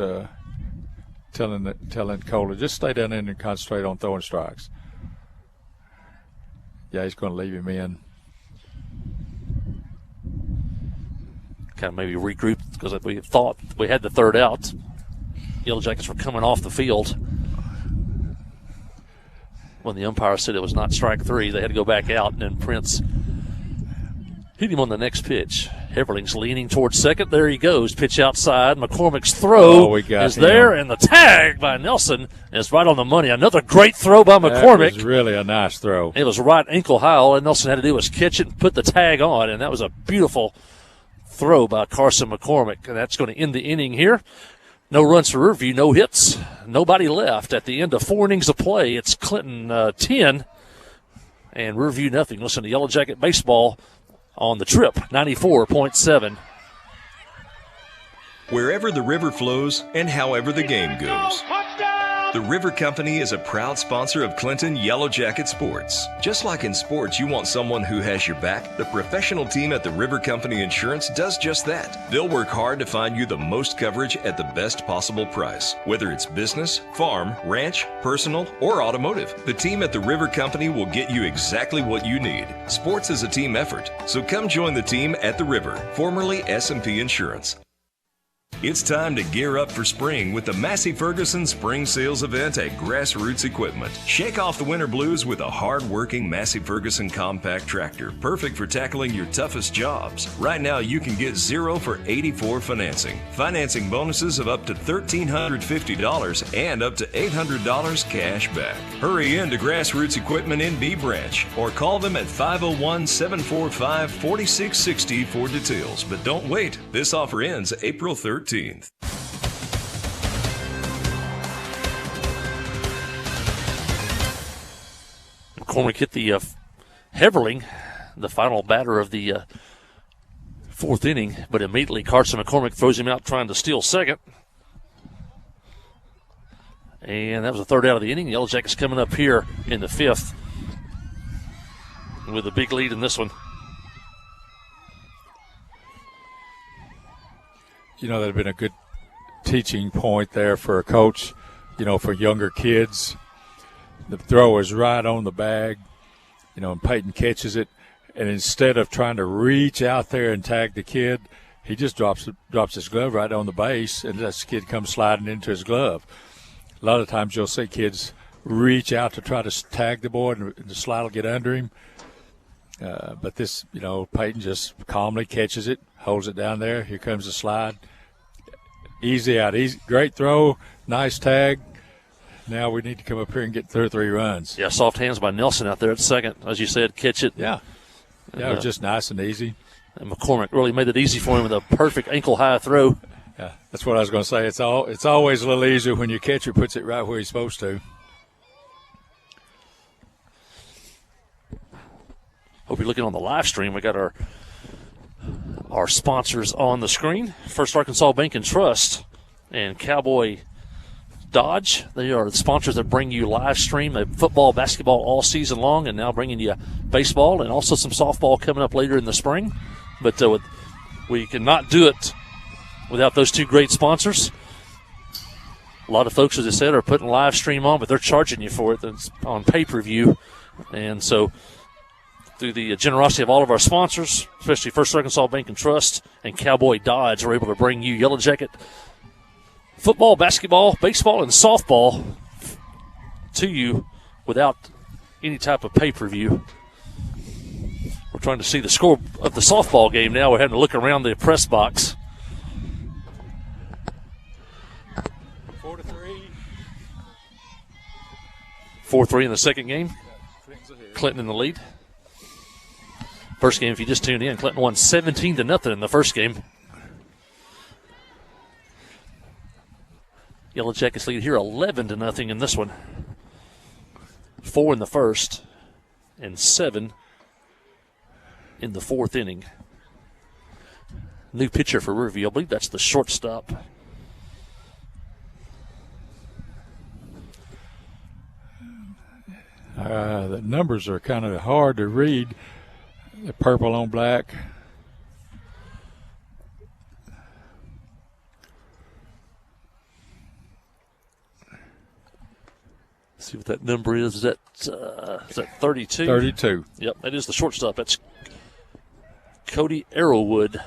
telling Kohler, just stay down there and concentrate on throwing strikes. Yeah, he's going to leave him in. Kind of maybe regroup because we thought we had the third out. Yellow Jackets were coming off the field. When the umpire said it was not strike 3, they had to go back out, and then Prince hit him on the next pitch. Heverling's leaning towards second. There he goes. Pitch outside. McCormick's throw is there, and the tag by Nelson is right on the money. Another great throw by McCormick. That was really a nice throw. It was right ankle high. All Nelson had to do was catch it and put the tag on, and that was a beautiful throw by Carson McCormick. And that's going to end the inning here. No runs for Riverview, no hits, nobody left. At the end of 4 innings of play, it's Clinton 10 and Riverview nothing. Listen to Yellow Jacket Baseball on the Trip 94.7. Wherever the river flows and however the game goes. The River Company is a proud sponsor of Clinton Yellow Jacket Sports. Just like in sports, you want someone who has your back. The professional team at the River Company Insurance does just that. They'll work hard to find you the most coverage at the best possible price. Whether it's business, farm, ranch, personal, or automotive, the team at the River Company will get you exactly what you need. Sports is a team effort, so come join the team at the River, formerly S&P Insurance. It's time to gear up for spring with the Massey Ferguson Spring Sales Event at Grassroots Equipment. Shake off the winter blues with a hard-working Massey Ferguson compact tractor, perfect for tackling your toughest jobs. Right now, you can get 0 for 84 financing. Financing bonuses of up to $1,350 and up to $800 cash back. Hurry in to Grassroots Equipment in B Branch or call them at 501-745-4660 for details. But don't wait. This offer ends April 13th. McCormick hit the Heverling, the final batter of the 4th inning, but immediately Carson McCormick throws him out trying to steal second. And that was the third out of the inning. Yellow Jackets coming up here in the 5th with a big lead in this one. You know, that would have been a good teaching point there for a coach, you know, for younger kids. The throw is right on the bag, you know, and Peyton catches it. And instead of trying to reach out there and tag the kid, he just drops his glove right on the base, and this kid comes sliding into his glove. A lot of times you'll see kids reach out to try to tag the boy, and the slide will get under him. But this, you know, Peyton just calmly catches it, holds it down there. Here comes the slide. Easy out. Easy. Great throw. Nice tag. Now we need to come up here and get 3 runs. Yeah, soft hands by Nelson out there at second. As you said, catch it. Yeah. Yeah, it was just nice and easy. And McCormick really made it easy for him with a perfect ankle-high throw. Yeah, that's what I was going to say. It's always a little easier when your catcher puts it right where he's supposed to. Hope you're looking on the live stream. We got our sponsors on the screen. First Arkansas Bank and Trust and Cowboy Dodge. They are the sponsors that bring you live stream football, basketball all season long, and now bringing you baseball and also some softball coming up later in the spring. But we cannot do it without those two great sponsors. A lot of folks, as I said, are putting live stream on, but they're charging you for it. It's on pay-per-view. And so through the generosity of all of our sponsors, especially First Arkansas Bank and Trust and Cowboy Dodge, we're able to bring you Yellow Jacket football, basketball, baseball, and softball to you without any type of pay-per-view. We're trying to see the score of the softball game now. We're having to look around the press box. 4-3 in the second game. Clinton in the lead. First game, if you just tuned in, Clinton won 17-0 in the first game. Yellow Jackets lead here 11-0 in this one. 4 in the first and 7 in the fourth inning. New pitcher for Riverview. I believe that's the shortstop. The numbers are kind of hard to read. The purple on black. Let's see what that number is. Is that 32? 32. Yep, that is the shortstop. That's Cody Arrowwood.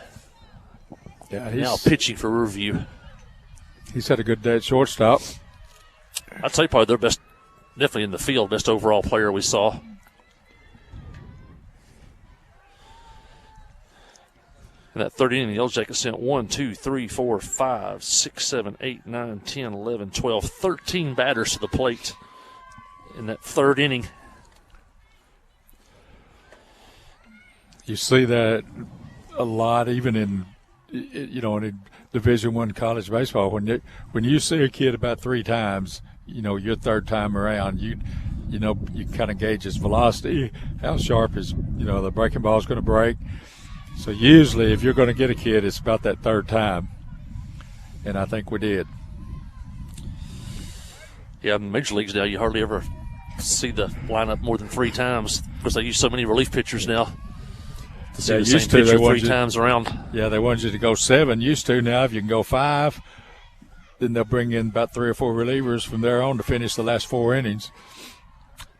Yeah, now pitching for Riverview. He's had a good day at shortstop. I'd say probably their best, definitely in the field, best overall player we saw. In that third inning, the Yellow Jackets sent 1, 2, 3, 4, 5, 6, 7, 8, 9, 10, 11, 12, 13 batters to the plate in that third inning. You see that a lot, even in in Division I college baseball. When you see a kid about 3 times, your third time around, you kind of gauge his velocity, how sharp his the breaking ball is going to break. So usually, if you're going to get a kid, it's about that third time, and I think we did. Yeah, in major leagues now, you hardly ever see the lineup more than 3 times because they use so many relief pitchers now. To see the same pitcher 3 times around. Yeah, they wanted you to go 7. Used to, now if you can go 5, then they'll bring in about 3 or 4 relievers from there on to finish the last 4 innings.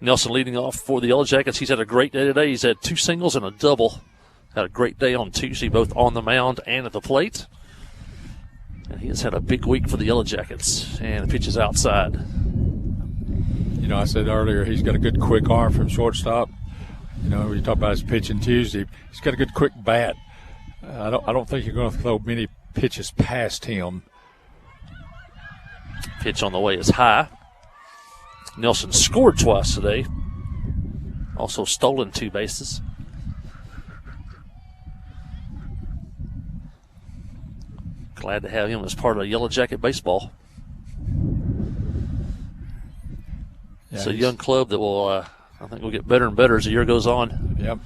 Nelson leading off for the Yellow Jackets. He's had a great day today. He's had 2 singles and a double. Had a great day on Tuesday, both on the mound and at the plate. And he has had a big week for the Yellow Jackets. And the pitch is outside. I said earlier he's got a good quick arm from shortstop. We talked about his pitching Tuesday. He's got a good quick bat. I don't think you're going to throw many pitches past him. Pitch on the way is high. Nelson scored twice today. Also stolen 2 bases. Glad to have him as part of Yellow Jacket baseball. Yeah, it's a young club that will, I think, will get better and better as the year goes on. Yep.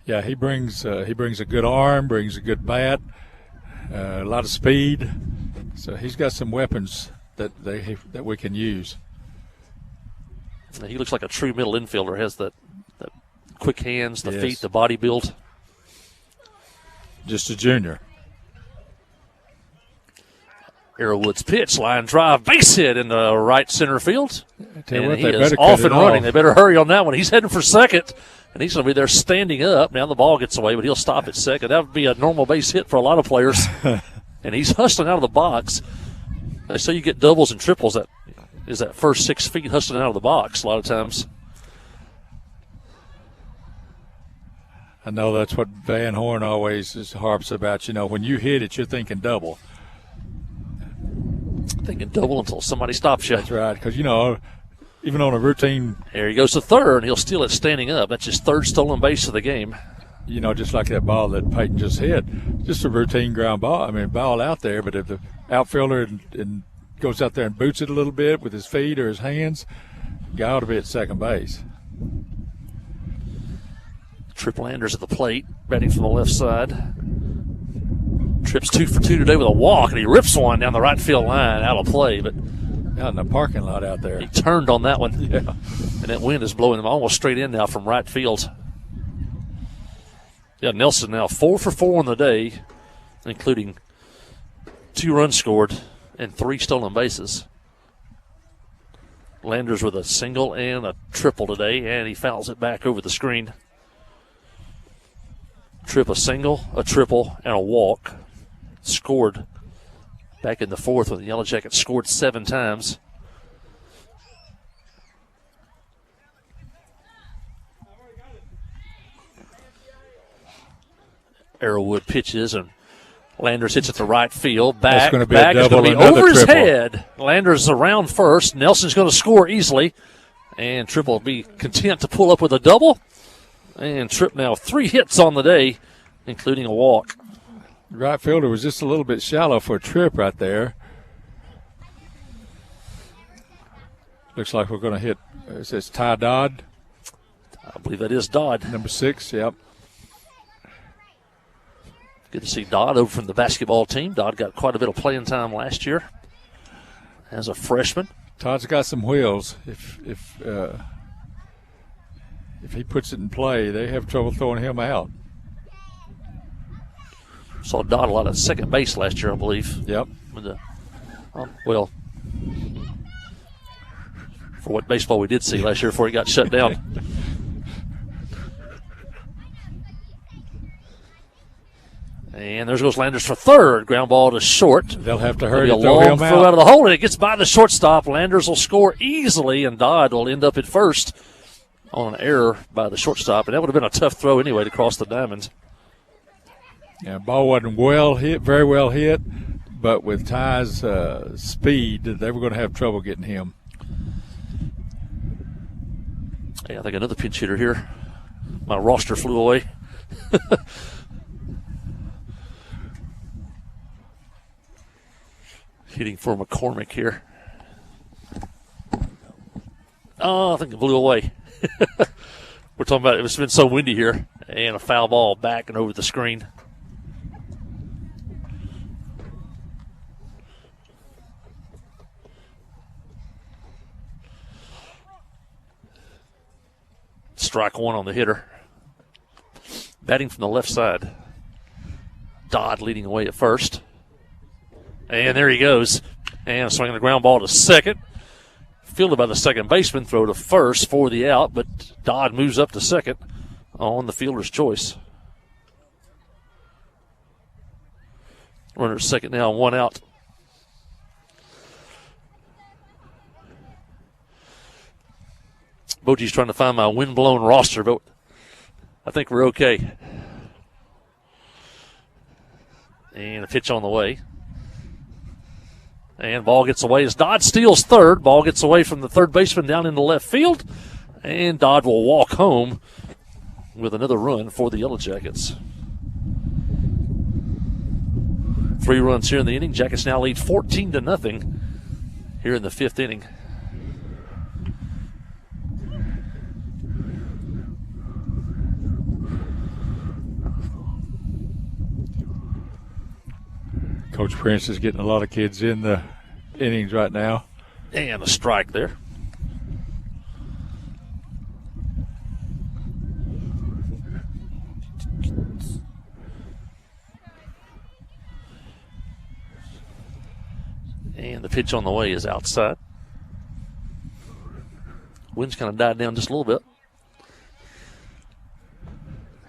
Yeah, he brings a good arm, brings a good bat, a lot of speed. So he's got some weapons that we can use. He looks like a true middle infielder. Has that quick hands, the feet, the body build. Just a junior. Arrowwood's pitch, line drive, base hit in the right center field. And he is off and running. They better hurry on that one. He's heading for second, and he's going to be there standing up. Now the ball gets away, but he'll stop at second. That would be a normal base hit for a lot of players. And he's hustling out of the box. They say you get doubles and triples. That is that first 6 feet hustling out of the box a lot of times. I know that's what Van Horn always harps about. When you hit it, you're thinking double. Thinking double until somebody stops you. That's right, because, even on a routine. There he goes to third, and he'll steal it standing up. That's his 3rd stolen base of the game. Just like that ball that Peyton just hit. Just a routine ground ball. Ball out there, but if the outfielder and goes out there and boots it a little bit with his feet or his hands, guy ought to be at second base. Triple Anders at the plate, batting from the left side. Tripp's 2 for 2 today with a walk, and he rips one down the right field line out of play, but out in the parking lot out there. He turned on that one. Yeah. And that wind is blowing him almost straight in now from right field. Yeah, Nelson now 4 for 4 on the day, including 2 runs scored and 3 stolen bases. Landers with a single and a triple today, and he fouls it back over the screen. Tripp a single, a triple, and a walk. Scored back in the 4th when the Yellow Jackets scored 7 times. Arrowwood pitches, and Landers hits it to right field. Back, That's going to be back. a It's double, going to be another over his triple. head. Landers around first. Nelson's going to score easily, and Tripp will be content to pull up with a double. And Tripp now 3 hits on the day, including a walk. Right fielder was just a little bit shallow for a Tripp right there. Looks like we're going to hit, it says Ty Dodd. I believe that is Dodd. Number 6, yep. Good to see Dodd over from the basketball team. Dodd got quite a bit of playing time last year as a freshman. Todd's got some wheels. If he puts it in play, they have trouble throwing him out. Saw Dodd a lot at second base last year, I believe. Yep. With the, well, for what baseball we did see last year before he got shut down. And there goes Landers for third. Ground ball to short. They'll have to hurry It'll to be a throw long him throw out. out of the hole, and it gets by the shortstop. Landers will score easily, and Dodd will end up at first on an error by the shortstop. And that would have been a tough throw anyway to cross the diamond. Yeah, ball wasn't well hit, very well hit, but with Ty's speed, they were going to have trouble getting him. Yeah, I think another pinch hitter here. My roster flew away. Hitting for McCormick here. Oh, I think it blew away. We're talking about it's been so windy here, and a foul ball back and over the screen. Strike one on the hitter. Batting from the left side. Dodd leading away at first. And there he goes. And swinging the ground ball to second. Fielded by the second baseman. Throw to first for the out, but Dodd moves up to second on the fielder's choice. Runner at second now, 1 out. Boji's trying to find my wind-blown roster, but I think we're okay. And a pitch on the way. And ball gets away as Dodd steals third. Ball gets away from the third baseman down into left field. And Dodd will walk home with another run for the Yellow Jackets. 3 runs here in the inning. Jackets now lead 14-0 here in the 5th inning. Coach Prince is getting a lot of kids in the innings right now. And a strike there. And the pitch on the way is outside. Wind's kind of died down just a little bit.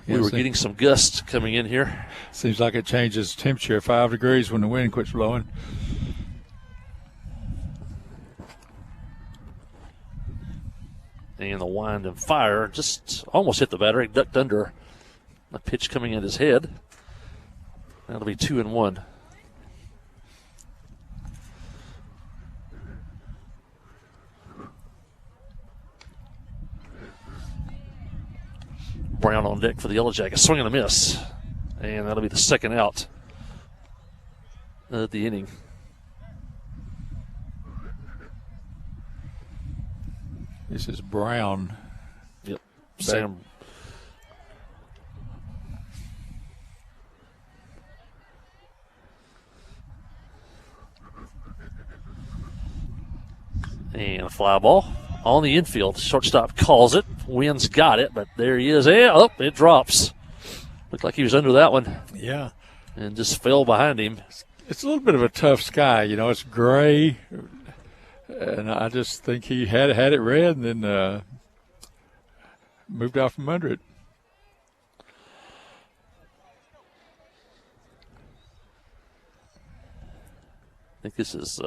We were getting some gusts coming in here. Seems like it changes temperature 5 degrees when the wind quits blowing. And the wind and fire just almost hit the batter. He ducked under a pitch coming at his head. That'll be 2-1. Brown on deck for the Yellow Jackets. Swing and a miss. And that'll be the second out of the inning. This is Brown. Yep. Sam. And a fly ball on the infield. Shortstop calls it. Wynn's got it, but there he is. Yeah, it drops. Looked like he was under that one. Yeah. And just fell behind him. It's a little bit of a tough sky. It's gray. And I just think he had it red and then moved out from under it. I think this is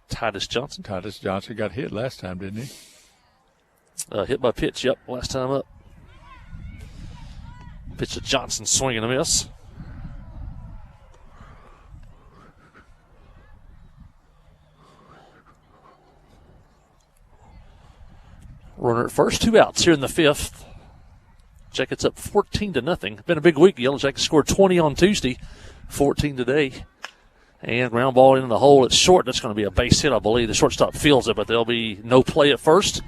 Titus Johnson. Titus Johnson got hit last time, didn't he? Hit by pitch, yep, last time up. Pitch to Johnson, swing and a miss. Runner at first, 2 outs here in the 5th. Jackets up 14-0. Been a big week. The Yellow Jackets scored 20 on Tuesday, 14 today. And ground ball into the hole. It's short. That's going to be a base hit, I believe. The shortstop fields it, but there'll be no play at first.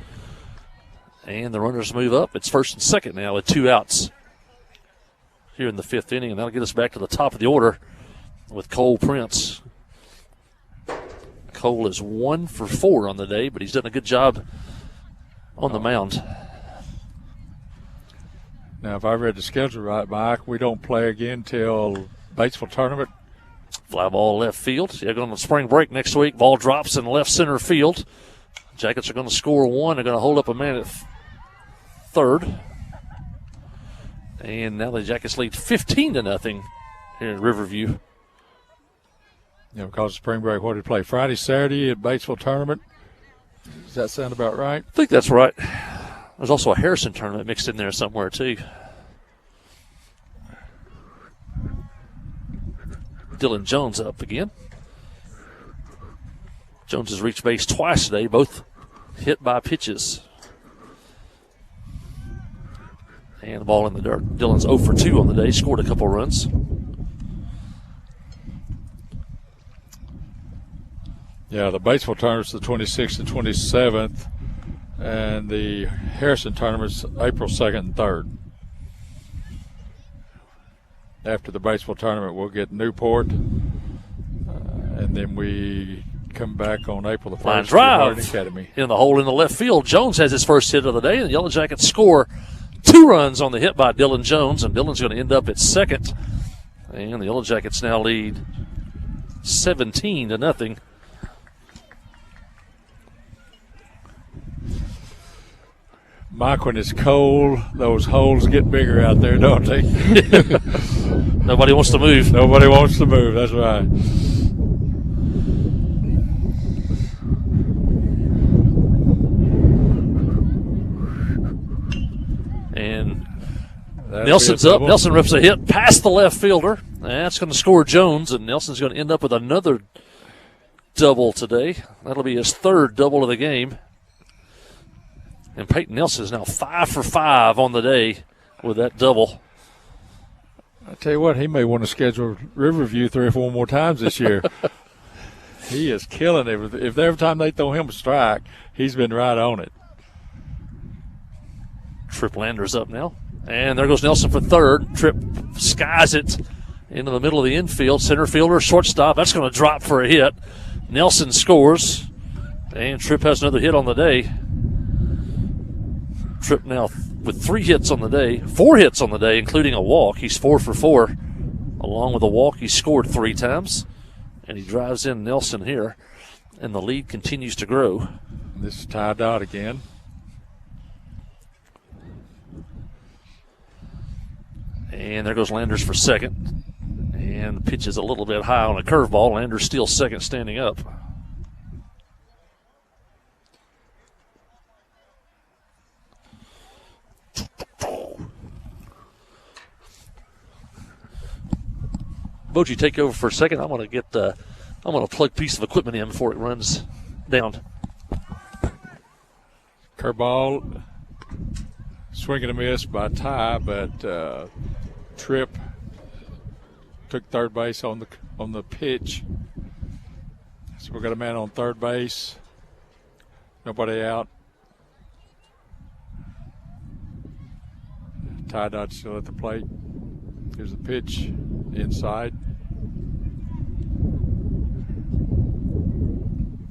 And the runners move up. It's first and second now with 2 outs here in the 5th inning. And that'll get us back to the top of the order with Cole Prince. Cole is 1 for 4 on the day, but he's done a good job on the mound. Now, if I read the schedule right, Mike, we don't play again till Batesville tournament. Fly ball left field. They're going to spring break next week. Ball drops in left center field. Jackets are going to score 1. They're going to hold up a man at third. And now the Jackets lead 15-0 here in Riverview. Because of spring break, what did they play? Friday, Saturday at Batesville tournament. Does that sound about right? I think that's right. There's also a Harrison tournament mixed in there somewhere, too. Dylan Jones up again. Jones has reached base twice today, both hit by pitches. And the ball in the dirt. Dylan's 0 for 2 on the day, scored a couple runs. Yeah, the Batesville tournament's the 26th and 27th, and the Harrison tournament's April 2nd and 3rd. After the Batesville tournament, we'll get Newport, and then we come back on April the 1st. Line drive Academy. In the hole in the left field. Jones has his first hit of the day, and the Yellow Jackets score 2 runs on the hit by Dylan Jones, and Dylan's going to end up at second. And the Yellow Jackets now lead 17-0. Mike, when it's cold, those holes get bigger out there, don't they? Nobody wants to move. Nobody wants to move, that's right. And Nelson's up. Nelson rips a hit past the left fielder. That's going to score Jones, and Nelson's going to end up with another double today. That'll be his 3rd double of the game. And Peyton Nelson is now 5 for 5 on the day with that double. I tell you what, he may want to schedule Riverview 3 or 4 more times this year. He is killing it. If every time they throw him a strike, he's been right on it. Tripp Lander's up now. And there goes Nelson for 3rd. Tripp skies it into the middle of the infield. Center fielder, shortstop. That's going to drop for a hit. Nelson scores. And Tripp has another hit on the day. Tripp now with 3 hits on the day, 4 hits on the day, including a walk. He's 4 for 4. Along with a walk, he scored 3 times. And he drives in Nelson here. And the lead continues to grow. This is Ty Dodd again. And there goes Landers for second. And the pitch is a little bit high on a curveball. Landers still second, standing up. Boji, take over for a second. I'm going to plug a piece of equipment in before it runs down. Curveball, swing and a miss by Ty, but Tripp took third base on the pitch. So we've got a man on third base. Nobody out. Ty Dodd still at the plate. Here's the pitch inside.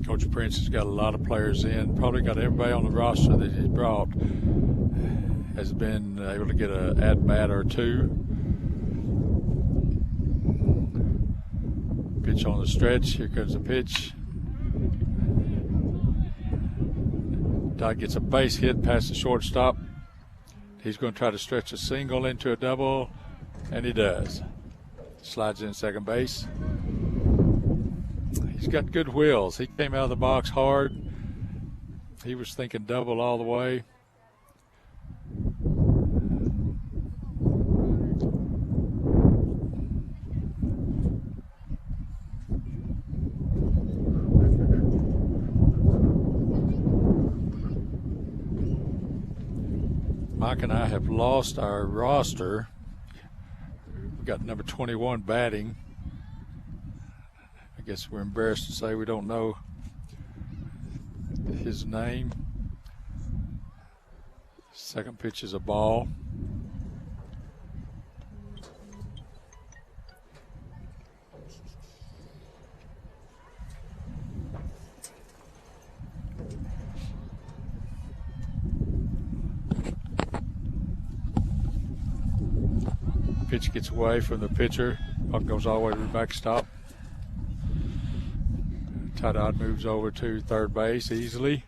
Coach Coach Prince has got a lot of players in, probably got everybody on the roster that he's brought has been able to get an at-bat or two. Pitch on the stretch. Here comes the pitch. Todd gets a base hit past the shortstop. He's going to try to stretch a single into a double, and he does. Slides in second base. He's got good wheels. He came out of the box hard. He was thinking double all the way. Mike and I have lost our roster. We've got number 21 batting. I guess we're embarrassed to say we don't know his name. Second pitch is a ball. Pitch gets away from the pitcher. Puck goes all the way to the backstop. Todd moves over to third base easily.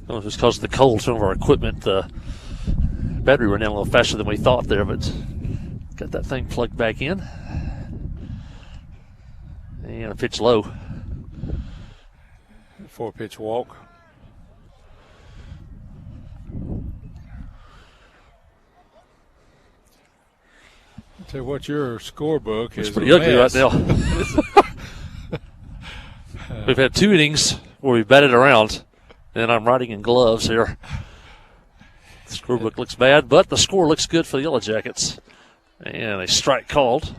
Well, just because of the cold, some of our equipment, the battery ran down a little faster than we thought there, but got that thing plugged back in. And a pitch low. 4-pitch walk. I'll tell you what, your scorebook is pretty ugly right now. We've had 2 innings where we batted around, and I'm riding in gloves here. The scorebook looks bad, but the score looks good for the Yellow Jackets. And a strike called.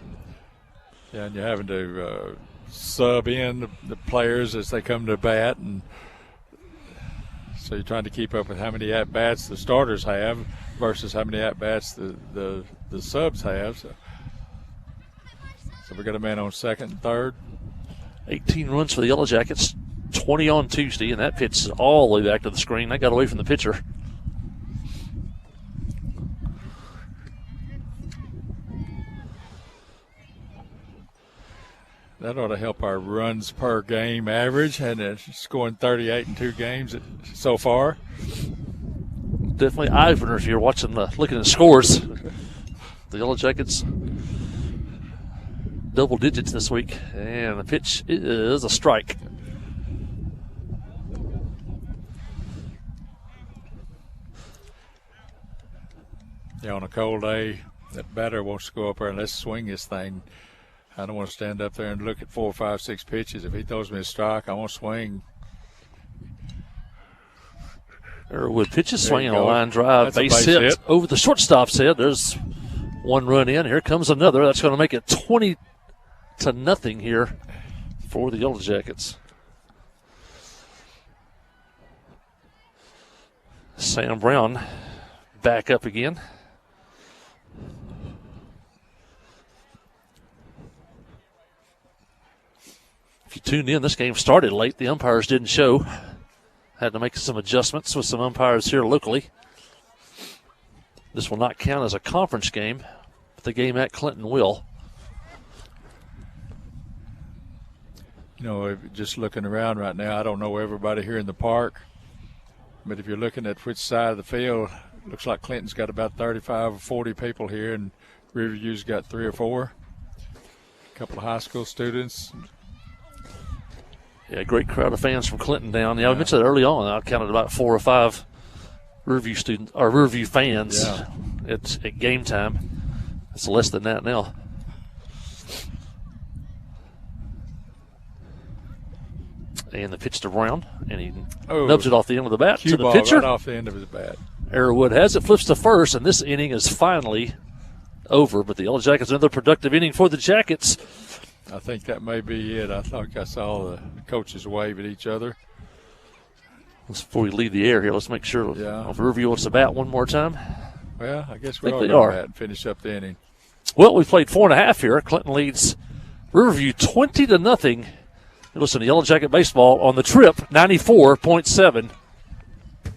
Yeah, and you're having to sub in the players as they come to bat, and so you're trying to keep up with how many at-bats the starters have versus how many at-bats the subs have. So we got a man on second and third. 18 runs for the Yellow Jackets, 20 on Tuesday, and that pitch is all the way back to the screen. That got away from the pitcher. That ought to help our runs per game average, and scoring 38 in 2 games so far. Definitely eye-opener if you're watching looking at the scores. The Yellow Jackets double digits this week, and the pitch is a strike. Yeah, on a cold day, that batter wants to go up there and let's swing this thing. I don't want to stand up there and look at 4, 5, 6 pitches. If he throws me a strike, I want to swing. Erwood pitches, swinging a line drive, base hit over the shortstop's head. There's 1 run in. Here comes another. That's going to make it 20-0 here for the Yellow Jackets. Sam Brown back up again. If you tuned in, this game started late. The umpires didn't show. Had to make some adjustments with some umpires here locally. This will not count as a conference game, but the game at Clinton will. You know, just looking around right now, I don't know everybody here in the park, but if you're looking at which side of the field, it looks like Clinton's got about 35 or 40 people here, and Riverview's got 3 or 4. A couple of high school students. Yeah, great crowd of fans from Clinton down. Yeah, I mentioned that early on. I counted about 4 or 5 Riverview students or Riverview fans. Yeah. It's at game time. It's less than that now. And the pitch to Brown, and he nubs it off the end of the bat to the pitcher. Right off the end of his bat. Erwood has it, flips to first, and this inning is finally over. But the Yellow Jackets, another productive inning for the Jackets. I think that may be it. I think I saw the coaches wave at each other. Before we leave the air here, let's make sure if Riverview wants to bat one more time. Well, I guess we they are are. going to bat and finish up the inning. Well, we played 4.5 here. Clinton leads Riverview 20-0. You listen to Yellow Jacket Baseball on the Trip 94.7.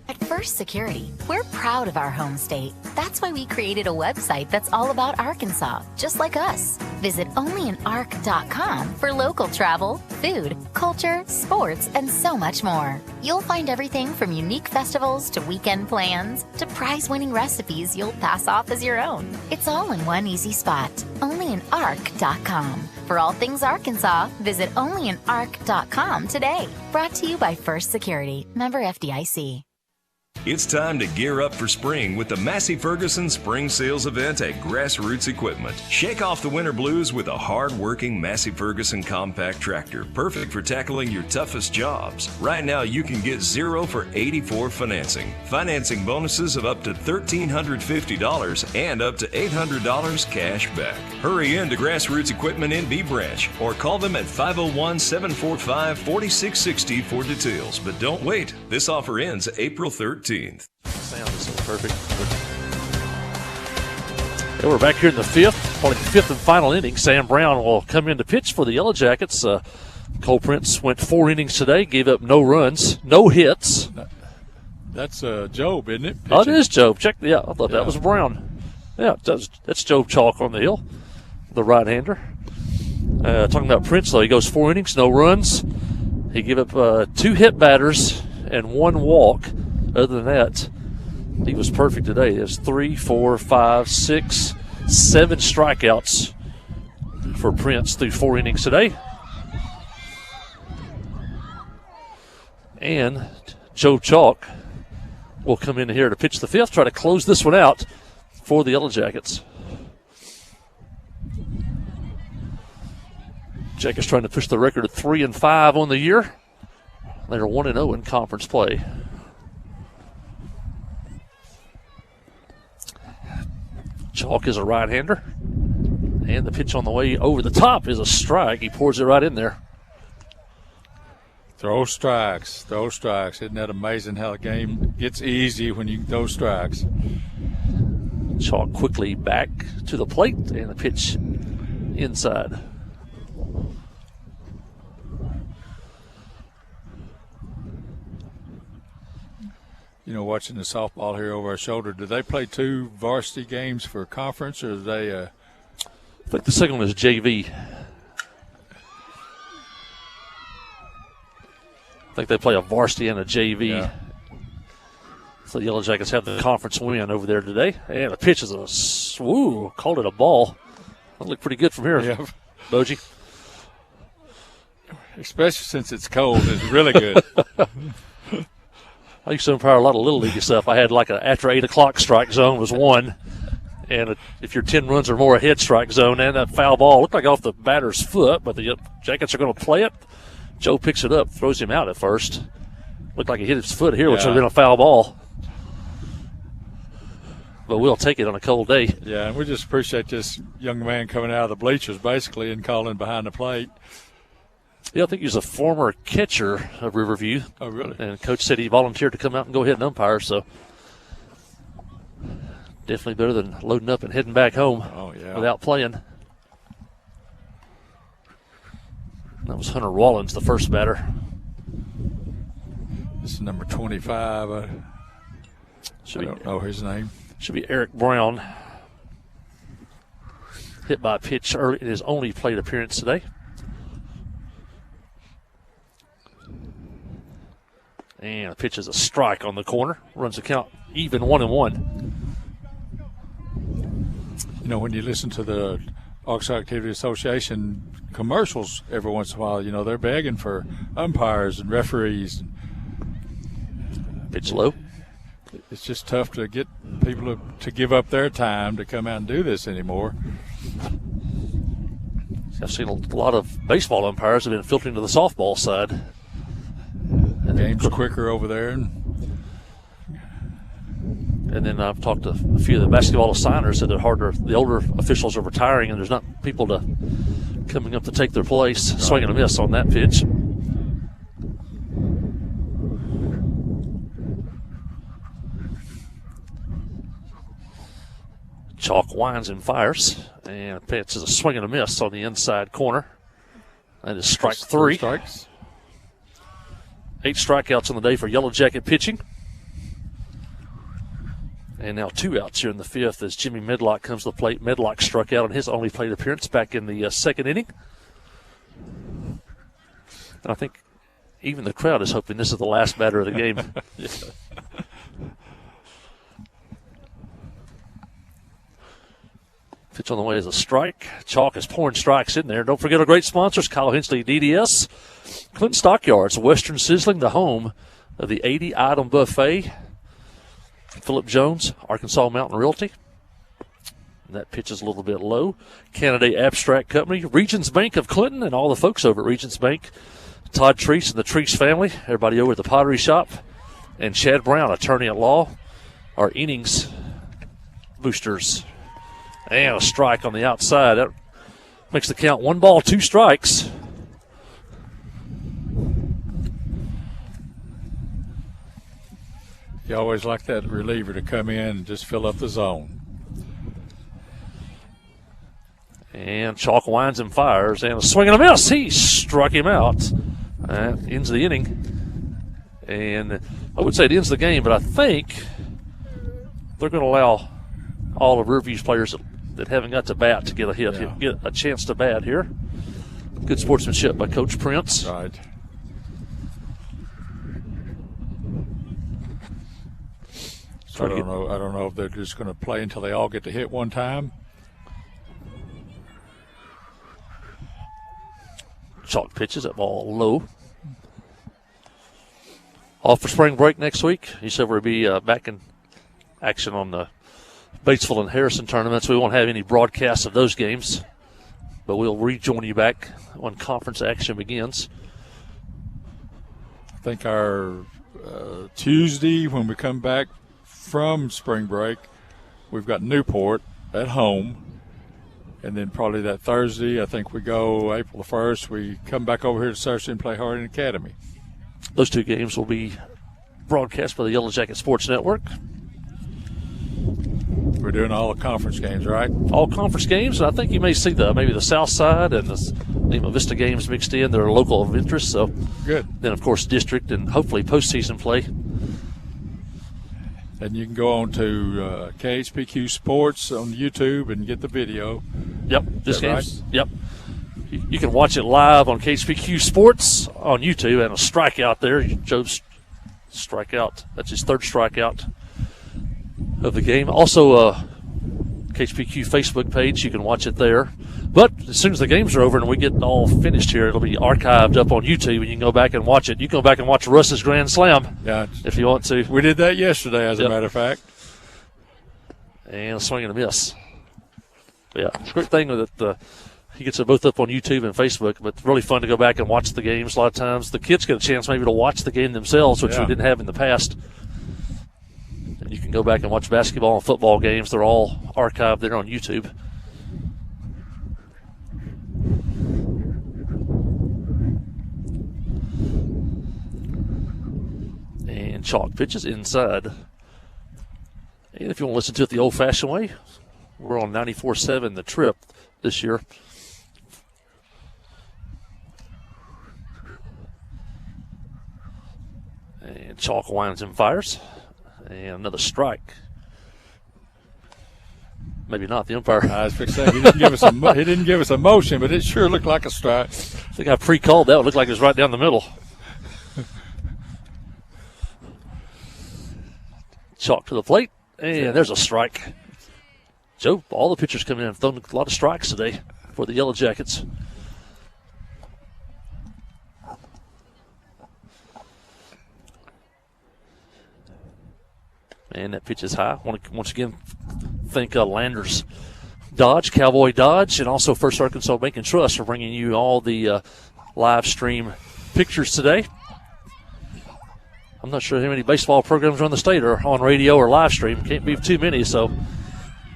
At First Security, we're proud of our home state. That's why we created a website that's all about Arkansas, just like us. Visit onlyanark.com for local travel, food, culture, sports, and so much more. You'll find everything from unique festivals to weekend plans to prize-winning recipes you'll pass off as your own. It's all in one easy spot, onlyanark.com. For all things Arkansas, visit onlyanark.com today. Brought to you by First Security, member FDIC. It's time to gear up for spring with the Massey Ferguson Spring Sales Event at Grassroots Equipment. Shake off the winter blues with a hard-working Massey Ferguson compact tractor, perfect for tackling your toughest jobs. Right now, you can get 0 for 84 financing. Financing bonuses of up to $1,350 and up to $800 cash back. Hurry in to Grassroots Equipment in B Branch or call them at 501-745-4660 for details. But don't wait. This offer ends April 13th. Sound is so perfect. And we're back here in the fifth, probably the fifth and final inning. Sam Brown will come in to pitch for the Yellow Jackets. Cole Prince went 4 innings today, gave up no runs, no hits. That's Job, isn't it? Pitching. Oh, it is Job. Check. Yeah, I thought that was Brown. Yeah, that's Job Chalk on the hill, the right-hander. Talking about Prince, though, he goes 4 innings, no runs. He gave up 2 hit batters and 1 walk. Other than that, he was perfect today. There's 3, 4, 5, 6, 7 strikeouts for Prince through 4 innings today. And Joe Chalk will come in here to pitch the fifth, try to close this one out for the Yellow Jackets. Jackets trying to push the record of 3-5 on the year. They're 1-0 in conference play. Chalk is a right-hander. And the pitch on the way over the top is a strike. He pours it right in there. Throw strikes. Isn't that amazing how the game gets easy when you throw strikes? Chalk quickly back to the plate and the pitch inside. You know, watching the softball here over our shoulder, do they play 2 varsity games for conference, or do they? I think the second one is JV. I think they play a varsity and a JV. Yeah. So the Yellow Jackets have the conference win over there today. And the pitch is called it a ball. That looked pretty good from here, yeah. Boji. Especially since it's cold, it's really good. I used to umpire a lot of Little League stuff. I had like a after 8 o'clock strike zone was 1. And if you're 10 runs or more ahead strike zone, and that foul ball looked like off the batter's foot, but the Jackets are going to play it. Joe picks it up, throws him out at first. Looked like he hit his foot here, which would have been a foul ball. But we'll take it on a cold day. Yeah, and we just appreciate this young man coming out of the bleachers basically and calling behind the plate. Yeah, I think he was a former catcher of Riverview. Oh, really? And Coach said he volunteered to come out and go ahead and umpire, so definitely better than loading up and heading back home without playing. That was Hunter Rollins, the first batter. This is number 25. I don't know his name. Should be Eric Brown. Hit by a pitch early in his only plate appearance today. And the pitch is a strike on the corner. Runs the count even 1-1. You know, when you listen to the Arkansas Activity Association commercials every once in a while, you know, they're begging for umpires and referees. Pitch low. It's just tough to get people to give up their time to come out and do this anymore. I've seen a lot of baseball umpires have been filtering to the softball side. The game's quicker over there. And then I've talked to a few of the basketball assigners that the older officials are retiring, and there's not people coming up to take their place. Right. Swing and a miss on that pitch. Chalk winds and fires, And pitch is a swing and a miss on the inside corner. That is strike 3. Strikes. 8 strikeouts on the day for Yellow Jacket pitching. And now 2 outs here in the 5th as Jimmy Medlock comes to the plate. Medlock struck out on his only plate appearance back in the second inning. And I think even the crowd is hoping this is the last batter of the game. Yeah. Pitch on the way is a strike. Chalk is pouring strikes in there. Don't forget our great sponsors, Kyle Hensley, DDS, Clinton Stockyards, Western Sizzling, the home of the 80-item buffet, Philip Jones, Arkansas Mountain Realty. And that pitch is a little bit low. Canada Abstract Company, Regions Bank of Clinton, and all the folks over at Regions Bank, Todd Treese and the Treese family, everybody over at the Pottery Shop, and Chad Brown, attorney at law, our innings boosters. And a strike on the outside. That makes the count 1 ball, 2 strikes. You always like that reliever to come in and just fill up the zone. And Chalk winds and fires, and a swing and a miss. He struck him out. Ends the inning. And I would say it ends the game, but I think they're going to allow all of Riverview's players that haven't got to bat to get a hit, get a chance to bat here. Good sportsmanship by Coach Prince. Right. So I don't know if they're just going to play until they all get to hit one time. Chalk pitches that ball low. Off for spring break next week. He said we'll be back in action on the Batesville and Harrison tournaments. We won't have any broadcasts of those games, but we'll rejoin you back when conference action begins. I think our Tuesday, when we come back from spring break, we've got Newport at home. And then probably that Thursday, I think we go April the 1st, we come back over here to Searcy and play Harding Academy. Those 2 games will be broadcast by the Yellow Jacket Sports Network. We're doing all the conference games, right? All conference games, and I think you may see maybe the South Side and the Lima Vista games mixed in. They're local of interest, so good. Then, of course, district and hopefully postseason play. And you can go on to KHPQ Sports on YouTube and get the video. Yep, this game's right? Yep. You can watch it live on KHPQ Sports on YouTube, and a strikeout there. Joe's strikeout. That's his 3rd strikeout of the game. Also, KHPQ Facebook page, you can watch it there. But as soon as the games are over and we get all finished here, it'll be archived up on YouTube, and you can go back and watch it. You can go back and watch Russ's Grand Slam if you want to. We did that yesterday, as a matter of fact. And a swing and a miss. Yeah, it's a great thing that he gets it both up on YouTube and Facebook, but it's really fun to go back and watch the games. A lot of times the kids get a chance maybe to watch the game themselves, which we didn't have in the past. And you can go back and watch basketball and football games. They're all archived there on YouTube. And Chalk pitches inside. And if you want to listen to it the old-fashioned way, we're on 94.7 The Trip this year. And Chalk winds and fires. And another strike. Maybe not. The umpire. I was fixing to say, he didn't give us a motion, but it sure looked like a strike. I think I pre-called that. It looked like it was right down the middle. Chalk to the plate, and there's a strike. Joe, all the pitchers coming in have thrown a lot of strikes today for the Yellow Jackets. And that pitch is high. I want to once again thank Landers Dodge, Cowboy Dodge, and also First Arkansas Bank and Trust for bringing you all the live stream pictures today. I'm not sure how many baseball programs around the state are on radio or live stream. Can't be too many, so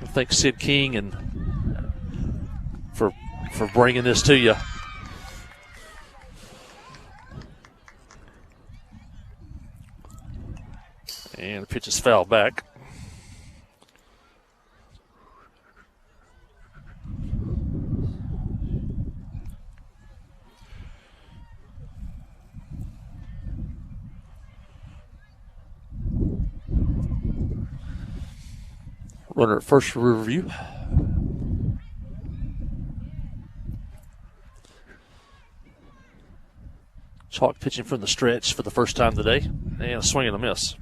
thanks Sid King and for bringing this to you. And the pitch is fouled back. Runner at first for Riverview. Chalk pitching from the stretch for the first time today. And a swing and a miss.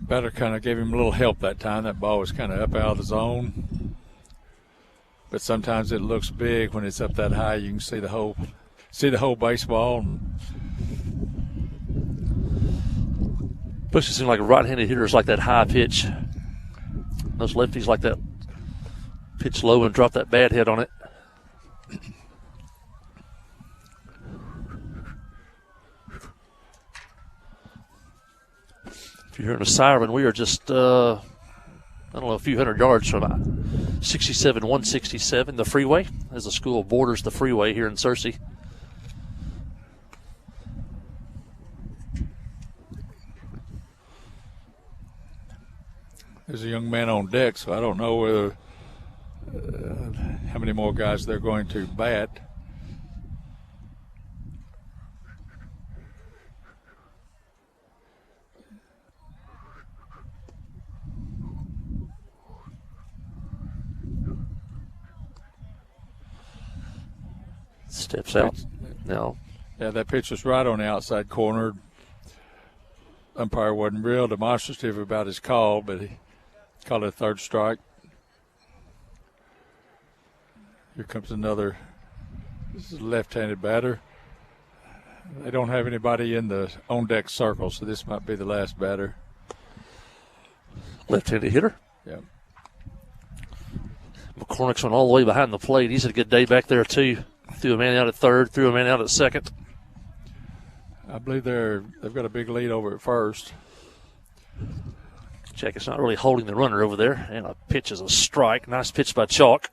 Better kind of gave him a little help that time. That ball was kind of up out of the zone. But sometimes it looks big when it's up that high. You can see the whole baseball. Especially seems like right-handed hitters like that high pitch. Those lefties like that pitch low and drop that bad head on it. If you're hearing a siren, we are just, a few hundred yards from 67, 167, the freeway, as the school borders the freeway here in Searcy. There's a young man on deck, so I don't know whether how many more guys they're going to bat. Steps out now. Yeah, that pitch was right on the outside corner. Umpire wasn't real demonstrative about his call, but he called it a third strike. Here comes another left-handed batter. They don't have anybody in the on-deck circle, so this might be the last batter. Left-handed hitter. Yeah. McCormick's went all the way behind the plate. He's had a good day back there, too. Threw a man out at third, threw a man out at second. I believe they've got a big lead over at first. Jacket's not really holding the runner over there. And a pitch is a strike. Nice pitch by Chalk.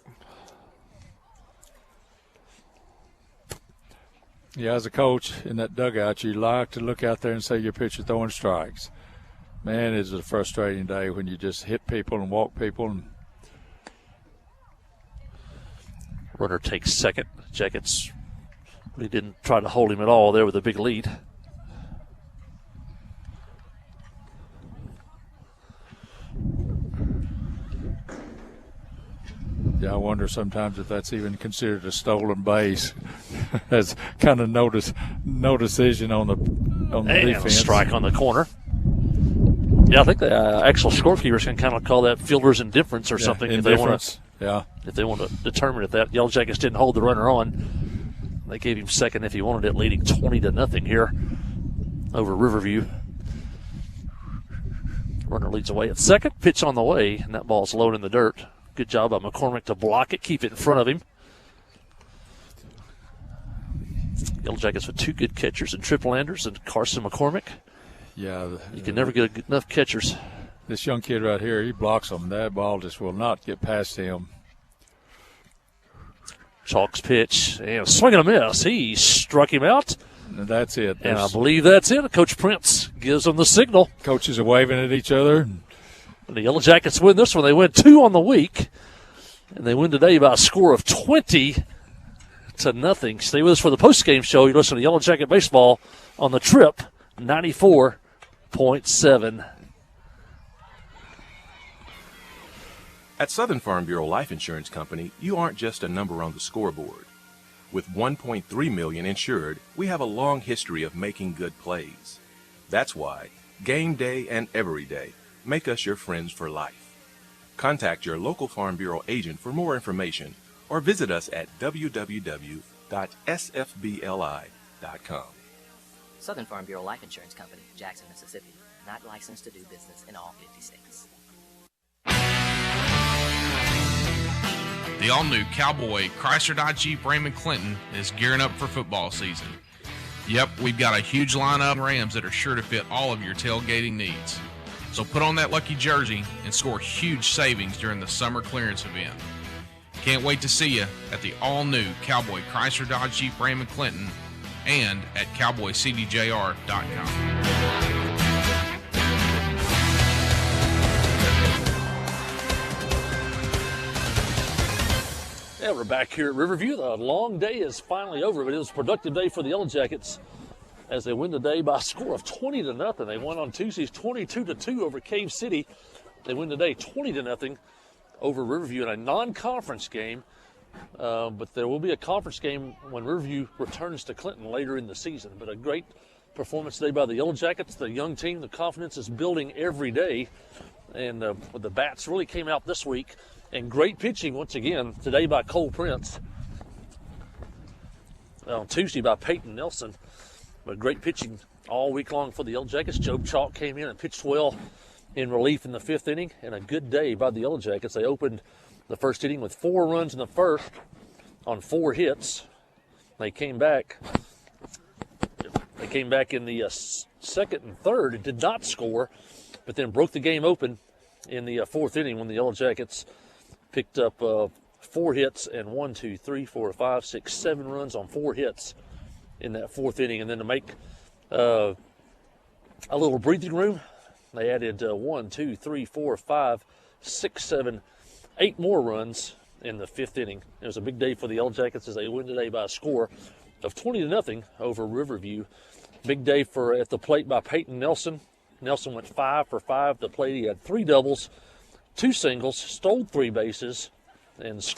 Yeah, as a coach in that dugout, you like to look out there and say your pitcher throwing strikes. Man, it's a frustrating day when you just hit people and walk people. Runner takes second. Jackets really didn't try to hold him at all there with a big lead. Yeah, I wonder sometimes if that's even considered a stolen base. That's kind of no decision on the defense. A strike on the corner. Yeah, I think the actual scorekeepers can kind of call that fielder's indifference or something if they want to. Yeah. If they want to determine if that Yellow Jackets didn't hold the runner on, they gave him second if he wanted it, leading 20-0 here over Riverview. Runner leads away at second. Pitch on the way, and that ball's low in the dirt. Good job by McCormick to block it, keep it in front of him. Yellow Jackets with two good catchers in Triple Anders and Carson McCormick. Yeah. You can never get enough catchers. This young kid right here, he blocks them. That ball just will not get past him. Chalk's pitch, and a swing and a miss. He struck him out. And that's it. And I believe that's it. Coach Prince gives them the signal. Coaches are waving at each other. And the Yellow Jackets win this one. They win 2 on the week, and they win today by a score of 20-0. Stay with us for the postgame show. You listen to Yellow Jacket Baseball on the Trip 94.7. At Southern Farm Bureau Life Insurance Company, you aren't just a number on the scoreboard. With 1.3 million insured, we have a long history of making good plays. That's why game day and every day make us your friends for life. Contact your local Farm Bureau agent for more information or visit us at www.sfbli.com. Southern Farm Bureau Life Insurance Company, Jackson, Mississippi. Not licensed to do business in all 50 states. The all-new Cowboy Chrysler Dodge Jeep Raymond Clinton is gearing up for football season. Yep, we've got a huge lineup of Rams that are sure to fit all of your tailgating needs. So put on that lucky jersey and score huge savings during the summer clearance event. Can't wait to see you at the all-new Cowboy Chrysler Dodge Jeep Raymond Clinton and at cowboycdjr.com. Yeah, we're back here at Riverview. The long day is finally over, but it was a productive day for the Yellow Jackets as they win the day by a score of 20-0. They won on Tuesdays 22-2 over Cave City. They win today 20-0 over Riverview in a non-conference game. But there will be a conference game when Riverview returns to Clinton later in the season. But a great performance today by the Yellow Jackets, the young team. The confidence is building every day. And the bats really came out this week. And great pitching once again today by Cole Prince. On Tuesday by Peyton Nelson. But great pitching all week long for the Yellow Jackets. Joe Chalk came in and pitched well in relief in the 5th inning. And a good day by the Yellow Jackets. They opened the first inning with 4 runs in the first on 4 hits. They came back in the second and third and did not score, but then broke the game open in the 4th inning when the Yellow Jackets picked up 4 hits and 1, 2, 3, 4, 5, 6, 7 runs on 4 hits in that 4th inning. And then to make a little breathing room, they added 1, 2, 3, 4, 5, 6, 7, 8 more runs in the 5th inning. It was a big day for the Yellow Jackets as they win today by a score of 20-0 over Riverview. Big day at the plate by Peyton Nelson. Nelson went 5 for 5 at the plate. He had 3 doubles, 2 singles, stole 3 bases, and